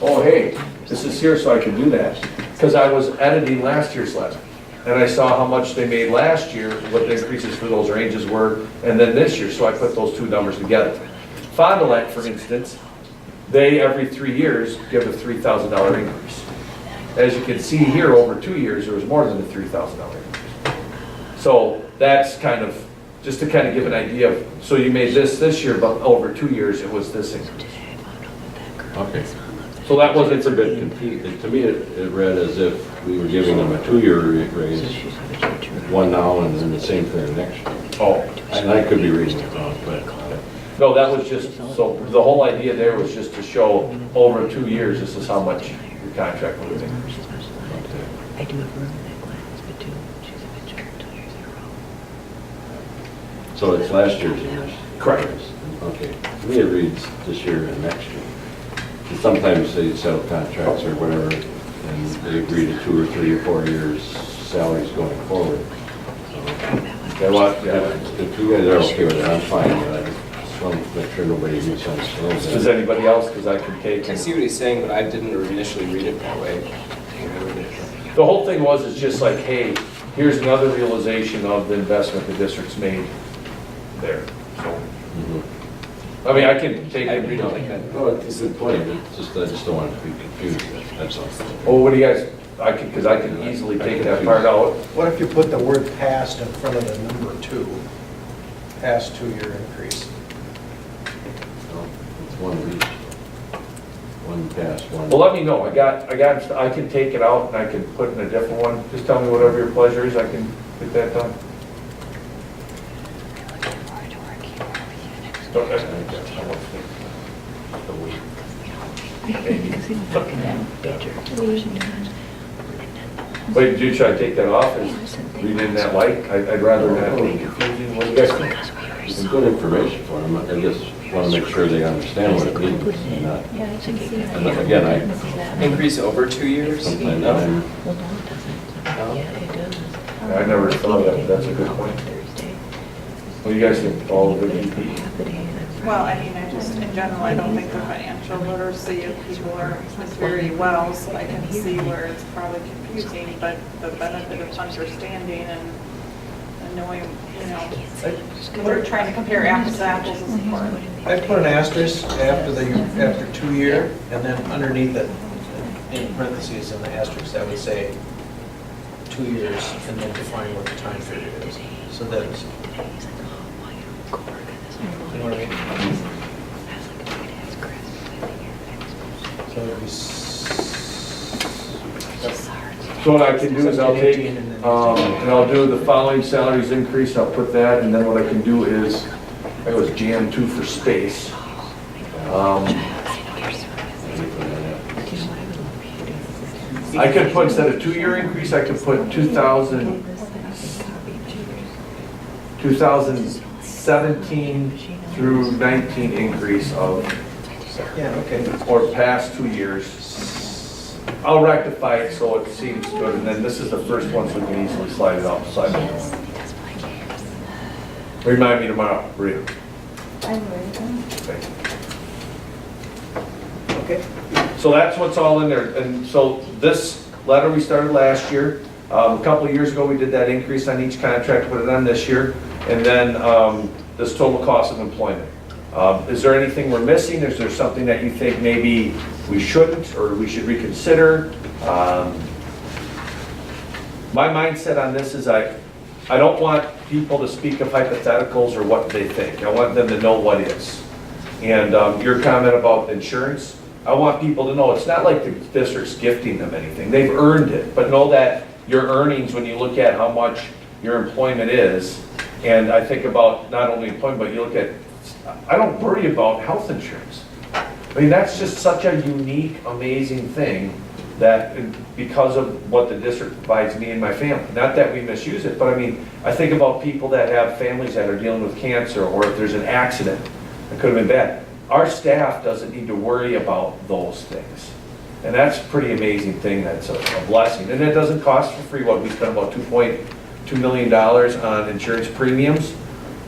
oh, hey, this is here so I can do that. Because I was editing last year's letter. And I saw how much they made last year, what the increases for those ranges were, and then this year, so I put those two numbers together. Fond du Lac, for instance, they, every 3 years, give a $3,000 increase. As you can see here, over 2 years, there was more than a $3,000 increase. So that's kind of, just to kind of give an idea of, so you made this year, but over 2 years, it was this increase. Okay. So that wasn't a bit confusing. To me, it read as if we were giving them a 2-year raise, one now and then the same thing next year. Oh. And I could be reading it wrong, but. No, that was just, so the whole idea there was just to show over 2 years, this is how much your contract would have increased. I do have room in that class, but she's a bit short 2 years in a row. So it's last year's and this. Correct. Okay. To me, it reads this year and next year. And sometimes they settle contracts or whatever, and they agree to 2 or 3 or 4 years salaries going forward. If you guys are okay with it, I'm fine with it. I just want to make sure nobody misunderstands that. Does anybody else, because I can take I see what he's saying, but I didn't initially read it that way. The whole thing was, it's just like, hey, here's another realization of the investment the district's made there, so. I mean, I can take it, read it. No, it's a good point, it's just, I just don't want to be confused, that's all. Well, what do you guys, because I can easily take that part out. What if you put the word past in front of the number 2? Past 2-year increase. It's one of each. One past, one. Well, let me know, I can take it out and I can put in a different one. Just tell me whatever your pleasure is, I can get that done. Wait, dude, should I take that off and read it in that light? I'd rather not be confusing. What do you guys think? It's good information for them, I just want to make sure they understand what it means. And not- And again, Increase over 2 years? sometimes No? I'm, I never thought of that, but that's a good point. What do you guys think, all of it? Well, I mean, I just, in general, I don't think the financial literacy of people is very well, so I can see where it's probably confusing, but the benefit of understanding and knowing, you know, we're trying to compare apples to apples is important. I put an asterisk after 2 year, and then underneath it, in parentheses in the asterisk, that would say 2 years, and then define what the time period is. So that is, you know what I mean? So it'd be So what I can do is I'll take, and I'll do the following salaries increase, I'll put that, and then what I can do is, I was jam 2 for space. I could put, instead of 2-year increase, I could put 2016 2017 through 19 increase of, Yeah, okay. or past 2 years. I'll rectify it so it seems good, and then this is the first one, so we can easily slide it off the side. Remind me tomorrow, Rita. Okay. So that's what's all in there, and so this letter we started last year. A couple of years ago, we did that increase on each contract, put it on this year, and then this total cost of employment. Is there anything we're missing? Is there something that you think maybe we shouldn't, or we should reconsider? My mindset on this is I don't want people to speak of hypotheticals or what they think. I want them to know what is. And your comment about insurance, I want people to know it's not like the district's gifting them anything. They've earned it, but know that your earnings, when you look at how much your employment is, and I think about not only employment, but you look at, I don't worry about health insurance. I mean, that's just such a unique, amazing thing that because of what the district provides me and my family. Not that we misuse it, but I mean, I think about people that have families that are dealing with cancer, or if there's an accident that could have been bad. Our staff doesn't need to worry about those things. And that's a pretty amazing thing. That's a blessing. And it doesn't cost for free. What, we spend about $2.2 million on insurance premiums.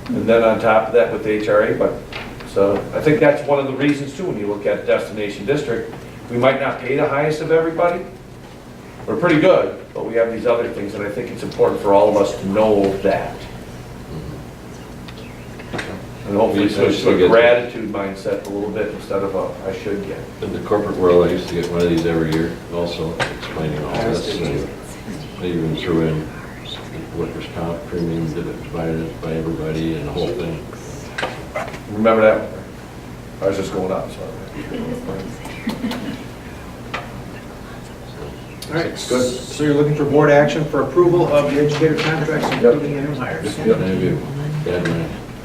And then on top of that with the HRA. But so I think that's one of the reasons too, when you look at Destination District, we might not pay the highest of everybody. We're pretty good, but we have these other things, and I think it's important for all of us to know that. And hopefully switch to a gratitude mindset a little bit instead of a I should get. In the corporate world, I used to get one of these every year, also explaining all this. And they even threw in workers' comp premium, divided by everybody, and the whole thing. Remember that one? I was just going up, so. All right, good. So you're looking for board action for approval of the educator contracts, including the new hires? Yep. Maybe, Dad,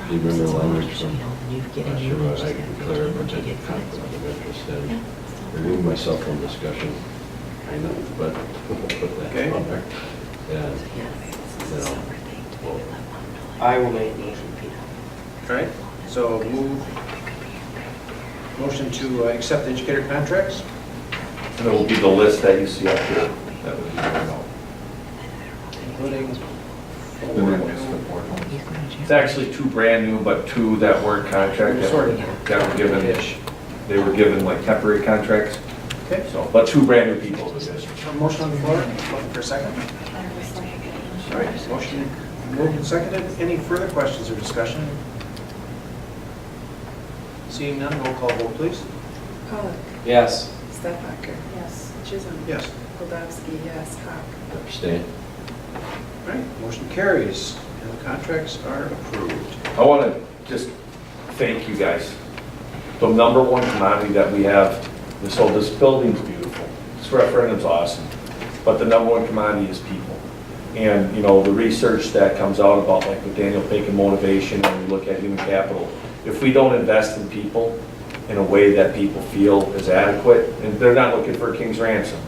do you remember the language from last year about I declare a potential conflict of interest and remove myself from discussion? I know, but we'll put that on there. And, you know, I will make a motion. All right, so motion to accept the educator contracts? And it will be the list that you see up here. That would be Including the new ones. It's actually 2 brand new, but 2 that weren't contracted. That were given, they were given like temporary contracts. Okay. So, but 2 brand new people. Motion on the floor, looking for a second. All right, motion moved and seconded. Any further questions or discussion? Seeing none, roll call vote, please. Pollock. Yes. Stefbacher. Yes. Chisholm. Yes. Goldowski, yes. Hawk. abstain. All right, motion carries, and the contracts are approved. I want to just thank you guys. The number one commodity that we have, this building's beautiful. This referendum's awesome. But the number one commodity is people. And, you know, the research that comes out about, like with Daniel Pink and motivation, when we look at human capital, if we don't invest in people in a way that people feel is adequate, and they're not looking for a king's ransom,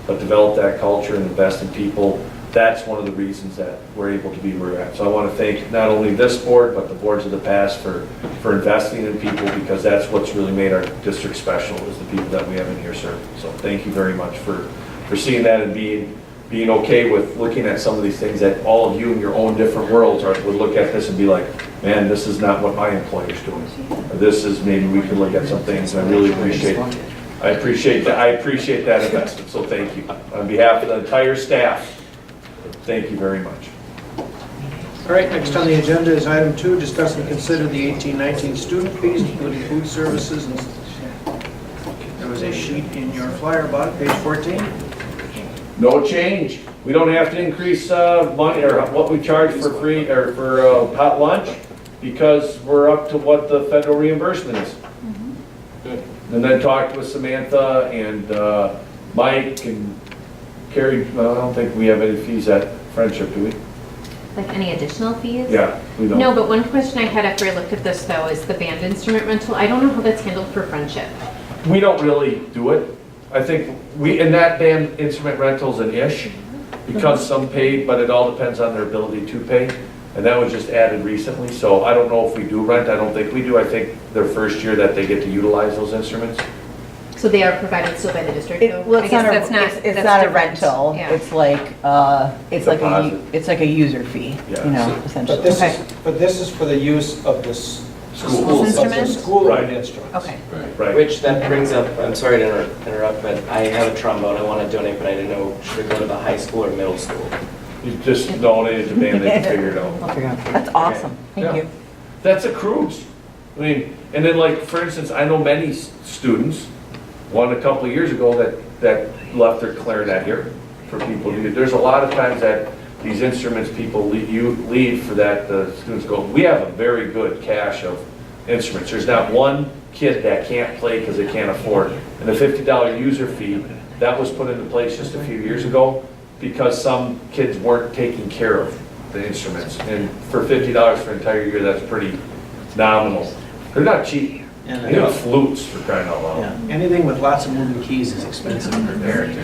but develop that culture and invest in people, that's one of the reasons that we're able to be where we're at. So I want to thank not only this board, but the boards of the past for investing in people, because that's what's really made our district special, is the people that we have in here serving. So thank you very much for seeing that and being okay with looking at some of these things that all of you in your own different worlds would look at this and be like, man, this is not what my employer's doing. Or this is, maybe we can look at some things, and I really appreciate that investment, so thank you. On behalf of the entire staff, thank you very much. All right, next on the agenda is item 2, discuss and consider the 18-19 student fees, including food services. And there was a sheet in your flyer about it, page 14. No change. We don't have to increase money or what we charge for free or for hot lunch, because we're up to what the federal reimbursement is. Good. And then talked with Samantha and Mike and Carrie. Well, I don't think we have any fees at Friendship, do we? Like any additional fees? Yeah, we don't. No, but one question I had after I looked at this though is the band instrument rental. I don't know how that's handled for Friendship. We don't really do it. I think in that band instrument rental's an ish, because some pay, but it all depends on their ability to pay. And that was just added recently, so I don't know if we do rent, I don't think we do. I think their first year that they get to utilize those instruments. So they are provided still by the district though? Well, I it's guess not a, that's it's that's not a different. rental. Yeah. It's like, Deposit. it's like a user fee, Yeah. you know, essentially. But this is for the use of this. School instruments? School Right. instruments. Okay. Right. Rich, that brings up, I'm sorry to interrupt, but I have a trombone, I want to donate, but I didn't know, should it go to the high school or middle school? You just donated to band, they can figure it out. I'll figure it out. That's awesome. Thank Yeah. you. That's a cruise. I mean, and then like, for instance, I know many students, one a couple of years ago that left their clarinet here for people to use. There's a lot of times that these instruments, people leave for that, the students go, we have a very good cache of instruments. There's not one kid that can't play because they can't afford. And the $50 user fee, that was put into place just a few years ago because some kids weren't taking care of the instruments. And for $50 for an entire year, that's pretty nominal. They're not cheap. And, They have flutes for crying out loud. Yeah, anything with lots of moving keys is expensive to repair too.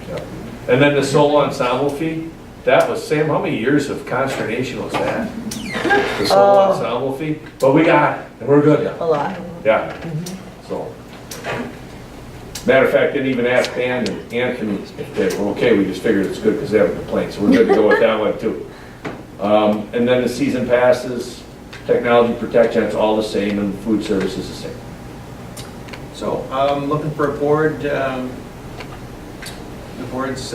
Yeah. And then the solo ensemble fee, that was, Sam, how many years of consternation was that? The solo ensemble fee, but we got it, and we're good now. A lot. Yeah, so. Matter of fact, didn't even ask Dan and Anthony if they were okay, we just figured it's good because they haven't complained, so we're good to go with that one too. And then the season passes, technology protection, it's all the same, and food service is the same. So, looking for a board, the board's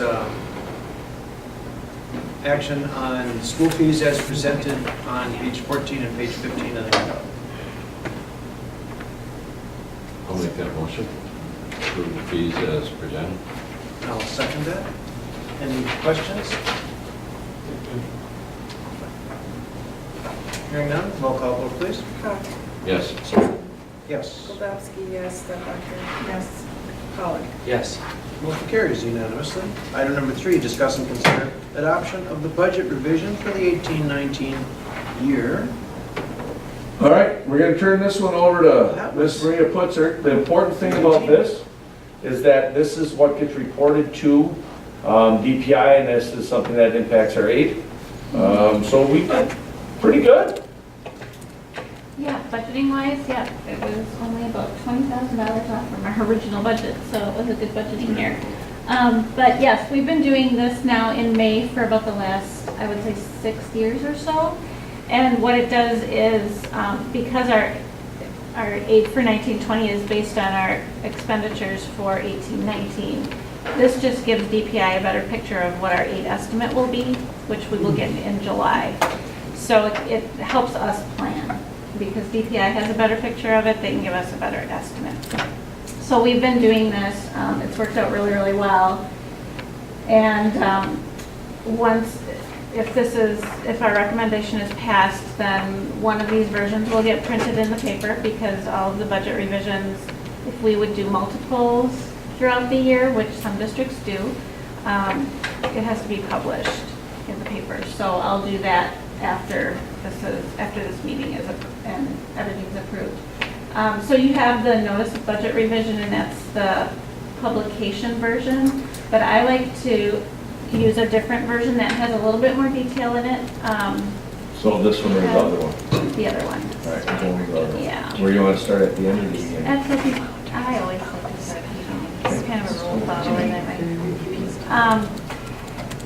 action on school fees as presented on page 14 and page 15 of the handout. I'll make that motion. Approve the fees as presented. I'll second that. Any questions? Hearing none, roll call vote please. Cock. Yes. Yes. Goldowski, yes. Stadtbacher. Yes. Pollock. Yes. Motion carries unanimously. Item number 3, discuss and consider adoption of the budget revision for the 18-19 year. All right, we're gonna turn this one over to Ms. Maria Putzer. The important thing about this is that this is what gets reported to DPI, and this is something that impacts our aid. So we did pretty good. Yeah, budgeting wise, yeah, it was only about $20,000 off from our original budget, so it was a good budgeting year. But yes, we've been doing this now in May for about the last, I would say, 6 years or so. And what it does is, because our aid for 1920 is based on our expenditures for 1819, this just gives DPI a better picture of what our aid estimate will be, which we will get in July. So it helps us plan, because DPI has a better picture of it, they can give us a better estimate. So we've been doing this, it's worked out really, really well. And if our recommendation is passed, then one of these versions will get printed in the paper, because all of the budget revisions, if we would do multiples throughout the year, which some districts do, it has to be published in the paper. So I'll do that after this meeting is and everything's approved. So you have the notice of budget revision, and that's the publication version. But I like to use a different version that has a little bit more detail in it. So this one or the other one? The other one. All right, we're going with the other one. Yeah. Where you want to start at the end of the year? I always like to start at it's kind of a rule following that way.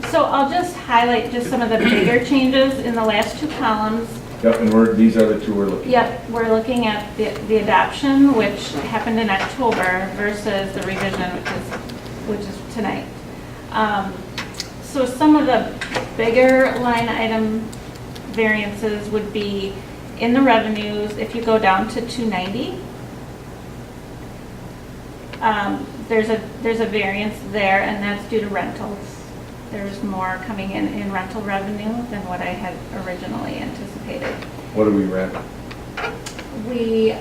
So I'll just highlight just some of the bigger changes in the last 2 columns. Yep, and these are the 2 we're looking at. Yep, we're looking at the adoption, which happened in October, versus the revision, which is tonight. So some of the bigger line item variances would be in the revenues. If you go down to 290, there's a variance there, and that's due to rentals. There's more coming in rental revenue than what I had originally anticipated. What do we rent? We,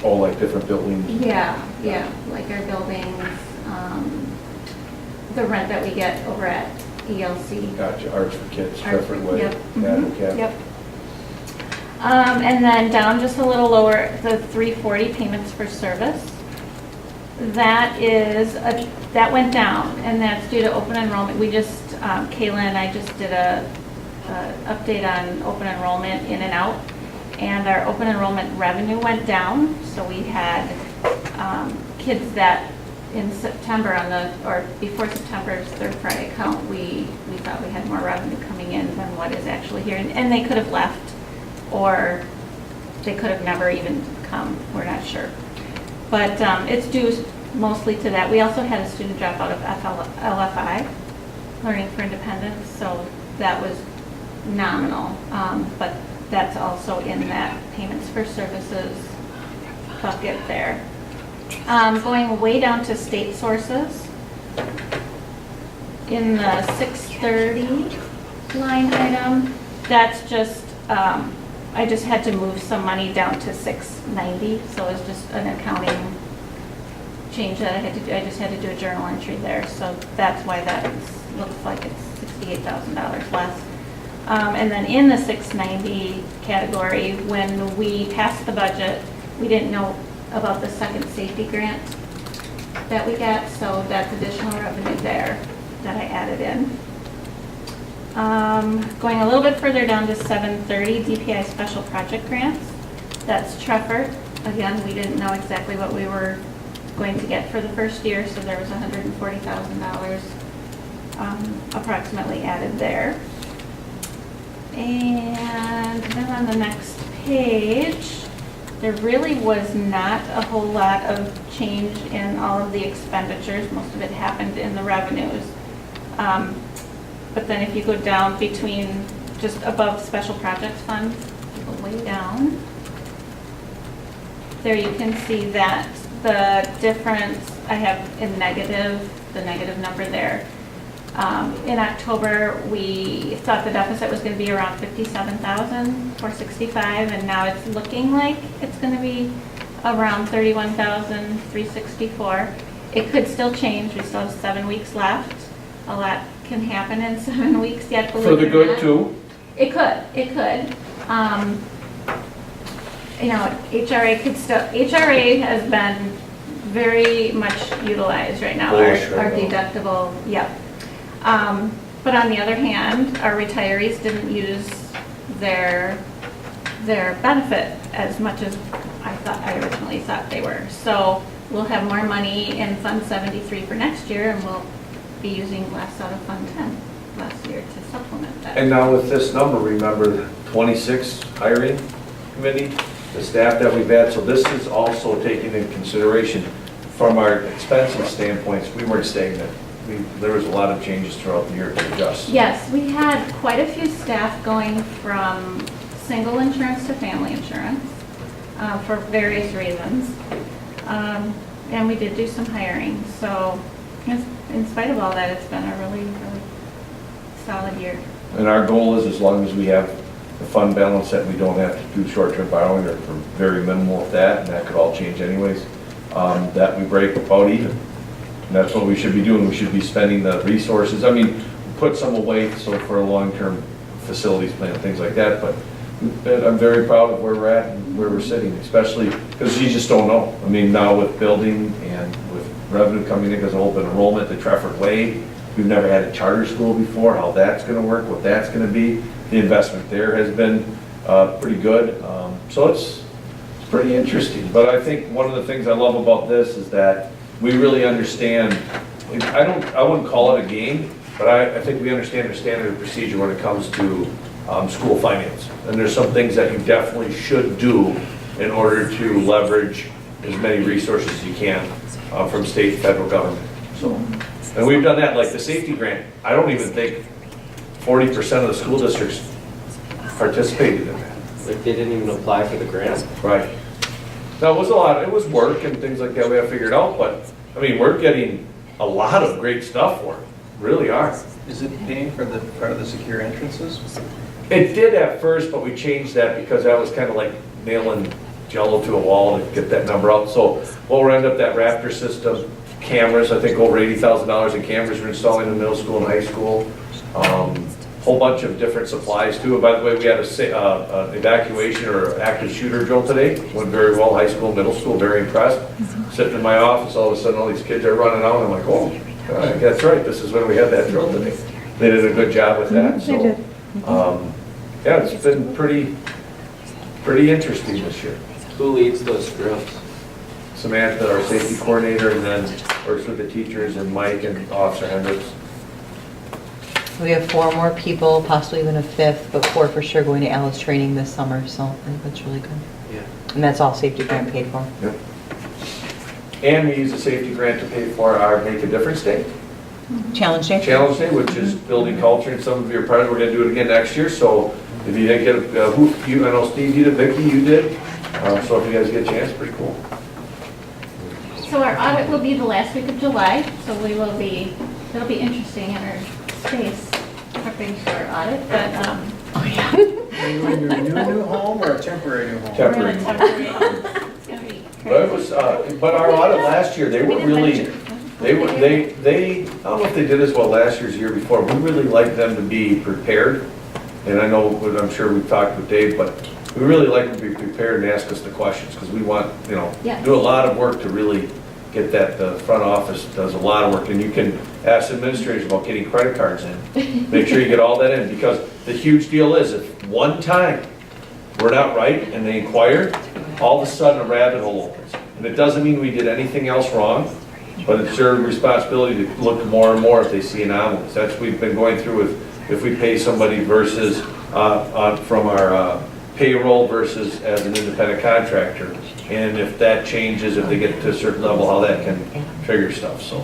Oh, like different buildings? yeah, like our buildings, the rent that we get over at ELC. Gotcha, Arts for Kids, Arts Trefford for- Way, yep, Caddo. Yep. And then down just a little lower, the 340 payments for service. That went down, and that's due to open enrollment. We just, Kayla and I just did a update on open enrollment in and out. And our open enrollment revenue went down, so we had kids that in September or before September's third Friday count, we thought we had more revenue coming in than what is actually here. And they could have left, or they could have never even come, we're not sure. But it's due mostly to that. We also had a student drop out of LFI, Learning for Independence, so that was nominal. But that's also in that payments for services bucket there. Going way down to state sources, in the 630 line item, that's just, I just had to move some money down to 690, so it's just an accounting change that I had to do. I just had to do a journal entry there, so that's why that looks like it's $68,000 less. And then in the 690 category, when we passed the budget, we didn't know about the second safety grant that we got, so that's additional revenue there that I added in. Going a little bit further down to 730, DPI special project grants. That's Treffert. Again, we didn't know exactly what we were going to get for the first year, so there was $140,000 approximately added there. And then on the next page, there really was not a whole lot of change in all of the expenditures. Most of it happened in the revenues. But then if you go down between, just above special projects fund, go way down, there you can see that the difference I have in negative, the negative number there. In October, we thought the deficit was going to be around $57,465, and now it's looking like it's going to be around $31,364. It could still change. We still have 7 weeks left. A lot can happen in 7 weeks yet. For the good too? It could. It could. You know, HRA could still. HRA has been very much utilized right now. Our deductible. Yep. But on the other hand, our retirees didn't use their benefit as much as I originally thought they were. So we'll have more money in Fund 73 for next year, and we'll be using less out of Fund 10 last year to supplement that. And now with this number, remember 26 hiring committee, the staff that we've had, so this is also taken in consideration from our expenses standpoints. We weren't stagnant. There was a lot of changes throughout the year to adjust. Yes, we had quite a few staff going from single insurance to family insurance for various reasons. And we did do some hiring. So in spite of all that, it's been a really, really solid year. And our goal is, as long as we have the fund balance, that we don't have to do short-term borrowing, or very minimal of that, and that could all change anyways, that we break about even. And that's what we should be doing. We should be spending the resources. I mean, put some away so for a long-term facilities plan, things like that. But I'm very proud of where we're at and where we're sitting, especially because you just don't know. I mean, now with building and with revenue coming in because of open enrollment, the Treffert Way, we've never had a charter school before, how that's going to work, what that's going to be. The investment there has been pretty good. So it's pretty interesting. But I think one of the things I love about this is that we really understand, I wouldn't call it a game, but I think we understand the standard procedure when it comes to school finance. And there's some things that you definitely should do in order to leverage as many resources as you can from state and federal government. So, and we've done that, like the safety grant. I don't even think 40% of the school districts participated in that. Like they didn't even apply for the grant. Right. Now, it was a lot, it was work and things like that we have to figure it out, but, I mean, we're getting a lot of great stuff for it, really are. Is it paying for the part of the secure entrances? It did at first, but we changed that because that was kind of like nailing Jello to a wall to get that number out. So we'll end up that Raptor system, cameras, I think over $80,000 in cameras we're installing in middle school and high school. Whole bunch of different supplies too. And by the way, we had an evacuation or active shooter drill today. Went very well, high school, middle school, very impressed. Sitting in my office, all of a sudden all these kids are running out. I'm like, oh, that's right, this is when we had that drill today. They did a good job with that. So Yeah, it's been pretty interesting this year. Who leads those drills? Samantha, our safety coordinator, and then works with the teachers, and Mike and Officer Hendricks. We have 4 more people, possibly even a 5th, but 4 for sure going to Alice training this summer, so I think that's really good. Yeah. And that's all safety grant paid for. Yep. And we use a safety grant to pay for our Make a Difference Day. Challenge Day? Challenge Day, which is building culture, and some of you are part of it. We're gonna do it again next year, so if you didn't get I know Steve, you did, Vicki, you did. So if you guys get a chance, pretty cool. So our audit will be the last week of July, so it'll be interesting in our space, prepping for our audit, but, Are you in your new home or a temporary new home? Temporary. It's gonna be But it was, but our audit last year, they were really, they, I don't know if they did as well last year as the year before. We really like them to be prepared. And I know, I'm sure we've talked with Dave, but we really like them to be prepared and ask us the questions, because we want, Yeah. do a lot of work to really get that, the front office does a lot of work. And you can ask administrators about getting credit cards in. Make sure you get all that in, because the huge deal is, if one time we're not right and they inquire, all of a sudden a rabbit hole opens. And it doesn't mean we did anything else wrong, but it's your responsibility to look more and more if they see anomalies. That's what we've been going through with, if we pay somebody versus, from our payroll versus as an independent contractor. And if that changes, if they get to a certain level, how that can trigger stuff. So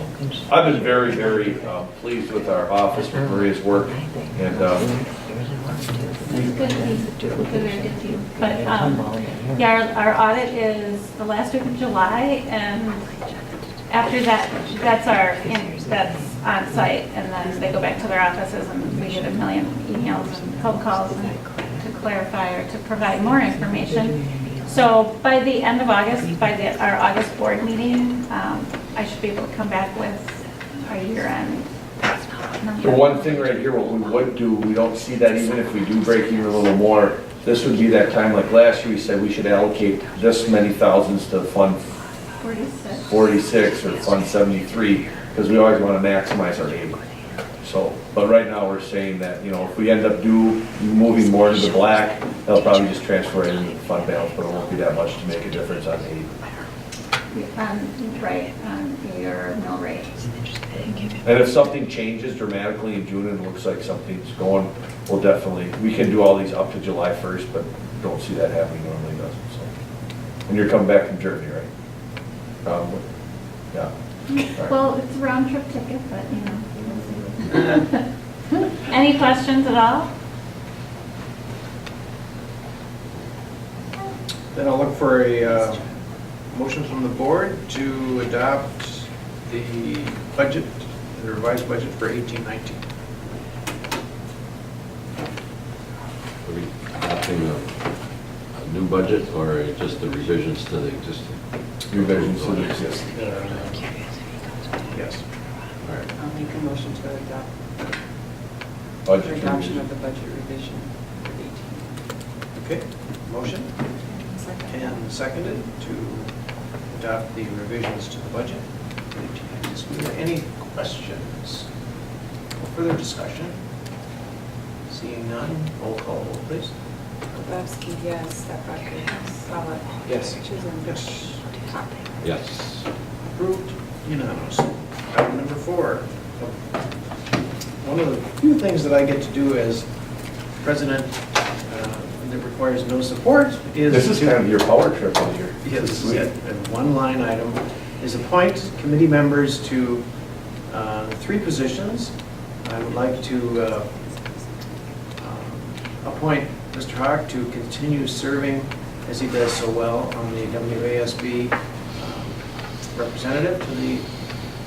I've been very, very pleased with our office, with Maria's work. And It's good to be very good to you. But, yeah, our audit is the last week of July, and after that, that's on site, and then they go back to their offices, and we get a million emails and phone calls to clarify or to provide more information. So by the end of August, by our August board meeting, I should be able to come back with our year-end number. the one thing right here, what we would do, we don't see that even if we do break even a little more, this would be that time, like last year, we said we should allocate this many thousands to Fund 46 or Fund 73, because we always want to maximize our aid. So, but right now, we're saying that, if we end up moving more to the black, they'll probably just transfer it into the fund balance, but it won't be that much to make a difference on aid. Right, your mill rate. And if something changes dramatically in June and it looks like something's going, we'll definitely, we can do all these up to July 1st, but don't see that happening normally, doesn't, so. And you're coming back from Germany, right? Yeah. All right. Well, it's a round trip ticket, but, Any questions at all? Then I'll look for a motion from the board to adopt the budget, the revised budget for 18-19. Are we adopting a new budget or just the revisions to the existing? Revisions to the existing. Yes. All right. I'll make a motion to adopt Budget the adoption revision. of the budget revision for 18. Okay, motion and seconded to adopt the revisions to the budget for 18-19 school year. Any questions? No further discussion? Seeing none, roll call, vote, please. Grabowski, yes. Stepbacher, yes. Sawat. Yes. Chisholm. Yes. Yes. Approved, unanimous. Item number 4. One of the few things that I get to do as president that requires no support is... This is kind of your power trip on your... Yes, this is it. And one line item is appoint committee members to 3 positions. I would like to appoint Mr. Hawk to continue serving as he does so well on the WASB representative to the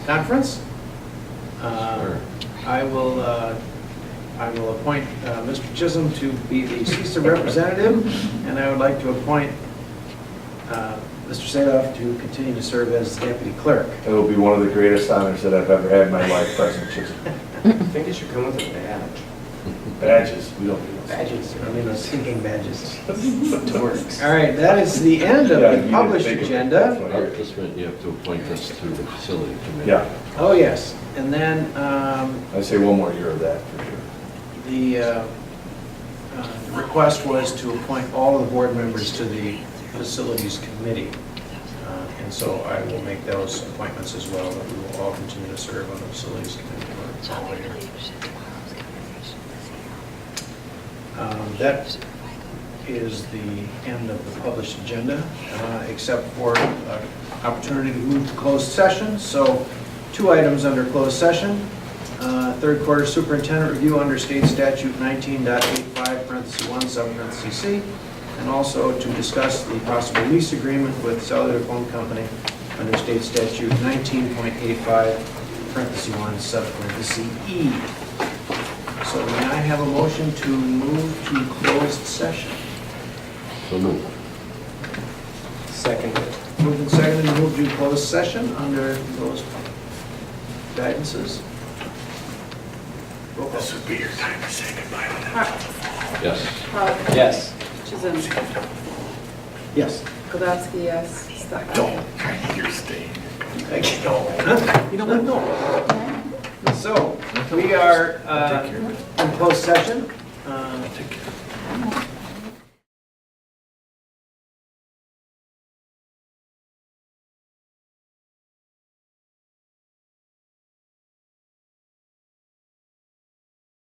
conference. Sure. I will appoint Mr. Chisholm to be the CISA representative, and I would like to appoint Mr. Sadoff to continue to serve as deputy clerk. It will be one of the greatest honors that I've ever had in my life, President Chisholm. I think it should come with a badge. Badges, we don't do those. Badges, I mean those stinking badges. All right, that is the end of the published agenda. At this point, you have to appoint us to the facility committee. Yeah, Oh, yes, and then I say one more year of that for sure. the the request was to appoint all of the board members to the Facilities Committee. And so I will make those appointments as well, that we will all continue to serve on the Facilities Committee for all year. That is the end of the published agenda, except for opportunity to move to closed session. So 2 items under closed session. Third quarter superintendent review under state statute 19.85, parenthesis 1, sub-parenthesis C, and also to discuss the possible lease agreement with Cellular Phone Company under state statute 19.85, parenthesis 1, sub-parenthesis E. So may I have a motion to move to closed session? So moved. Second. Moved and seconded to move to closed session under those guidances. This would be your time to say goodbye to them. Yes. Yes. Chisholm. Yes. Kowalski, yes. Stuck. Don't. You're staying. You don't know. So, we are in closed session.